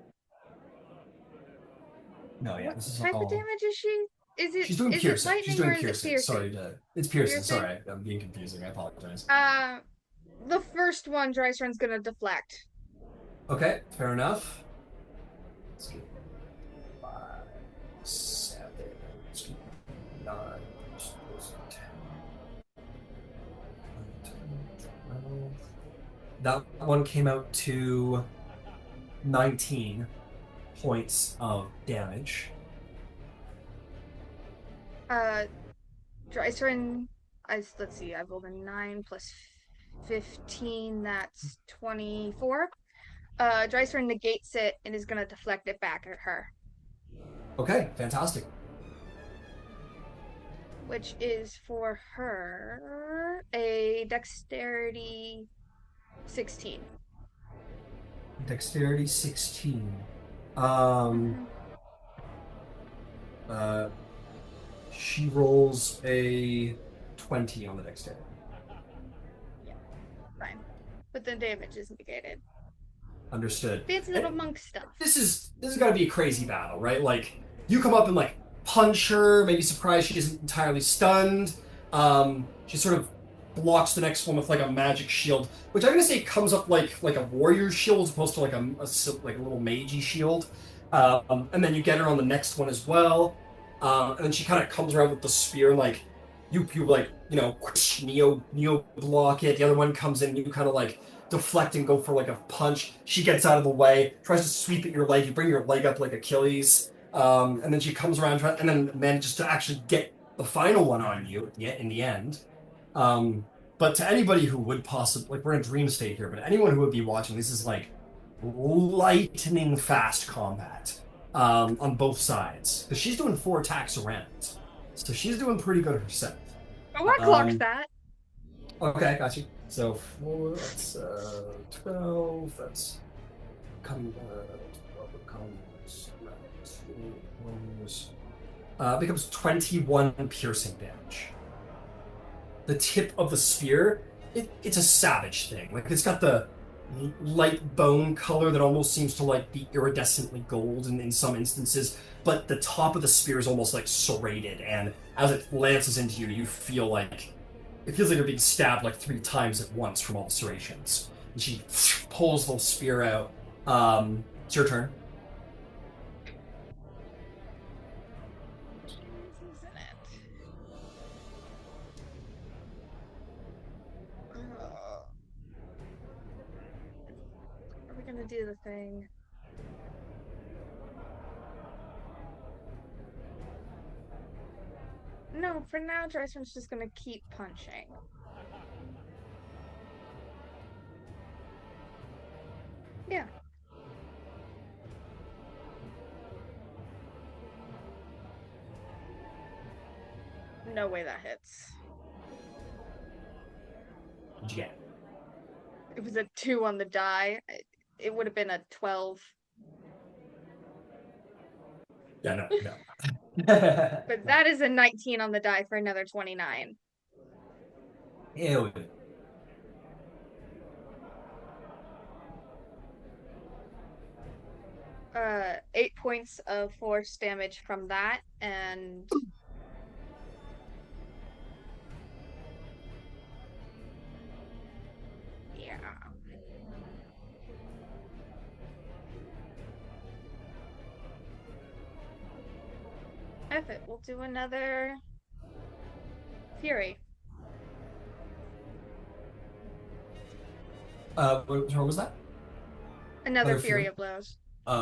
yeah, What this is type all. of damage is she? Is it She's doing is it piercing. lightning She's doing or is it piercing. piercing? Sorry, it's piercing. Piercing? Sorry, I'm being confusing. I apologize. The first one Drysrinn's gonna deflect. Okay, fair enough. Let's get 5, 7, let's get 9, 10, 12. That one came out to 19 points of damage. Drysrinn, let's see, I've rolled a 9 plus 15, that's 24. Drysrinn negates it and is gonna deflect it back at her. Okay, fantastic. Which is for her a dexterity 16. Dexterity 16. She rolls a 20 on the dexterity. Yeah, fine. But the damage is negated. Understood. Fancy little monk stuff. This is gotta be a crazy battle, right? Like, you come up and like punch her, maybe surprised she isn't entirely stunned. She sort of blocks the next one with like a magic shield, which I'm gonna say comes up like a warrior's shield as opposed to like a little magey shield. And then you get her on the next one as well. And then she kind of comes around with the spear and like you like, you know, neo block it. The other one comes in, you kind of like deflect and go for like a punch. She gets out of the way, tries to sweep at your leg. You bring your leg up like Achilles, and then she comes around and then manages to actually get the final one on you in the end. But to anybody who would possibly, like, we're in a dream state here, but anyone who would be watching, this is like lightning fast combat on both sides. Because she's doing 4 attacks around. So she's doing pretty good herself. Oh, I clocked that. Okay, got you. So 4, that's 12, that's becomes 21 piercing damage. The tip of the spear, it's a savage thing. Like, it's got the light bone color that almost seems to like be iridescently gold in some instances, but the top of the spear is almost like serrated, and as it lances into you, you feel like it feels like you're being stabbed like 3 times at once from all the serrations. And she pulls the spear out. It's your turn. Are we gonna do the thing? No, for now, Drysrinn's just gonna keep punching. Yeah. No way that hits. What'd you get? It was a 2 on the die. It would have been a 12. Yeah, no. But that is a 19 on the die for another 29. Ew. 8 points of force damage from that, and yeah. F it, we'll do another Fury. What was that? Another Another Fury Fury? of Blows.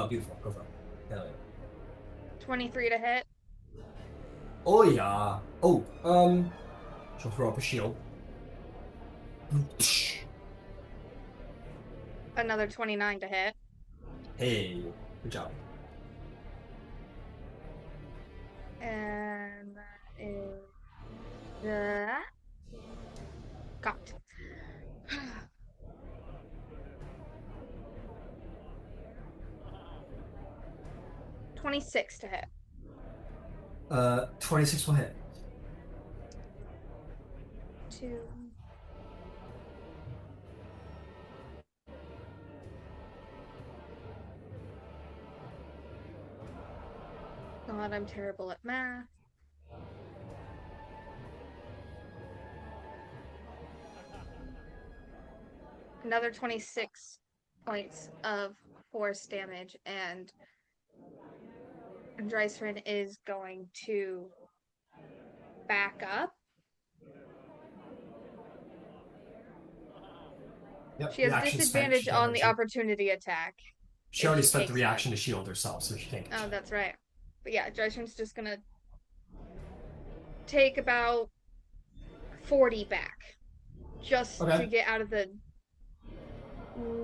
Beautiful. Go for it. Hell yeah. 23 to hit. Oh yeah. Oh, she'll throw up a shield. Another 29 to hit. Hey, good job. And that is got. 26 to hit. 26 will hit. 2. God, I'm terrible at math. Another 26 points of force damage, and Drysrinn is going to back up. Yep, She has reaction spent. disadvantage She can't on the actually- opportunity attack. She if already she spent the takes reaction that. to shield herself, so she can't get Oh, shot. that's right. But yeah, Drysrinn's just gonna take about 40 back. Just Okay. to get out of the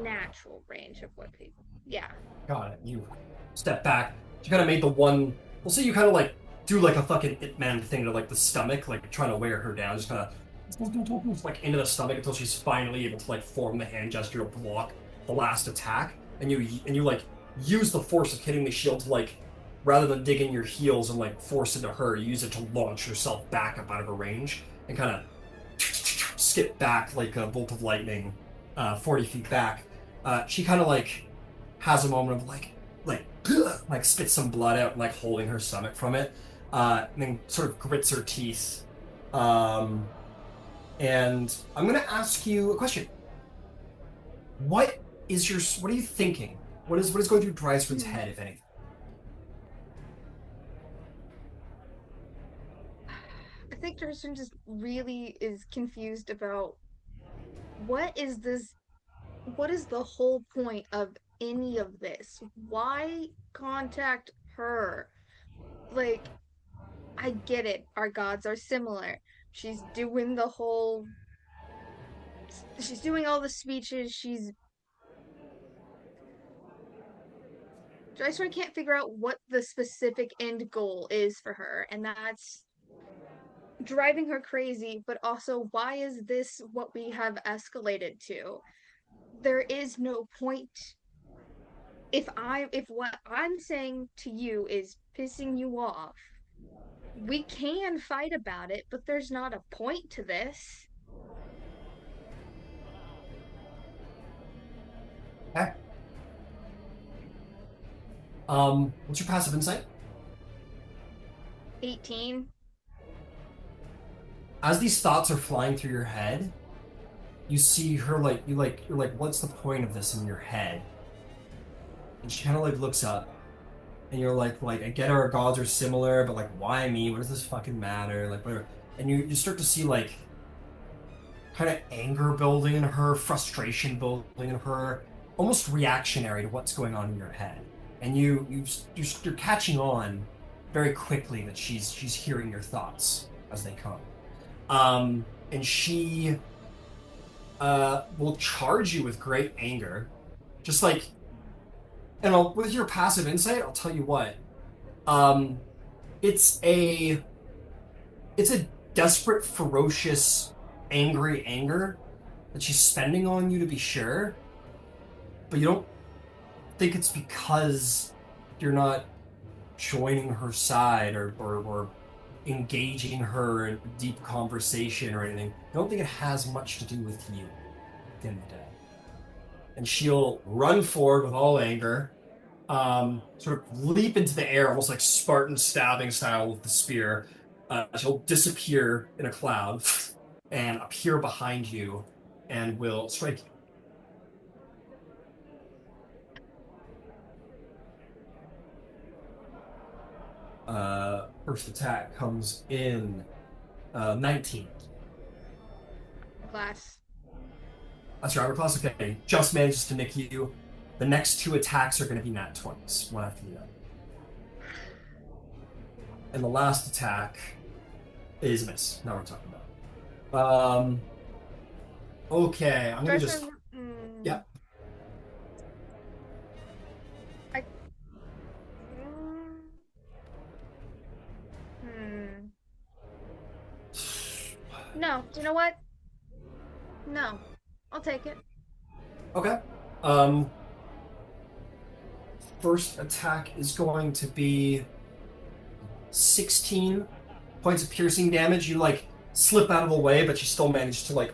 natural range of what people. Yeah. Got it. You step back. She kind of made the one. We'll say you kind of like do like a fucking Ip Man thing to like the stomach, like trying to wear her down. Just kind of like into the stomach until she's finally able to like form the hand gesture to block the last attack. And you like use the force of hitting the shield to like, rather than dig in your heels and like force into her, you use it to launch yourself back up out of her range and kind of skip back like a bolt of lightning, 40 feet back. She kind of like has a moment of like spits some blood out, like holding her stomach from it, and then sort of grits her teeth. And I'm gonna ask you a question. What are you thinking? What is going through Drysrinn's head, if anything? I think Drysrinn just really is confused about what is the whole point of any of this? Why contact her? Like, I get it. Our gods are similar. She's doing all the speeches. Drysrinn can't figure out what the specific end goal is for her, and that's driving her crazy. But also, why is this what we have escalated to? There is no point. If what I'm saying to you is pissing you off, we can fight about it, but there's not a point to this. Okay. What's your passive insight? 18. As these thoughts are flying through your head, you see her you're like, what's the point of this in your head? And she kind of like looks up, and you're like, I get our gods are similar, but like, why me? What does this fucking matter? Like, whatever. And you start to see like kind of anger building in her, frustration building in her, almost reactionary to what's going on in your head. And you're catching on very quickly that she's hearing your thoughts as they come. And she will charge you with great anger, just like, and with your passive insight, I'll tell you what. It's a desperate, ferocious, angry anger that she's spending on you, to be sure, but you don't think it's because you're not joining her side or engaging her in deep conversation or anything. I don't think it has much to do with you at the end of the day. And she'll run forward with all anger, sort of leap into the air, almost like Spartan stabbing style with the spear. She'll disappear in a cloud and appear behind you and will strike you. First attack comes in 19. Class. That's your armor class. Okay, just manages to nick you. The next 2 attacks are going to be nat 20s, one after the other. And the last attack is a miss. Now we're talking about. Okay, I'm gonna just. Yeah. I. Hmm. No, you know what? No, I'll take it. Okay. First attack is going to be 16 points of piercing damage. You like slip out of the way, but you still manage to like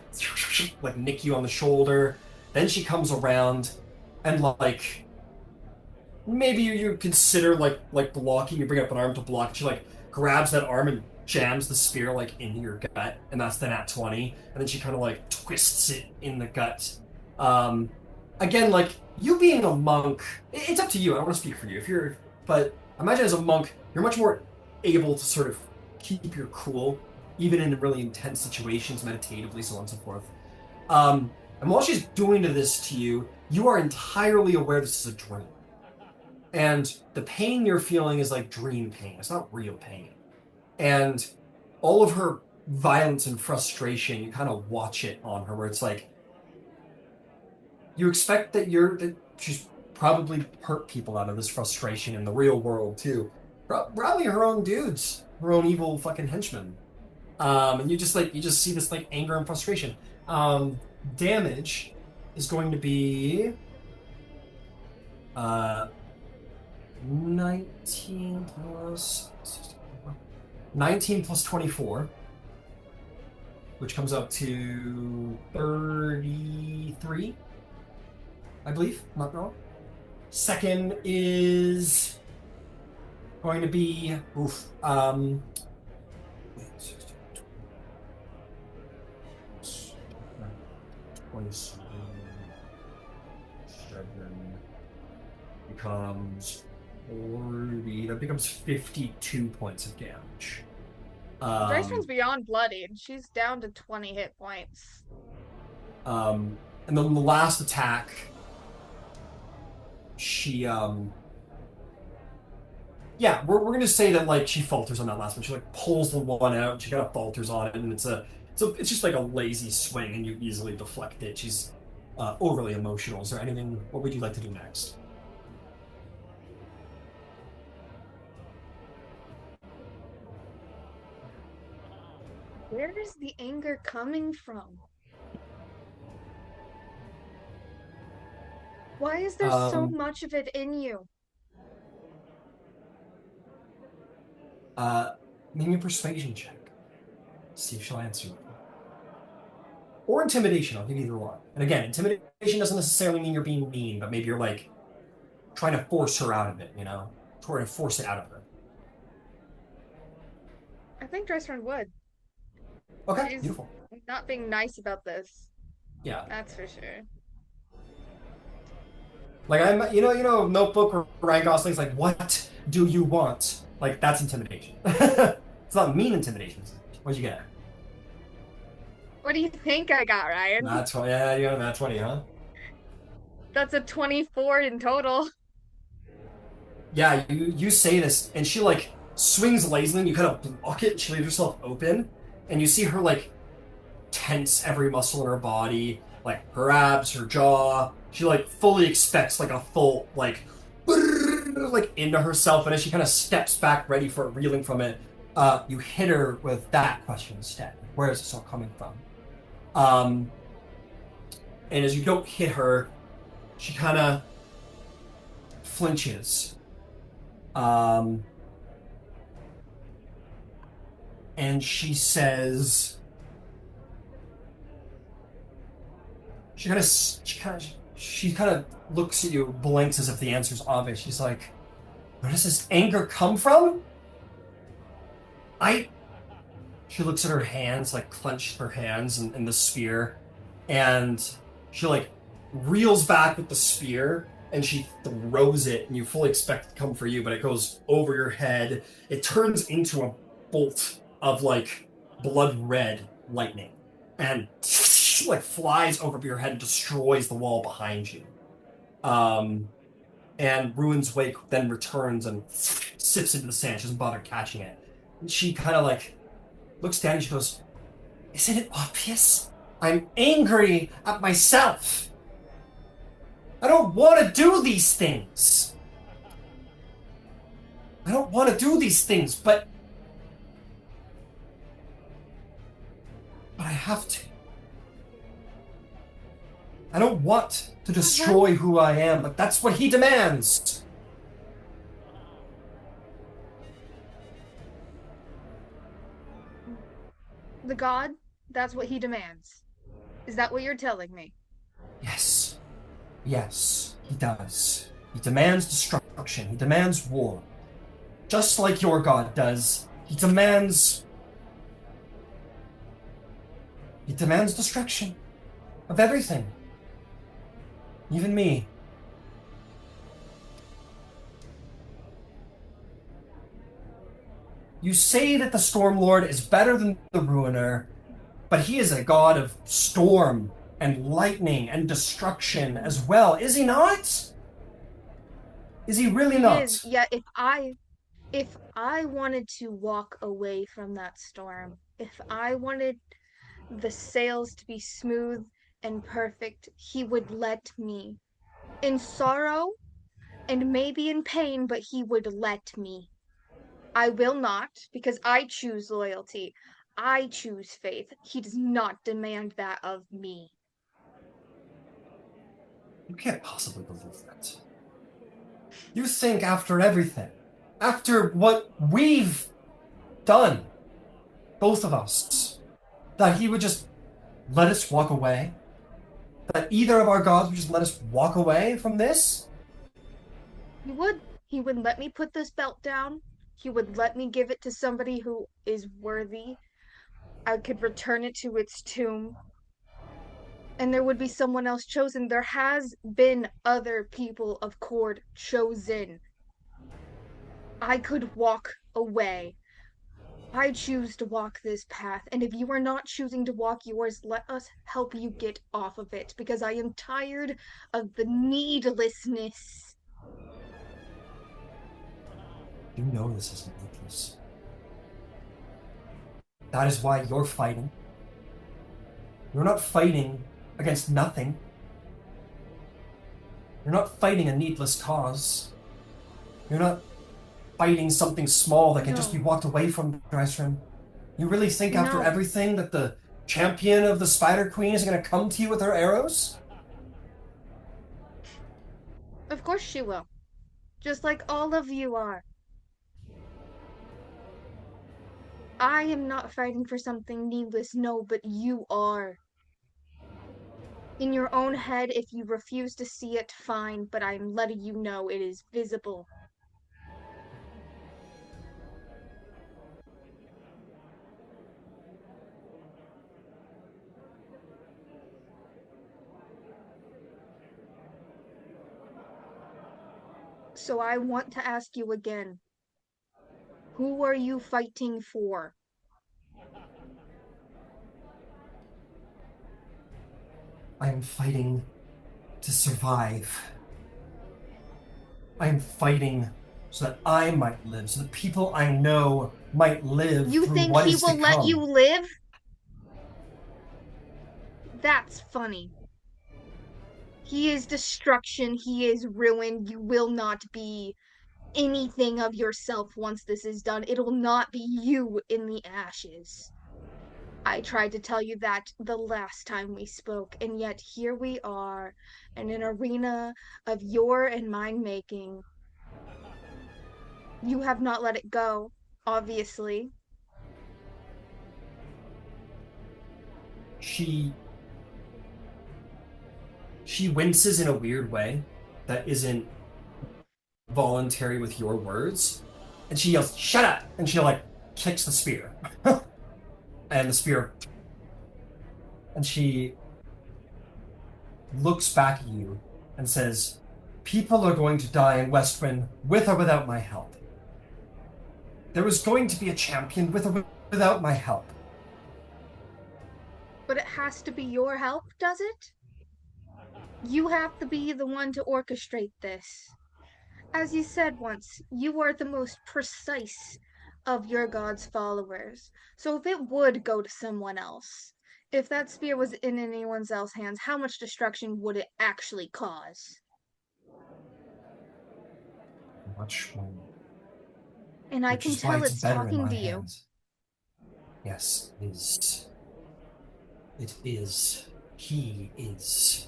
nick you on the shoulder. Then she comes around and like maybe you consider like blocking. You bring up an arm to block. She like grabs that arm and jams the spear like into your gut, and that's the nat 20. And then she kind of like twists it in the gut. Again, like you being a monk, it's up to you. I don't want to speak for you. But imagine as a monk, you're much more able to sort of keep your cool, even in really intense situations, meditatively, so on and so forth. And while she's doing this to you, you are entirely aware this is a dream. And the pain you're feeling is like dream pain. It's not real pain. And all of her violence and frustration, you kind of watch it on her, where it's like, you expect that she's probably hurt people out of this frustration in the real world too. Probably her own dudes, her own evil fucking henchmen. And you just see this like anger and frustration. Damage is going to be 19 plus 24, which comes up to 33, I believe. I'm not wrong. Second is going to be 27 becomes 40. That becomes 52 points of damage. Drysrinn's beyond bloodied. She's down to 20 hit points. And then the last attack, she yeah, we're gonna say that like she falters on that last one. She like pulls the one out, and she kind of falters on it, and it's just like a lazy swing, and you easily deflect it. She's overly emotional. Is there anything? What would you like to do next? Where is the anger coming from? Why is there so much of it in you? Make me a persuasion check. See if she'll answer you. Or intimidation. I'll give you either one. And again, intimidation doesn't necessarily mean you're being mean, but maybe you're like trying to force her out of it. You know, trying to force it out of her. I think Drysrinn would. Okay, She's beautiful. not being nice about this. Yeah, That's for sure. like I'm, Notebook or Ryan Gosling's like, what do you want? Like that's intimidation. It's not mean intimidation. What'd you get? What do you think I got, Ryan? Nat 20. Yeah, you got a nat 20, huh? That's a 24 in total. Yeah, you say this, and she like swings lazily, and you kind of block it. She leaves herself open, and you see her like tense every muscle in her body, like her abs, her jaw. She like fully expects like a full like into herself, and as she kind of steps back, ready for it, reeling from it, you hit her with that question instead. Where is this all coming from? And as you don't hit her, she kind of flinches. And she says, she kind of looks at you, blinks as if the answer's obvious. She's like, where does this anger come from? She looks at her hands, like clenched her hands in the spear, and she like reels back with the spear, and she throws it, and you fully expect it to come for you, but it goes over your head. It turns into a bolt of like blood red lightning, and like flies over your head and destroys the wall behind you. And Ruin's Wake then returns and sips into the sand. She doesn't bother catching it. And she kind of like looks down and she goes, "Isn't it obvious? I'm angry at myself. I don't want to do these things. I don't want to do these things, but I have to. I don't want to destroy who I am, but that's what he demands." The god, that's what he demands. Is that what you're telling me? Yes. Yes, he does. He demands destruction. He demands war. Just like your god does. He demands destruction of everything. Even me. You say that the Storm Lord is better than the Ruiner, but he is a god of storm and lightning and destruction as well, is he not? Is he really not? Is, yeah, if I wanted to walk away from that storm, if I wanted the sails to be smooth and perfect, he would let me. In sorrow and maybe in pain, but he would let me. I will not, because I choose loyalty. I choose faith. He does not demand that of me. You can't possibly believe that. You think after everything, after what we've done, both of us, that he would just let us walk away? That either of our gods would just let us walk away from this? He would. He would let me put this belt down. He would let me give it to somebody who is worthy. I could return it to its tomb. And there would be someone else chosen. There has been other people of Cord chosen. I could walk away. I choose to walk this path, and if you are not choosing to walk yours, let us help you get off of it, because I am tired of the needlessness. You know this is needless. That is why you're fighting. You're not fighting against nothing. You're not fighting a needless cause. You're not fighting something small that can just be walked away from, Drysrinn. You really think after everything that the champion of the Spider Queen is going to come to you with her arrows? Of course she will. Just like all of you are. I am not fighting for something needless, no, but you are. In your own head, if you refuse to see it, fine, but I'm letting you know it is visible. So I want to ask you again. Who are you fighting for? I am fighting to survive. I am fighting so that I might live, so that people I know might live. You through think what he is will to let come. you live? That's funny. He is destruction, he is ruin, you will not be anything of yourself once this is done. It'll not be you in the ashes. I tried to tell you that the last time we spoke, and yet here we are in an arena of your and mine making. You have not let it go, obviously. She winces in a weird way that isn't voluntary with your words, and she yells, "Shut up!" and she like kicks the spear. And the spear, and she looks back at you and says, "People are going to die in Westwind with or without my help. There is going to be a champion with or without my help." But it has to be your help, does it? You have to be the one to orchestrate this. As you said once, you are the most precise of your god's followers. So if it would go to someone else, if that spear was in anyone else's hands, how much destruction would it actually cause? Much more. And I Which can is why tell it's it's better in talking my to you. hands. Yes, it is. It is. He is.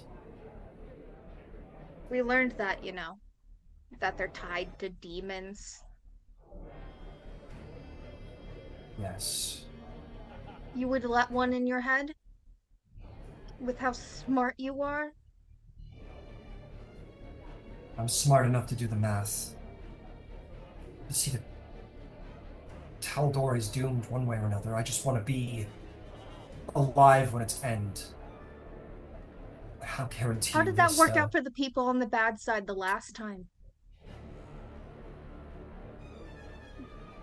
We learned that, that they're tied to demons. Yes. You would let one in your head? With how smart you are? I'm smart enough to do the math. To see that Tal'Dorei is doomed one way or another. I just want to be alive when its end. I'll guarantee How you did that this, work though. out for the people on the bad side the last time?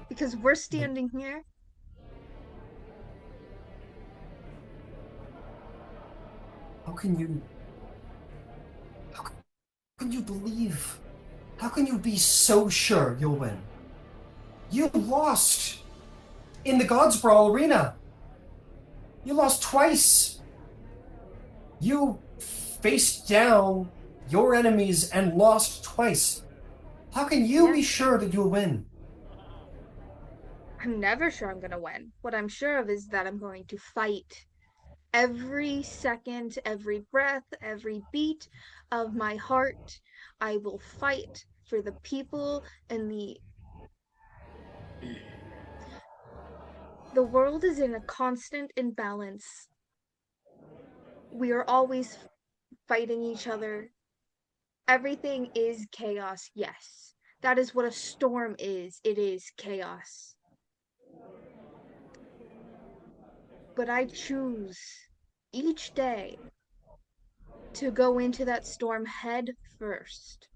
Because we're standing here. How can you... How can you believe? How can you be so sure you'll win? You lost in the Gods Brawl arena. You lost twice. You faced down your enemies and lost twice. How can you be Yes. sure that you'll win? I'm never sure I'm gonna win. What I'm sure of is that I'm going to fight every second, every breath, every beat of my heart. I will fight for the people and the world is in a constant imbalance. We are always fighting each other. Everything is chaos, yes. That is what a storm is. It is chaos. But I choose each day to go into that storm head first.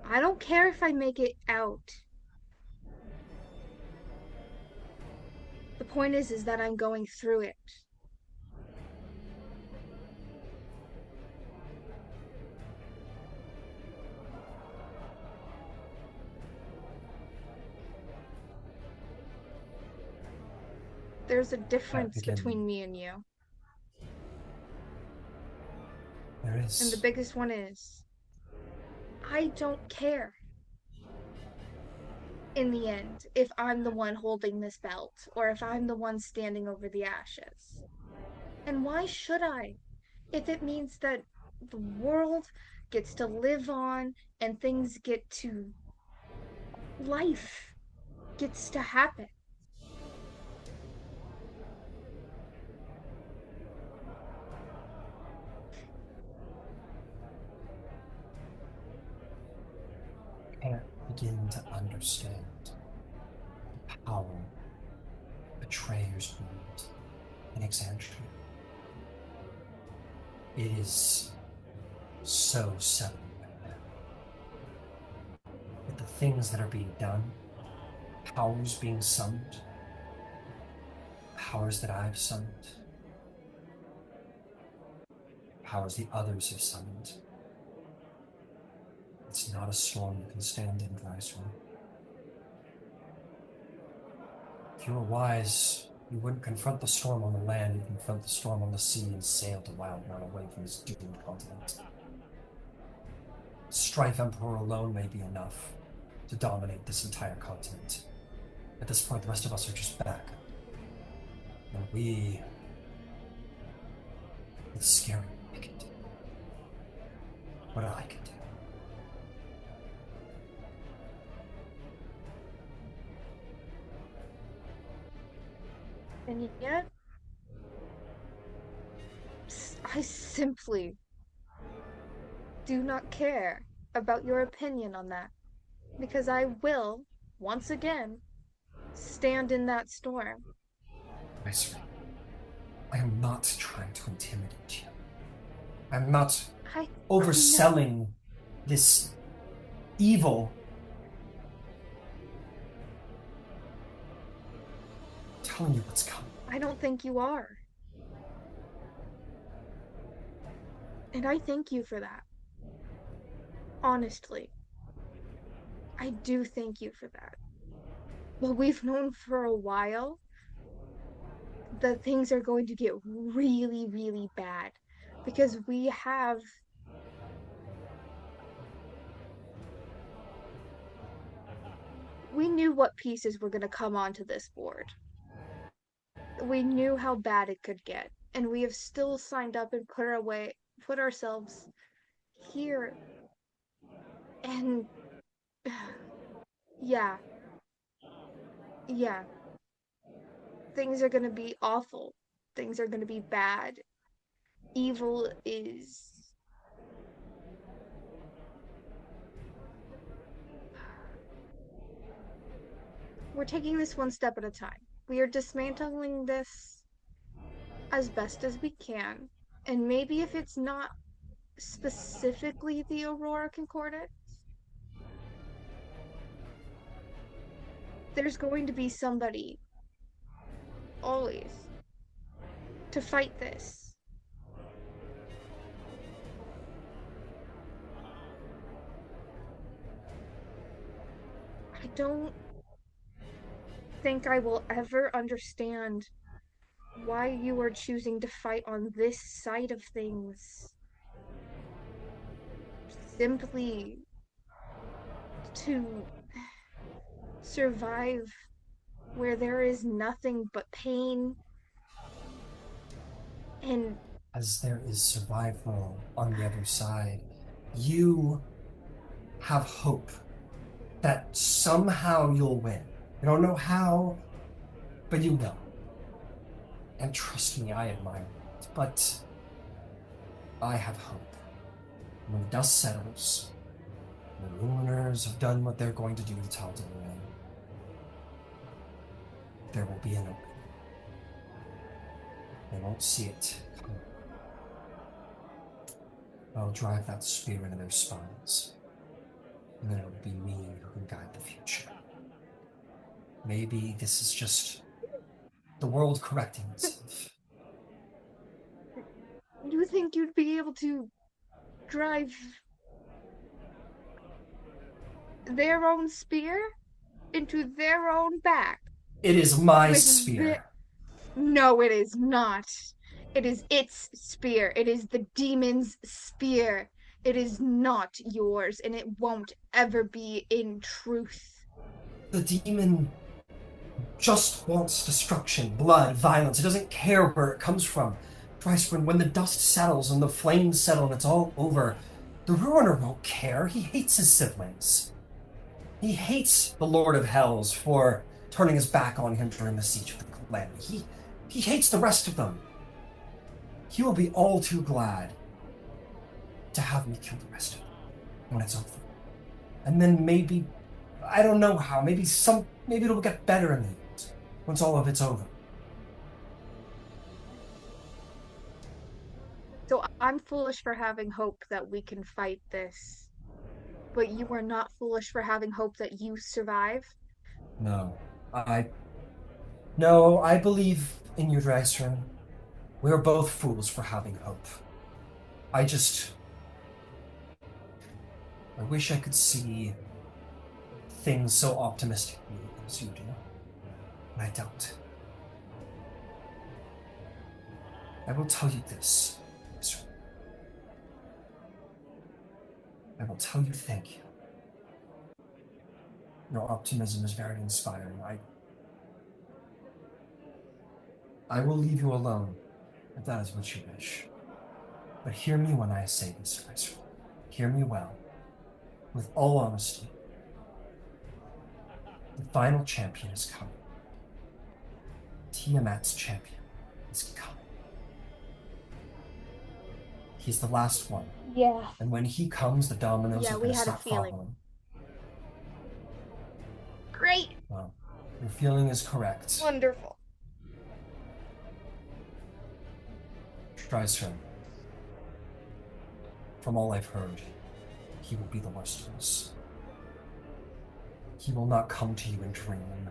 I don't care if I make it out. The point is that I'm going through it. There's a difference Again, between me and you. there And the is. biggest one is I don't care in the end if I'm the one holding this belt or if I'm the one standing over the ashes. And why should I? If it means that the world gets to live on and things get to life gets to happen. Can't begin to understand the power betrayers hold in Exandria. It is so settled right now. With the things that are being done, powers being summoned, powers that I've summoned, powers the others have summoned. It's not a storm you can stand in, Drysrinn. If you were wise, you wouldn't confront the storm on the land, you'd confront the storm on the sea and sail to Wildemount away from this doomed continent. Strife Emperor alone may be enough to dominate this entire continent. At this point, the rest of us are just backup. And we... It's scary what I can do. What I can do. And yet, I simply do not care about your opinion on that. Because I will, once again, stand in that storm. Drysrinn, I am not trying to intimidate you. I'm not I overselling this evil. I'm telling you what's coming. I don't think you are. And I thank you for that. Honestly. I do thank you for that. But we've known for a while that things are going to get really, really bad because we knew what pieces were going to come onto this board. We knew how bad it could get, and we have still signed up and put ourselves here. And yeah, yeah, things are going to be awful. Things are going to be bad. Evil is we're taking this one step at a time. We are dismantling this as best as we can. And maybe if it's not specifically the Aurora Concordance, there's going to be somebody always to fight this. I don't think I will ever understand why you are choosing to fight on this side of things. Simply to survive where there is nothing but pain and As there is survival on the other side, you have hope that somehow you'll win. You don't know how, but you will. And trust me, I admire it. But I have hope. When the dust settles, the Luminers have done what they're going to do to Tal'Dorei, there will be an opening. They won't see it coming. I'll drive that spear into their spines. And then it will be me who can guide the future. Maybe this is just the world correcting itself. you think you'd be able to drive their own spear into their own back? It is my With spear. No, it is not. It is its spear. It is the demon's spear. It is not yours, and it won't ever be in truth. The demon just wants destruction, blood, violence. It doesn't care where it comes from. Drysrinn, when the dust settles and the flames settle and it's all over, the Ruiner won't care. He hates his siblings. He hates the Lord of Hells for turning his back on him during the siege of the Calamity. He hates the rest of them. He will be all too glad to have me kill the rest of them when it's over. And then maybe, I don't know how, maybe it'll get better in the end, once all of it's over. So I'm foolish for having hope that we can fight this. But you are not foolish for having hope that you survive? No, I believe in you, Drysrinn. We are both fools for having hope. I wish I could see things so optimistically as you do, but I don't. I will tell you this, Drysrinn. I will tell you thank you. Your optimism is very inspiring. I will leave you alone, if that is what you wish. But hear me when I say this, Drysrinn. Hear me well. With all honesty, the final champion is coming. Tiamat's champion is coming. He's the last one. Yeah. And when he comes, the dominoes Yeah, are we going to had a stop feeling. following. Great. Well, your feeling is correct. Wonderful. Drysrinn, from all I've heard, he will be the worst of us. He will not come to you in dream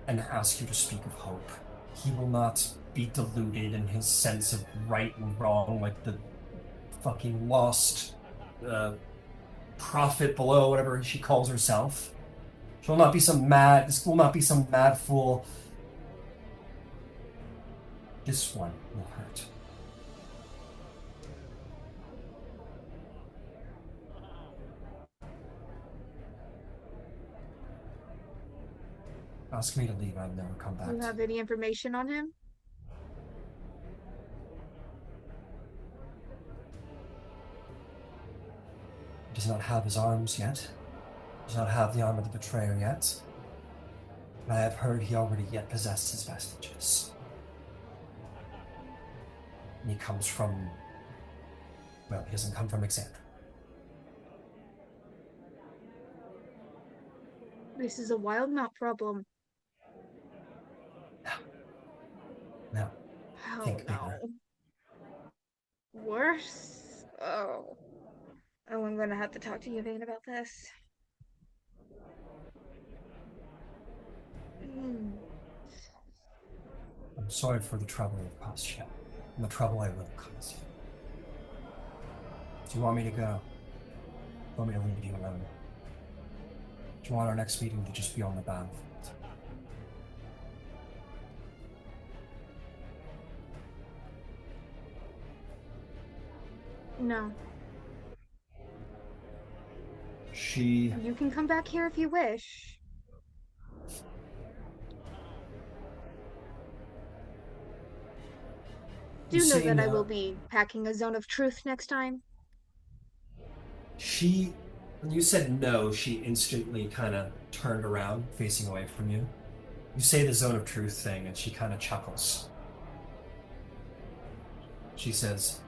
and ask you to speak of hope. He will not be deluded in his sense of right and wrong like the fucking lost prophet below, whatever she calls herself. She'll not be some mad. This will not be some mad fool. This one will hurt. Ask me to leave, I'll never come back. Do you have any information on him? He does not have his arms yet. Does not have the arm of the betrayer yet. But I have heard he already yet possessed his vestiges. And he comes from... Well, he doesn't come from Exandria. This is a wild mount problem. No. Oh Think bigger. no. Worse? Oh. Oh, I'm gonna have to talk to Yvain about this. I'm sorry for the trouble you've caused you, and the trouble I will cause you. Do you want me to go? Do you want me to leave you alone? Do you want our next meeting to just be on the battlefield? No. She... You can come back here if you wish. Do You know say that I no. will be packing a zone of truth next time? She... When you said no, she instantly kind of turned around, facing away from you. You say the zone of truth thing, and she kind of chuckles. She says,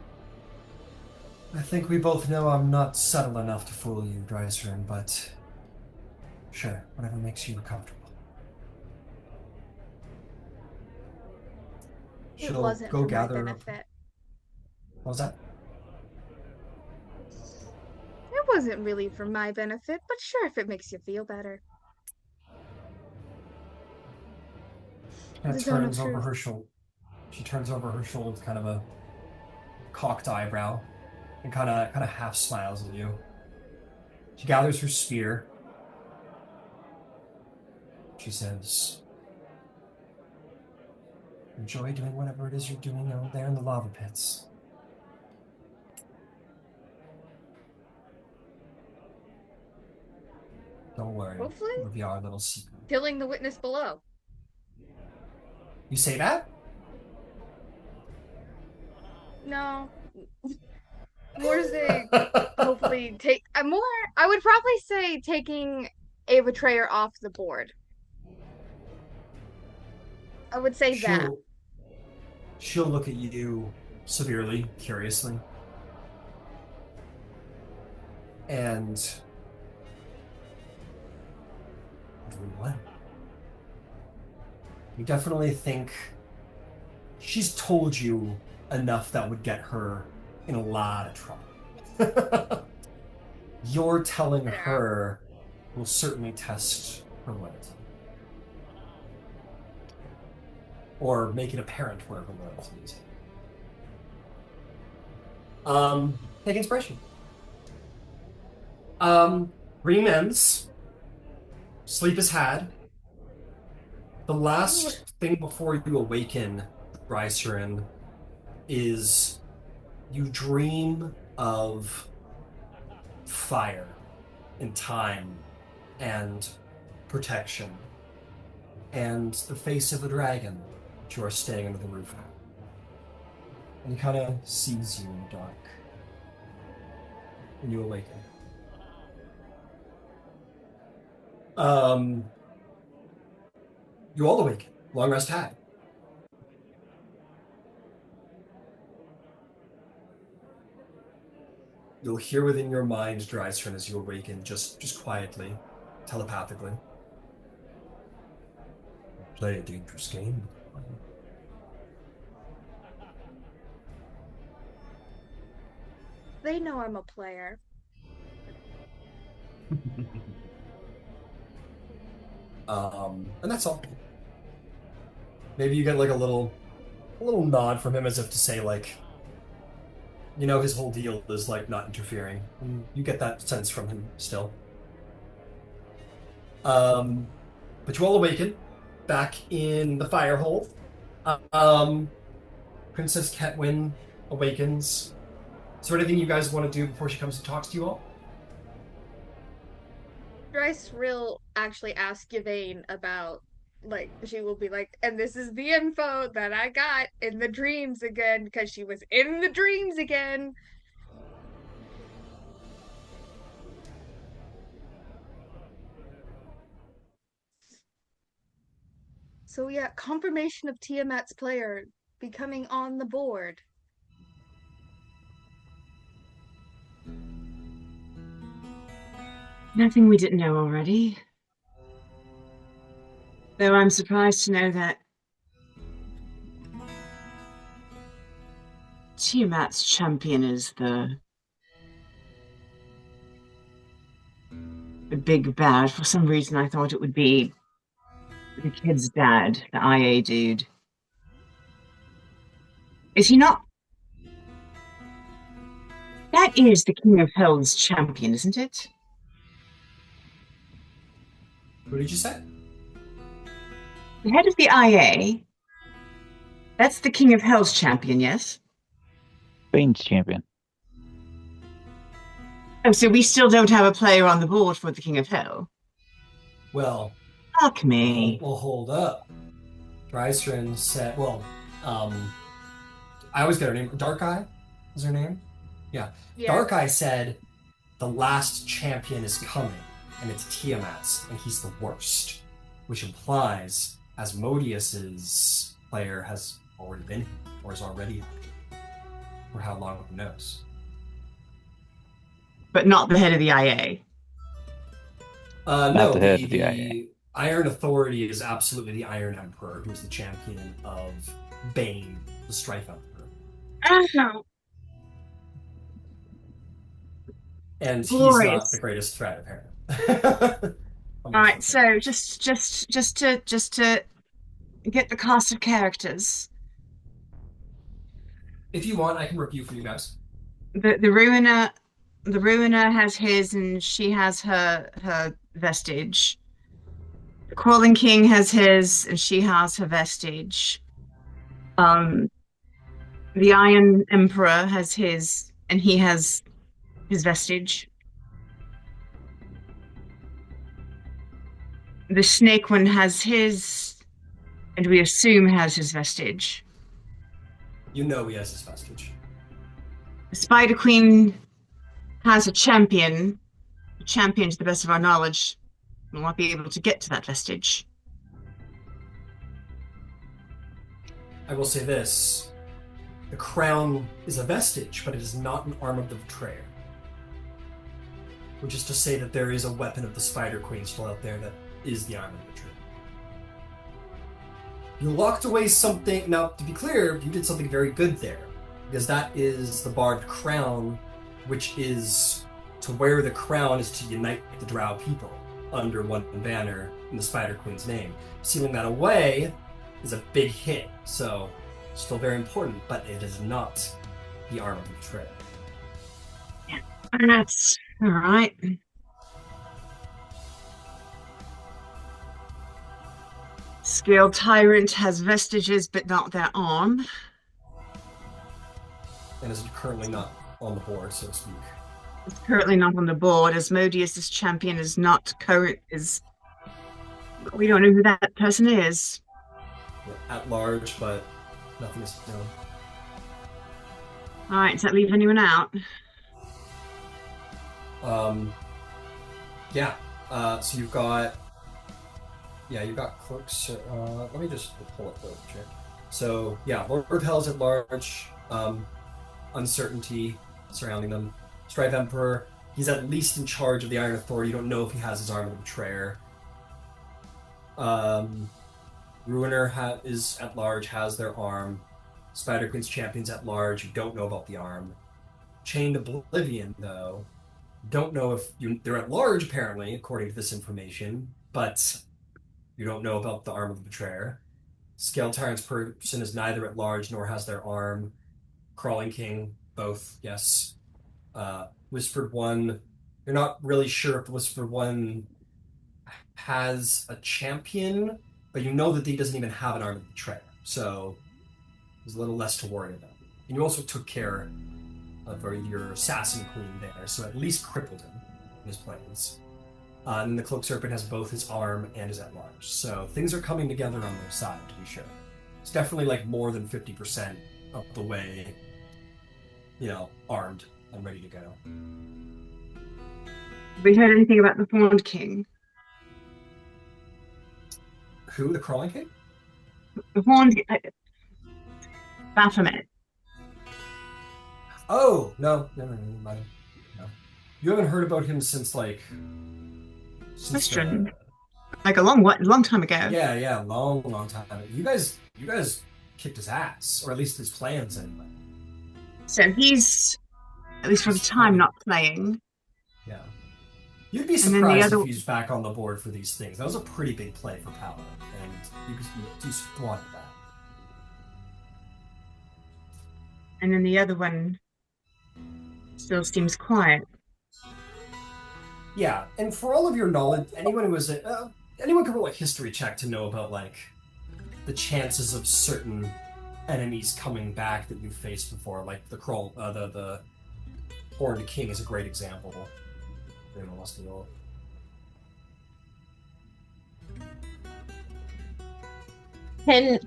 I think we both know I'm not subtle enough to fool you, Drysrinn, but sure, whatever makes you comfortable. It She'll wasn't go for gather... my benefit. What was that? It wasn't really for my benefit, but sure, if it makes you feel better. Kind The of zone of turns over truth. her shoulder. She turns over her shoulder with kind of a cocked eyebrow and kind of half smiles at you. She gathers her spear. She says, enjoy doing whatever it is you're doing out there in the lava pits. Don't worry. Hopefully. It'll be our little secret. Killing the witness below. You say that? No. More say hopefully take more I would probably say taking a betrayer off the board. I would say that. She'll look at you severely, curiously. And what? You definitely think she's told you enough that would get her in a lot of trouble. You're telling her will certainly test her loyalty. Or make it apparent where her loyalty is. Take inspiration. Dream ends. Sleep is had. The last thing before you awaken, Drysrinn, is you dream of fire and time and protection and the face of the dragon that you are staying under the roof at. And he kind of sees you in the dark when you awaken. You all awaken. Long rest had. You'll hear within your mind, Drysrinn, as you awaken, just quietly, telepathically. Play a dangerous game. They know I'm a player. And that's all. Maybe you get like a little nod from him as if to say like, You know his whole deal is like not interfering. And you get that sense from him still. Um, but you all awaken back in the firehold. Um, Princess Ketwin awakens. Is there anything you guys want to do before she comes and talks to you all? Drysrinn actually ask Yvain about, like, she will be like, and this is the info that I got in the dreams again, because she was in the dreams again. So yeah, confirmation of Tiamat's player becoming on the board. Nothing we didn't know already. Though I'm surprised to know that Tiamat's champion is the big bad. For some reason, I thought it would be the kid's dad, the IA dude. Is he not? That is the King of Hell's champion, isn't it? What did you say? The head of the IA. That's the King of Hell's champion, yes? Bane's champion. Oh, so we still don't have a player on the board for the King of Hell. Well, Fuck me. well, hold up. Drysrinn said, I always get her name. Dark Eye is her name? Yeah. Yeah. Dark Eye said the last champion is coming, and it's Tiamat's, and he's the worst. Which implies Asmodeus's player has already been here, or is already here. For how long, who knows? But not the head of the IA. No, the head of the IA. Iron Authority is absolutely the Iron Emperor, who's the champion of Bane, the Strife Emperor. Oh, And he's glorious. not the greatest threat, apparently. All right, so just to get the cast of characters. If you want, I can review for you guys. The ruiner has his, and she has her vestige. The Crawling King has his, and she has her vestige. Um, the Iron Emperor has his, and he has his vestige. The Snake one has his, and we assume has his vestige. You know he has his vestige. The Spider Queen has a champion. The champion, to the best of our knowledge, will not be able to get to that vestige. I will say this. The crown is a vestige, but it is not an arm of the betrayer. Which is to say that there is a weapon of the Spider Queen still out there that is the arm of the betrayer. You locked away something. Now, to be clear, you did something very good there. Because that is the barbed crown, which is to wear the crown is to unite the Drow people under one banner in the Spider Queen's name. Sealing that away is a big hit, so still very important, but it is not the arm of the betrayer. That's all right. Scale Tyrant has vestiges, but not their arm. And is currently not on the board, so to speak. It's currently not on the board. Asmodeus's champion is not current. We don't know who that person is. At large, but nothing is known. All right, does that leave anyone out? Yeah. So you've got clerks. Let me just pull it up here. So yeah, Lord of Hell is at large. Uncertainty surrounding them. Strife Emperor, he's at least in charge of the Iron Authority. You don't know if he has his arm of the betrayer. Ruiner is at large, has their arm. Spider Queen's champion's at large. You don't know about the arm. Chained Oblivion, though, don't know if they're at large, apparently, according to this information, but you don't know about the arm of the betrayer. Scale Tyrant's person is neither at large nor has their arm. Crawling King Both, yes. Whispered One, you're not really sure if the Whispered One has a champion, but you know that he doesn't even have an armed betrayer, so there's a little less to worry about. And you also took care of your assassin queen there, so at least crippled him in his plans. And the Cloak Serpent has both his arm and his at-large, so things are coming together on their side, to be sure. It's definitely like more than 50% of the way, armed and ready to go. Have we heard anything about the Horned King? Who? The Crawling King? The Horned Baphomet. Oh, no. No. You haven't heard about him since Drysrinn. Like a long time ago. Yeah, long time. You guys kicked his ass, or at least his plans anyway. So he's, at least for the time, not playing. Yeah. You'd be surprised if he's back on the board for these things. That was a pretty big play for Paladin, and you squandered that. And then the other one still seems quiet. Yeah, and for all of your knowledge, anyone can roll a history check to know about the chances of certain enemies coming back that you've faced before, like the Horned King is a great example. Anyone wants to roll? Can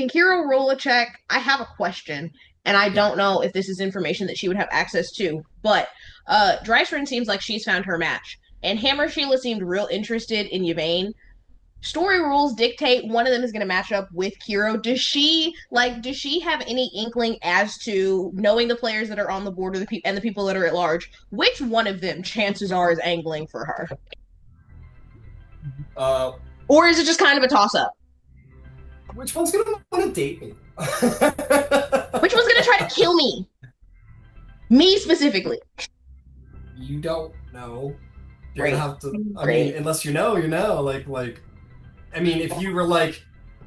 Kira roll a check? I have a question, and I don't know if this is information that she would have access to, but Drysrinn seems like she's found her match, and Hammer Sheila seemed real interested in Yvain. Story rules dictate one of them is going to match up with Kiro. Does she have any inkling as to, knowing the players that are on the board and the people that are at large, which one of them chances are is angling for her? Or is it just kind of a toss-up? Which one's going to want to date me? Which one's going to try to kill me? Me specifically. You don't know. You're Great. gonna have to. I Great. mean, unless you know, you know. I mean, if you were like,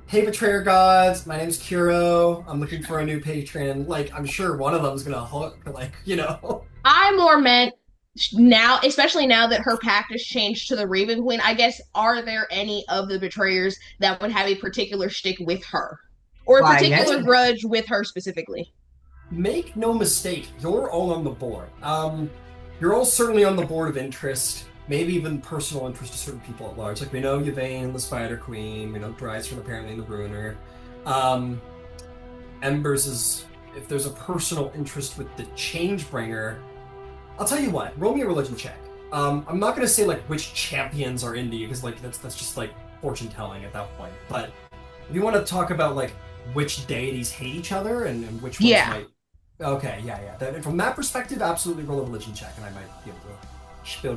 "Hey, Betrayer Gods, my name's Kuro. I'm looking for a new patron." I'm sure one of them's gonna hook. I more meant now, especially now that her pact has changed to the Raven Queen. I guess, are there any of the betrayers that would have a particular shtick with her, or a particular grudge with her specifically? Make no mistake, you're all on the board. You're all certainly on the board of interest, maybe even personal interest to certain people at large. We know Yvain, the Spider Queen, we know Drysrinn apparently in the Bruner. Embers is, if there's a personal interest with the Changebringer, I'll tell you what, roll me a religion check. I'm not going to say which champions are into you, because that's just fortune telling at that point. But if you want to talk about which deities hate each other and which ones might. Okay, yeah. From that perspective, absolutely roll a religion check, and I might be able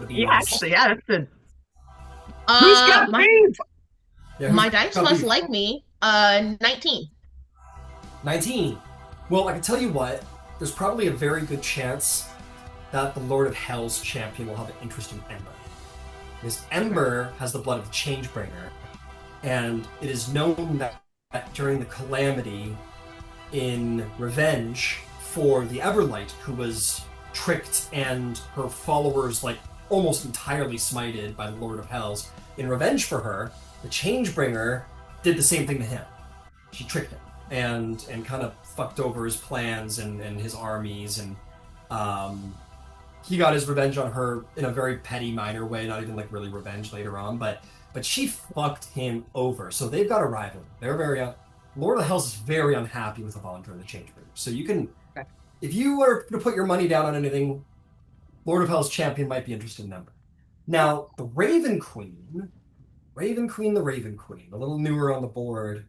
to be. Yeah, actually, yeah, that's good. Who's got my dice got must beef? like me. 19. 19. Well, I can tell you what. There's probably a very good chance that the Lord of Hell's champion will have an interest in Ember, because Ember has the blood of the Changebringer, and it is known that during the calamity in Revenge for the Everlight, who was tricked and her followers almost entirely smited by the Lord of Hells, in revenge for her, the Changebringer did the same thing to him. She tricked him and kind of fucked over his plans and his armies, and he got his revenge on her in a very petty, minor way, not even really revenge later on, but she fucked him over. So they've got a rival. They're very Lord of the Hells is very unhappy with Avandra and the Changebringer. So you can, if you were to put your money down on anything, Lord of Hell's champion might be interested in Ember. Now, the Raven Queen, a little newer on the board.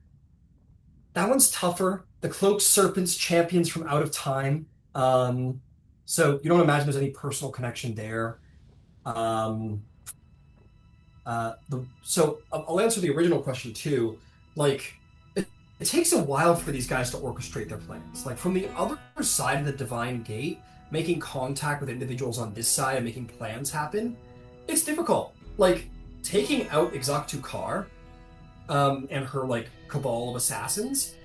That one's tougher. The Cloaked Serpent's champions from out of time. So you don't imagine there's any personal connection there. So I'll answer the original question too. It takes a while for these guys to orchestrate their plans. From the other side of the Divine Gate, making contact with individuals on this side and making plans happen, it's difficult. Taking out Exoc Kar and her cabal of assassins,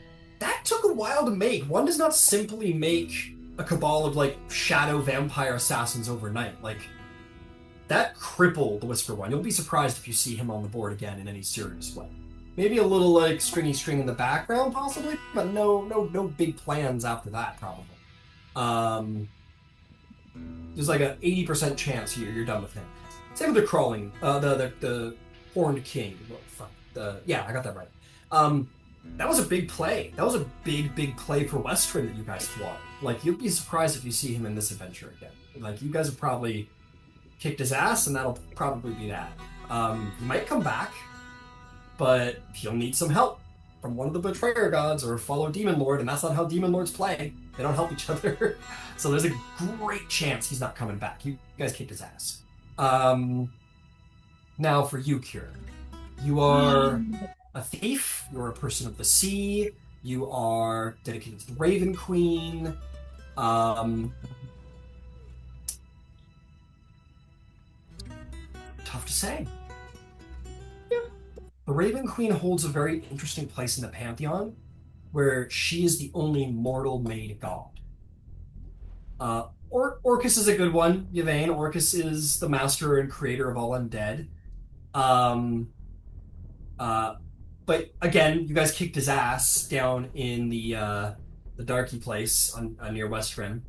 that took a while to make. One does not simply make a cabal of like shadow vampire assassins overnight. Like that crippled the Whisper One. You'll be surprised if you see him on the board again in any serious way. Maybe a little like stringy string in the background, possibly, but no big plans after that, probably. There's like an 80% chance you're done with him. Same with the crawling, the horned king. Well, fuck, yeah, I got that right. That was a big play. That was a big play for Western that you guys thwart. Like, you'll be surprised if you see him in this adventure again. Like, you guys have probably kicked his ass, and that'll probably be that. He might come back, but he'll need some help from one of the Betrayer gods or follow Demon Lord, and that's not how Demon Lords play. They don't help each other. So there's a great chance he's not coming back. You guys kicked his ass. Now for you, Kira. You are a thief. You're a person of the sea. You are dedicated to the Raven Queen. Tough to say. The Raven Queen holds a very interesting place in the Pantheon, where she is the only mortal made god. Orcus is a good one, Yvain. Orcus is the master and creator of all undead. But again, you guys kicked his ass down in the Darky place near Westrim.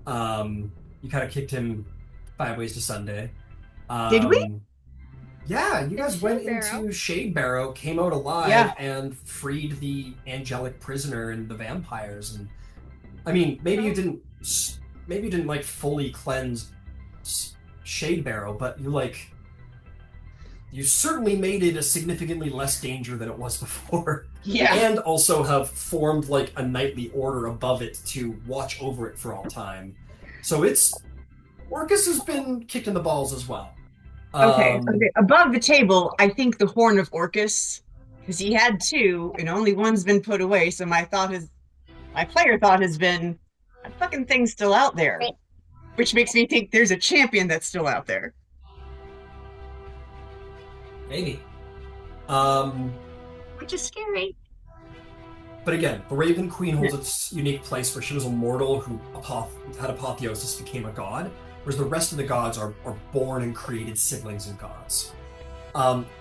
You kind of kicked him 5 ways to Sunday. Did we? Yeah, you guys went into Shade Barrow, came out alive, and freed the angelic prisoner and the vampires. And I mean, maybe you didn't like fully cleanse Shade Barrow, but you certainly made it a significantly less danger than it was before. Yeah. And also have formed like a knightly order above it to watch over it for all time. So Orcus has been kicked in the balls as well. Okay. Above the table, I think the Horn of Orcus, because he had two, and only one's been put away. So my player thought has been, that fucking thing's still out there, which makes me think there's a champion that's still out there. Maybe. Which is scary. But again, the Raven Queen holds its unique place where she was a mortal who had apotheosis, became a god, whereas the rest of the gods are born and created siblings and gods.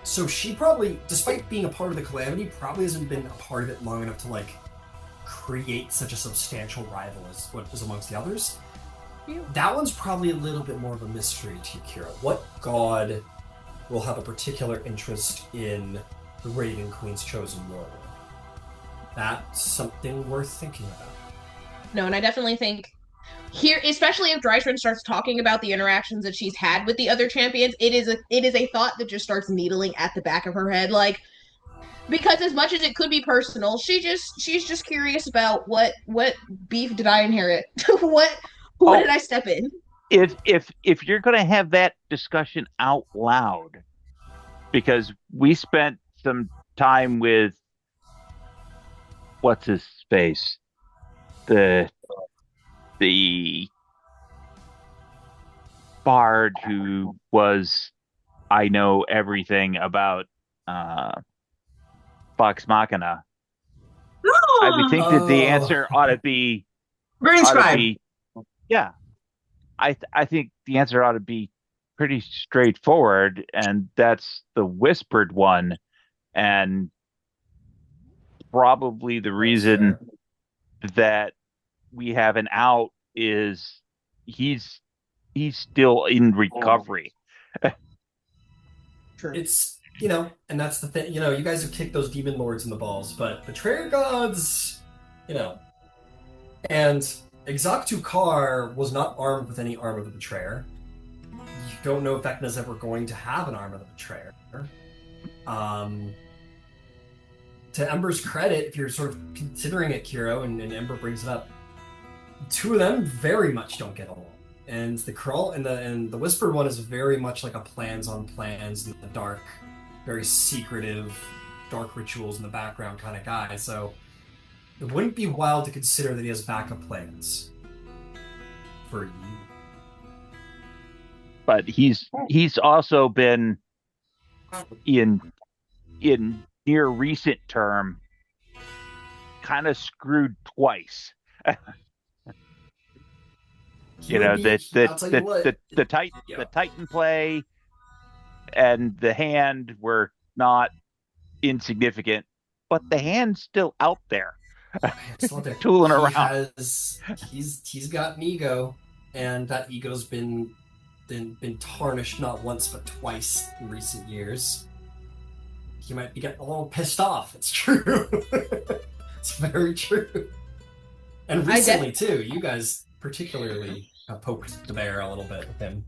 So she probably, despite being a part of the Calamity, probably hasn't been a part of it long enough to like create such a substantial rival as what was amongst the others. That one's probably a little bit more of a mystery to you, Kira. What god will have a particular interest in the Raven Queen's chosen warrior? That's something worth thinking about. No, and I definitely think here, especially if Drysrinn starts talking about the interactions that she's had with the other champions, it is a thought that just starts needling at the back of her head, like, because as much as it could be personal, she's just curious about what beef did I inherit? what did I step in? If you're going to have that discussion out loud, because we spent some time with what's his face, the bard who was, I know everything about Vox Machina. I would think that the answer ought to be Burn Scribe. Yeah, I think the answer ought to be pretty straightforward, and that's the whispered one, and probably the reason that we have an out is he's still in recovery. True. It's, and that's the thing, you guys have kicked those demon lords in the balls, but betrayer gods, and Exoctukar was not armed with any arm of the betrayer. You don't know if Vecna's ever going to have an arm of the betrayer. To Ember's credit, if you're sort of considering it, Kiro, and Ember brings it up, two of them very much don't get along. And the Crawl and the Whispered one is very much like a plans on plans in the dark, very secretive, dark rituals in the background kind of guy. So it wouldn't be wild to consider that he has backup plans for you. But he's also been in near recent term kind of screwed twice. He You would know, be, I'll tell you what. the Yeah. Titan play and the hand were not insignificant, but the hand's still out there, It's not there. tooling He around. has he's got an ego, and that ego's been tarnished not once but twice in recent years. He might be getting a little pissed off. It's true. It's very true. And recently too, you guys particularly have poked the bear a little bit with him.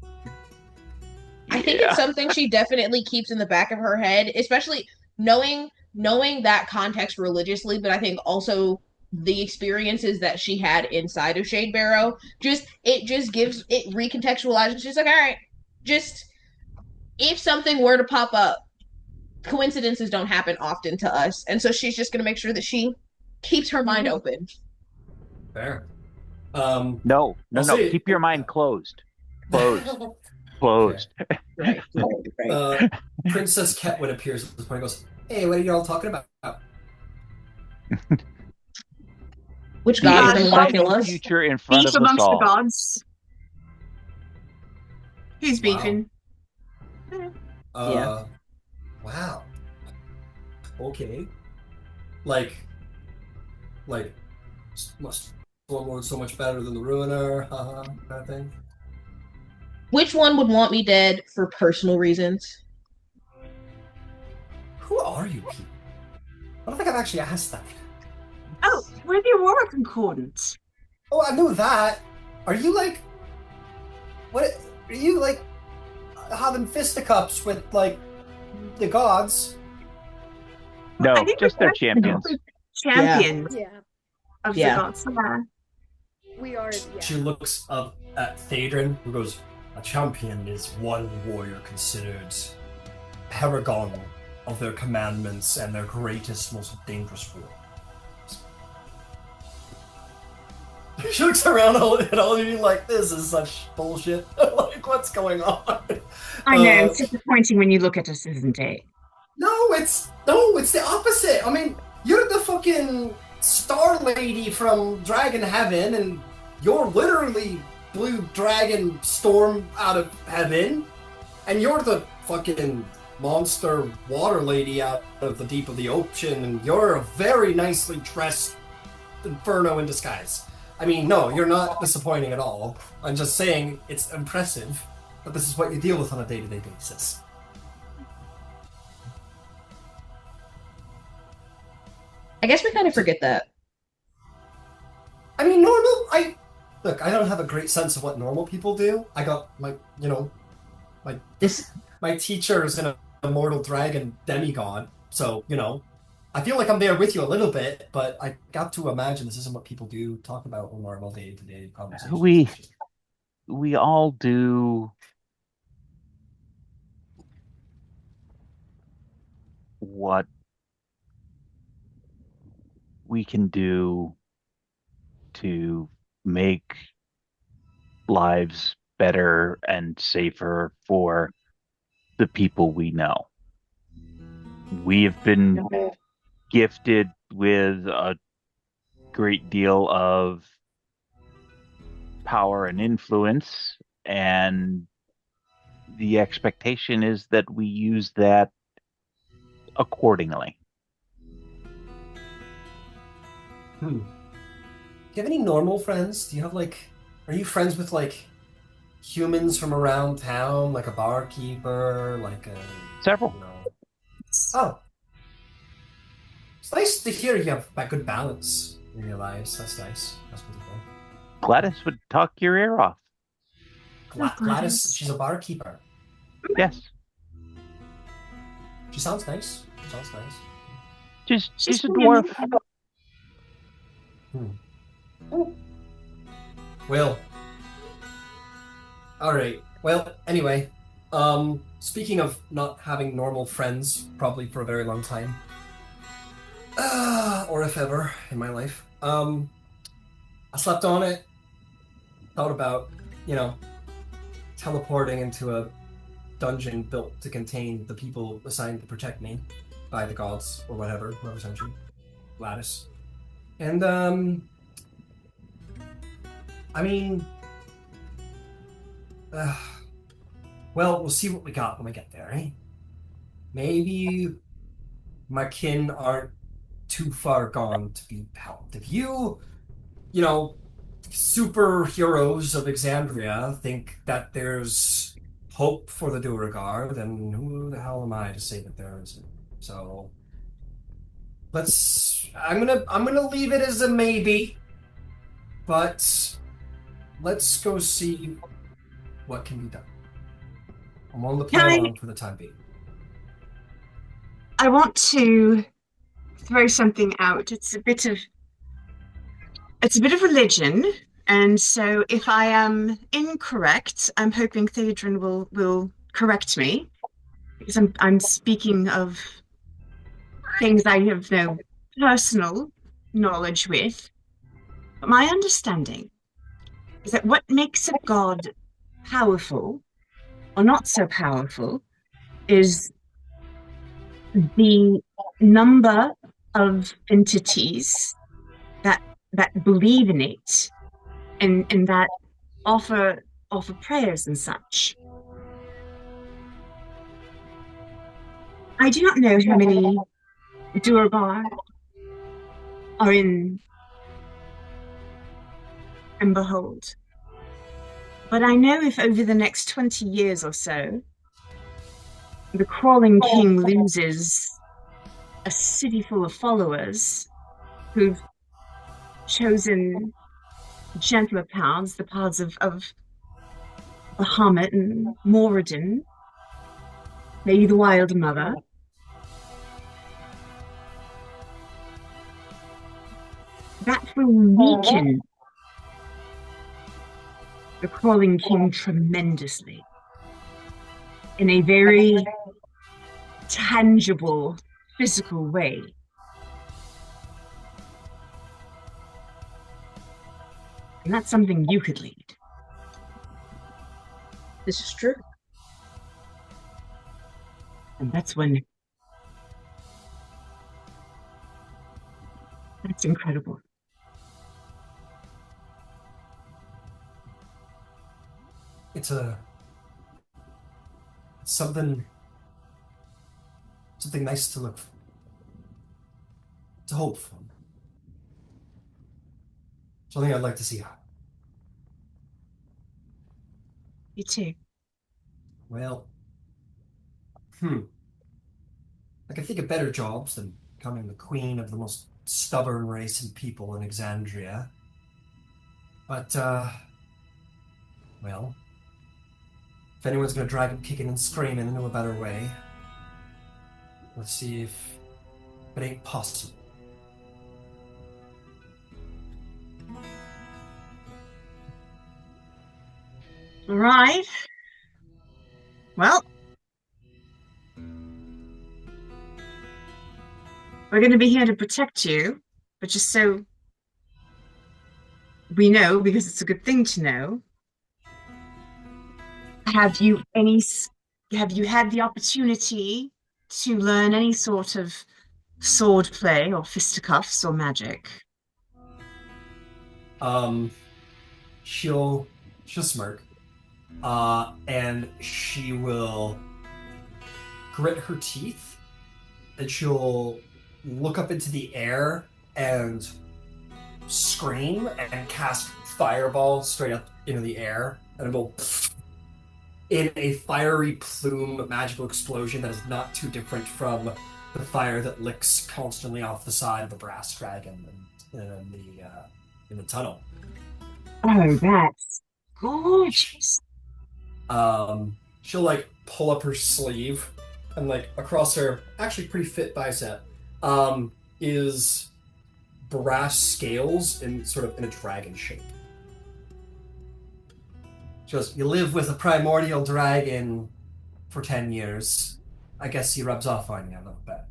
I think Yeah. it's something she definitely keeps in the back of her head, especially knowing that context religiously, but I think also the experiences that she had inside of Shade Barrow just gives it recontextualizes. She's like, all right, just if something were to pop up, coincidences don't happen often to us, and so she's just gonna make sure that she keeps her mind open. Fair. No. I'll say- Keep your mind closed. Closed. Right. Princess Ketwin appears at this point and goes, "Hey, what are you all talking about?" Which god is gonna kill us? Future in front Beef of us amongst the all. gods. Who's Wow. beefing? Yeah. Wow. Okay. Like, Stormlord's so much better than the Ruiner, haha, kind of thing. Which one would want me dead for personal reasons? Who are you people? I don't think I've actually asked that. Oh, we're the Aurora Concordance. Oh, I knew that. Are you like, what? Are you like having fisticuffs with like the gods? No, I think just we're their champions. Champions Yeah, of Yeah. the gods. Yeah. we are. Yeah. She looks up at Thaedrin, who goes, "A champion is one warrior considered paragon of their commandments and their greatest, most dangerous warrior." She looks around at all of you like, this is such bullshit. Like, what's going on? I know, it's disappointing when you look at us, isn't it? No, it's the opposite. I mean, you're the fucking star lady from Dragon Heaven, and you're literally blue dragon storm out of heaven, and you're the fucking monster water lady out of the deep of the ocean, and you're a very nicely dressed inferno in disguise. I mean, no, you're not disappointing at all. I'm just saying it's impressive that this is what you deal with on a day-to-day basis. I guess we kind of forget that. I mean, I don't have a great sense of what normal people do. I got my teacher is an immortal dragon demigod, so I feel like I'm there with you a little bit, but I got to imagine this isn't what people do talk about in normal day-to-day conversations. We all do what we can do to make lives better and safer for the people we know. We have been gifted with a great deal of power and influence, and the expectation is that we use that accordingly. Do you have any normal friends? Do you have are you friends with humans from around town, like a barkeeper, like a Several. Oh, it's nice to hear you have a good balance in your lives. That's nice. That's pretty good. Gladys would talk your ear off. Gladys, she's a barkeeper. Yes. She sounds nice. She's a pretty dwarf. Well, alright. Well, anyway, speaking of not having normal friends, probably for a very long time, or if ever in my life, I slept on it, thought about, teleporting into a dungeon built to contain the people assigned to protect me by the gods, or whatever, whoever sent you. Gladys. And, I mean, well, we'll see what we got when we get there, eh? Maybe my kin aren't too far gone to be helped. If you know, superheroes of Exandria think that there's hope for the Duergar, then who the hell am I to say that there isn't? So I'm gonna leave it as a maybe, but let's go see what can be done. I'm on the Can play along for the time being. I want to throw something out. It's a bit of religion, and so if I am incorrect, I'm hoping Theodrin will correct me because I'm speaking of things I have no personal knowledge with. But my understanding is that what makes a god powerful or not so powerful is the number of entities that believe in it and that offer prayers and such. I do not know how many Duergar are in and behold, but I know if over the next 20 years or so, the crawling king loses a city full of followers who've chosen gentler paths, the paths of Bahamut and Moradin, maybe the Wild Mother. That will weaken the Crawling King tremendously in a very tangible, physical way. And that's something you could lead. This is true. And that's incredible. It's something nice to look for, to hope for. Something I'd like to see happen. You too. Well, I can think of better jobs than becoming the queen of the most stubborn race and people in Exandria. But, well, if anyone's gonna drag him kicking and screaming into a better way, let's see if it ain't possible. All right. Well, we're going to be here to protect you, but just so we know, because it's a good thing to know, have you had the opportunity to learn any sort of sword play or fisticuffs or magic? She'll smirk, and she will grit her teeth, and she'll look up into the air and scream and cast fireball straight up into the air, and it will in a fiery plume magical explosion that is not too different from the fire that licks constantly off the side of the brass dragon in the tunnel. Oh, that's gorgeous. She'll like pull up her sleeve, and like across her actually pretty fit bicep is brass scales in sort of in a dragon shape. She goes, "You live with a primordial dragon for 10 years. I guess he rubs off on you a little bit."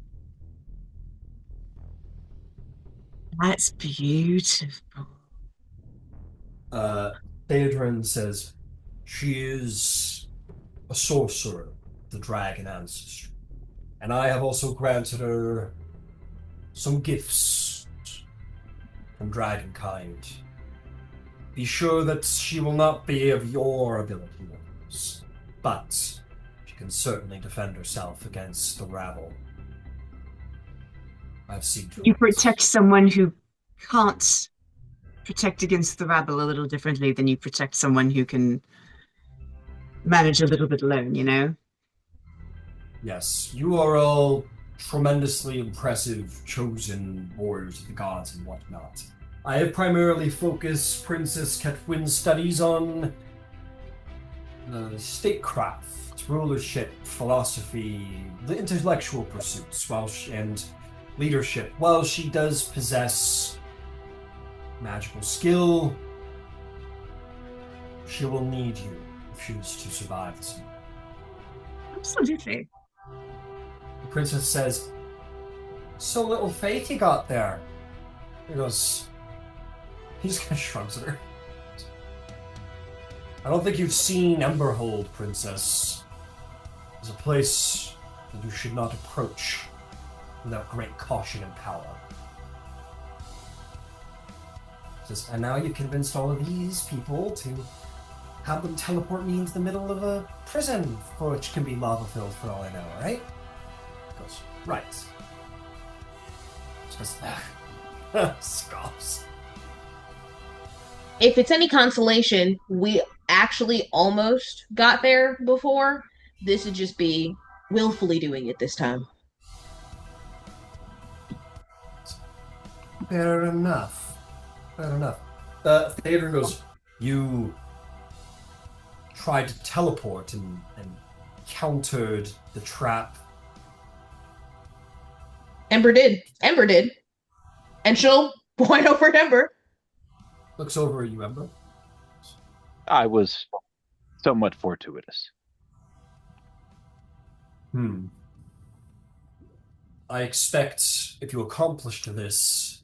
That's beautiful. Theodrin says, "She is a sorcerer, the dragon ancestry. And I have also granted her some gifts. and dragonkind. Be sure that she will not be of your ability levels, but she can certainly defend herself against the rabble. I've seen to You it. protect someone who can't protect against the rabble a little differently than you protect someone who can manage a little bit alone, you know? Yes, you are all tremendously impressive, chosen warriors of the gods and whatnot. I have primarily focused Princess Ketwin's studies on statecraft, rulership, philosophy, the intellectual pursuits, and leadership. While she does possess magical skill, she will need you if she is to survive this moment. Absolutely. The princess says, "So little faith you got there." He goes, he just kind of shrugs at her. "I don't think you've seen Emberhold, princess. It's a place that you should not approach without great caution and power." Says, "And now you've convinced all of these people to have them teleport me into the middle of a prison, which can be lava-filled for all I know, right?" He goes, "Right." She goes, scoffs. If it's any consolation, we actually almost got there before. This would just be willfully doing it this time. Fair enough. Fair enough. Theodore goes, "You tried to teleport and countered the trap." Ember did. Ember did. And she'll point over at Ember. Looks over at you, Ember. I was somewhat fortuitous. I expect if you accomplish this,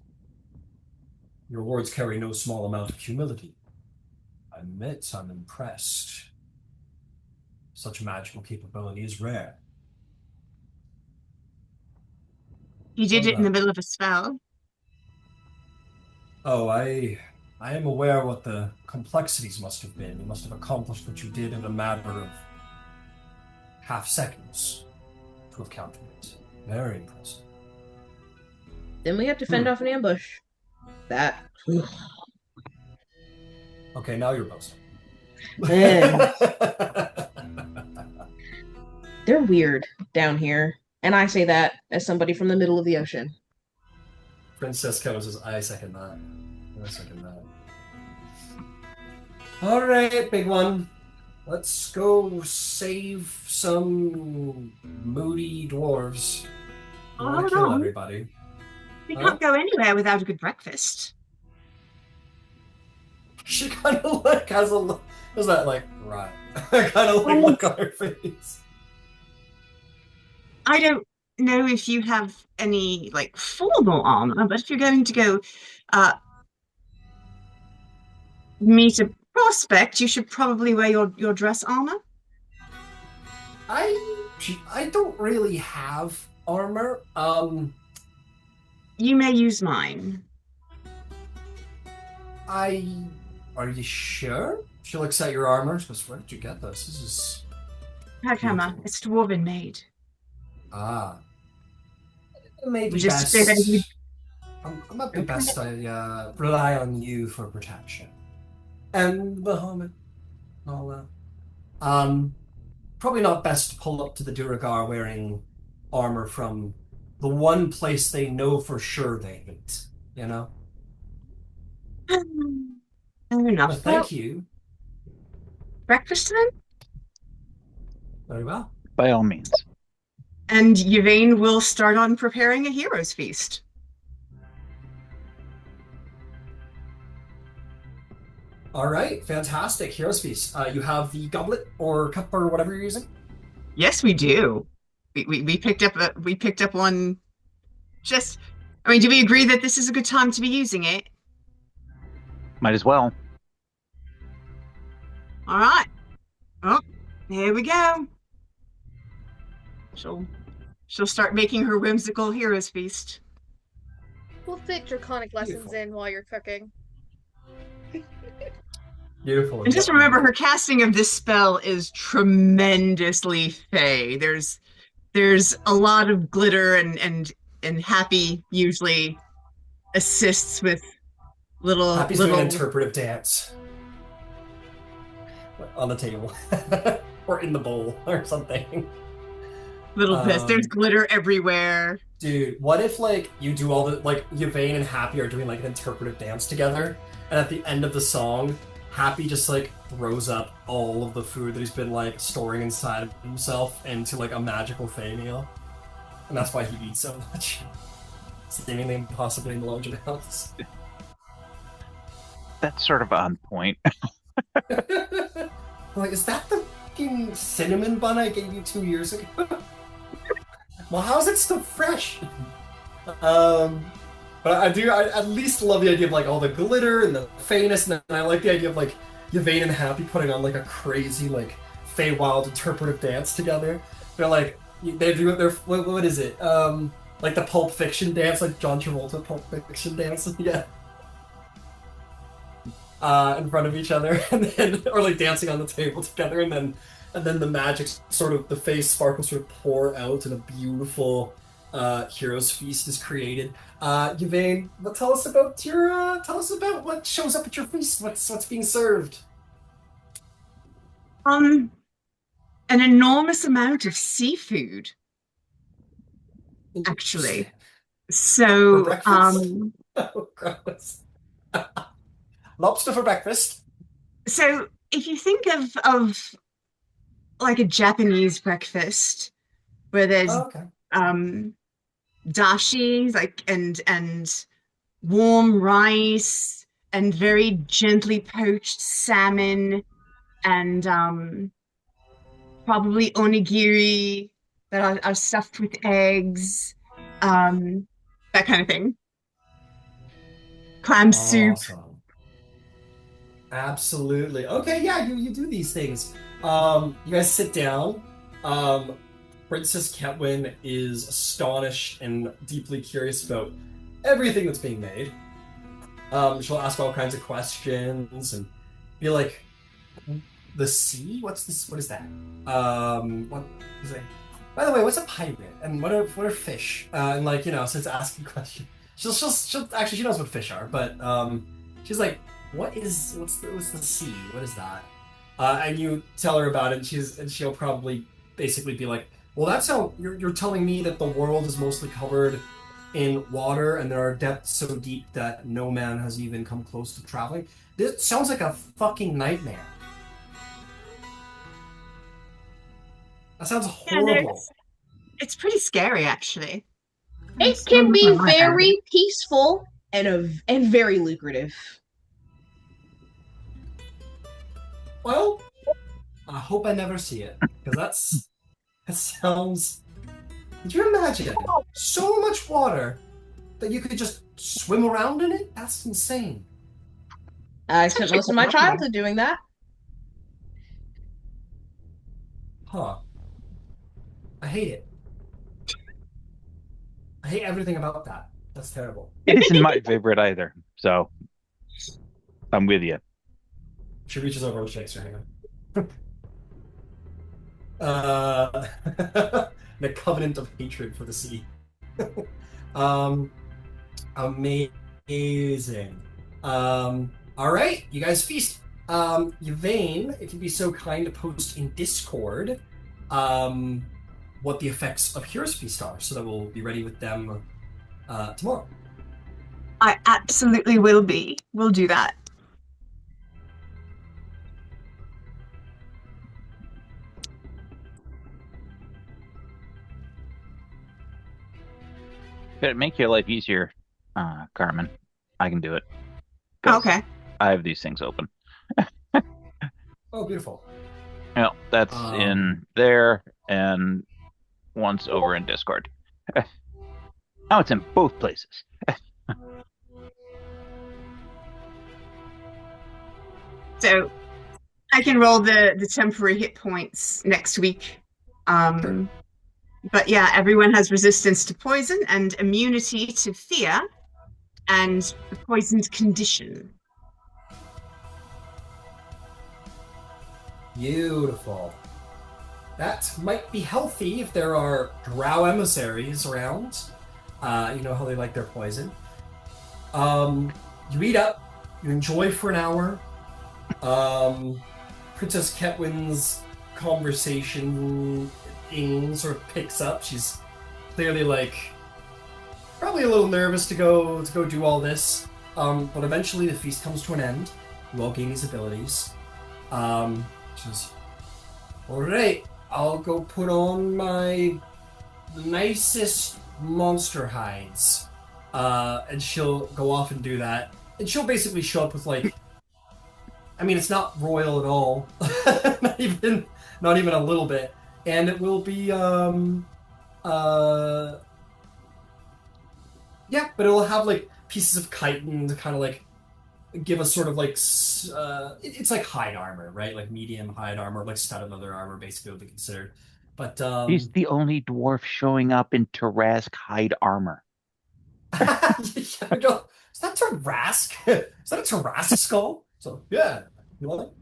your words carry no small amount of humility. I admit I'm impressed. Such magical capability is rare. You did it in the middle of a spell. Oh, I am aware what the complexities must have been. You must have accomplished what you did in a matter of half seconds to have countered it. Very impressive. Then we have to fend off an ambush. That. Okay, now you're boasting. They're weird down here. And I say that as somebody from the middle of the ocean. Princess Kettle says, "I second that. I second that." All right, big one. Let's go save some moody dwarves. I want Hold to kill on. everybody. We can't go anywhere without a good breakfast. She kind of like has a look. Is that like right? Kind of like look on her face. I don't know if you have any like formal armor, but if you're going to go meet a prospect, you should probably wear your dress armor. I don't really have armor. You may use mine. Are you sure? She looks at your armor. She goes, "Where did you get this? This is Hammer. It's dwarven made. Maybe Just best. I might be best. I rely on you for protection and the helmet, and all that. Probably not best to pull up to the Duragar wearing armor from the one place they know for sure they hate. You know. Fair enough. But thank you. Breakfast then? Very well. By all means. And Yvain will start on preparing a hero's feast. All right, fantastic. Hero's Feast. You have the goblet or cup or whatever you're using? Yes, we do. We picked up one. Just, I mean, do we agree that this is a good time to be using it? Might as well. All right. Oh, here we go. She'll start making her whimsical hero's feast. We'll fit draconic lessons Beautiful. in while you're cooking. Beautiful. And just remember, her casting of this spell is tremendously fey. There's a lot of glitter and Happy usually assists with Happy's doing an little interpretive dance on the table or in the bowl or something. little bits. There's Um, glitter everywhere. Dude, what if like you do all the like Yvain and Happy are doing like an interpretive dance together, and at the end of the song, Happy just like throws up all of the food that he's been like storing inside of himself into like a magical Fey meal, and that's why he eats so much, seemingly impossibly in large amounts. That's sort of on point. Like, is that the fucking cinnamon bun I gave you 2 years ago? Well, how is it still fresh? But I at least love the idea of like all the glitter and the fayness, and I like the idea of like Yvain and Happy putting on like a crazy like Feywild interpretive dance together. They're like they do their what is it? Like the Pulp Fiction dance, like John Travolta Pulp Fiction dance, yeah. In front of each other, and then or like dancing on the table together, and then the magic sort of the face sparkles sort of pour out, and a beautiful hero's feast is created. Yvain, tell us about what shows up at your feast. What's being served? An enormous amount of seafood, actually. For So, breakfast? Oh, gross. Lobster for breakfast. so if you think of like a Japanese breakfast where there's Oh, okay. dashi, like and warm rice and very gently poached salmon and probably onigiri that are stuffed with eggs, that kind of thing. Clam soup. Awesome. Absolutely. Okay, yeah, you do these things. You guys sit down. Princess Ketwin is astonished and deeply curious about everything that's being made. She'll ask all kinds of questions and be like, "The sea? What's this? What is that? What is it? By the way, what's a pirate? And what are fish? And like since asking questions, she'll actually she knows what fish are, but she's like, what's the sea? What is that? And you tell her about it, and she'll probably basically be like, well, that's how you're telling me that the world is mostly covered in water, and there are depths so deep that no man has even come close to traveling. This sounds like a fucking nightmare. That sounds Yeah, horrible. it's pretty scary, actually. It can be very peaceful and very lucrative. Well, I hope I never see it, because that sounds. Could you imagine so much water that you could just swim around in it? That's insane. I spent most of my childhood doing that. Huh. I hate it. I hate everything about that. That's terrible. It isn't my favorite either, so I'm with you. She reaches over and shakes her hand. The covenant of hatred for the sea. Amazing. All right, you guys feast. Yvain, if you'd be so kind to post in Discord, what the effects of Hero's Feast are, so that we'll be ready with them tomorrow. I absolutely will be. We'll do that. Could it make your life easier, Carmen? I can do it. 'Cause Okay. I have these things open. Oh, beautiful. Well, that's in there, and one's over in Discord. Now it's in both places. So I can roll the temporary hit points next week. But yeah, everyone has resistance to poison and immunity to fear. and the poisoned condition. Beautiful. That might be healthy if there are drow emissaries around. You know how they like their poison. You eat up, you enjoy for an hour. Princess Ketwin's conversation sort of picks up. She's clearly probably a little nervous to go do all this. But eventually the feast comes to an end. You all gain these abilities. She says, "All right, I'll go put on my nicest monster hides." And she'll go off and do that. And she'll basically show up with I mean, it's not royal at all. not even a little bit. And it will be, yeah, but it'll have pieces of chitin to kind of give us sort of it's like hide armor, right? Like medium hide armor, like studded leather armor, basically would be considered. But He's the only dwarf showing up in Tarask hide armor. is that Tarask? Is that a Tarask skull? So yeah, you want it?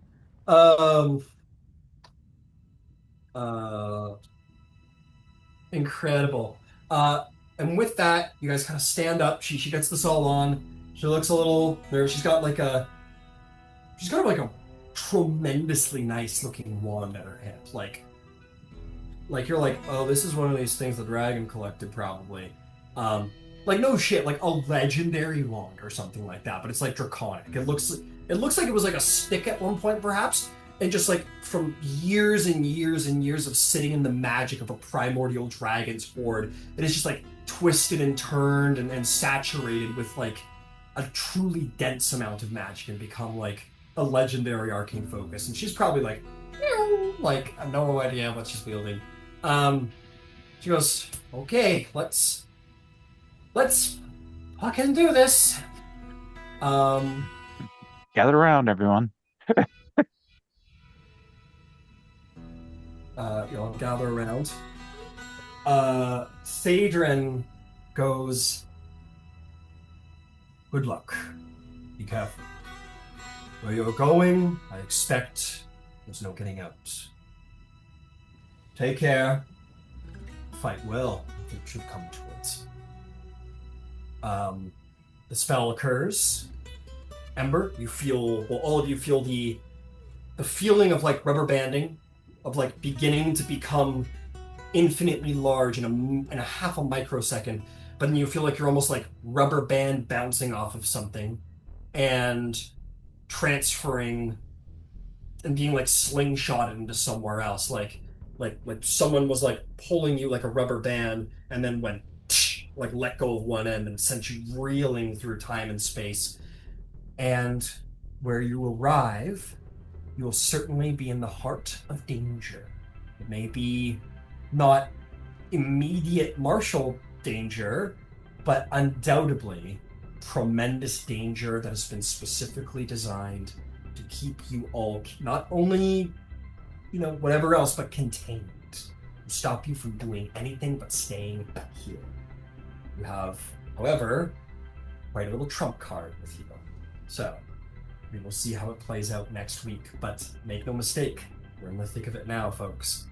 Incredible. And with that, you guys kind of stand up. She gets this all on. She looks a little nervous. She's got she's got a tremendously nice looking wand at her hip. You're oh, this is one of these things the dragon collected probably. No shit, a legendary wand or something like that, but it's draconic. It looks like it was a stick at one point perhaps, and just from years and years and years of sitting in the magic of a primordial dragon's hoard, it is just twisted and turned and saturated with a truly dense amount of magic and become a legendary arcane focus. And she's probably I have no idea what she's wielding. She goes, "Okay, let's fucking do this." Gather around, everyone. You'll gather around. Thal'Dorei goes, "Good luck. Be careful. Where you're going, I expect there's no getting out. Take care. Fight well if it should come to it." The spell occurs. Ember, you feel, all of you feel the feeling of rubber banding, of beginning to become infinitely large in a half a microsecond, but then you feel you're almost rubber band bouncing off of something and transferring and being slingshotted into somewhere else, like someone was pulling you like a rubber band and then went let go of one end and sent you reeling through time and space. And where you arrive, you will certainly be in the heart of danger. It may be not immediate martial danger, but undoubtedly tremendous danger that has been specifically designed to keep you all not only, whatever else, but contained. Stop you from doing anything but staying here. You have, however, quite a little trump card with you. So, we will see how it plays out next week, but make no mistake, we're in the thick of it now, folks.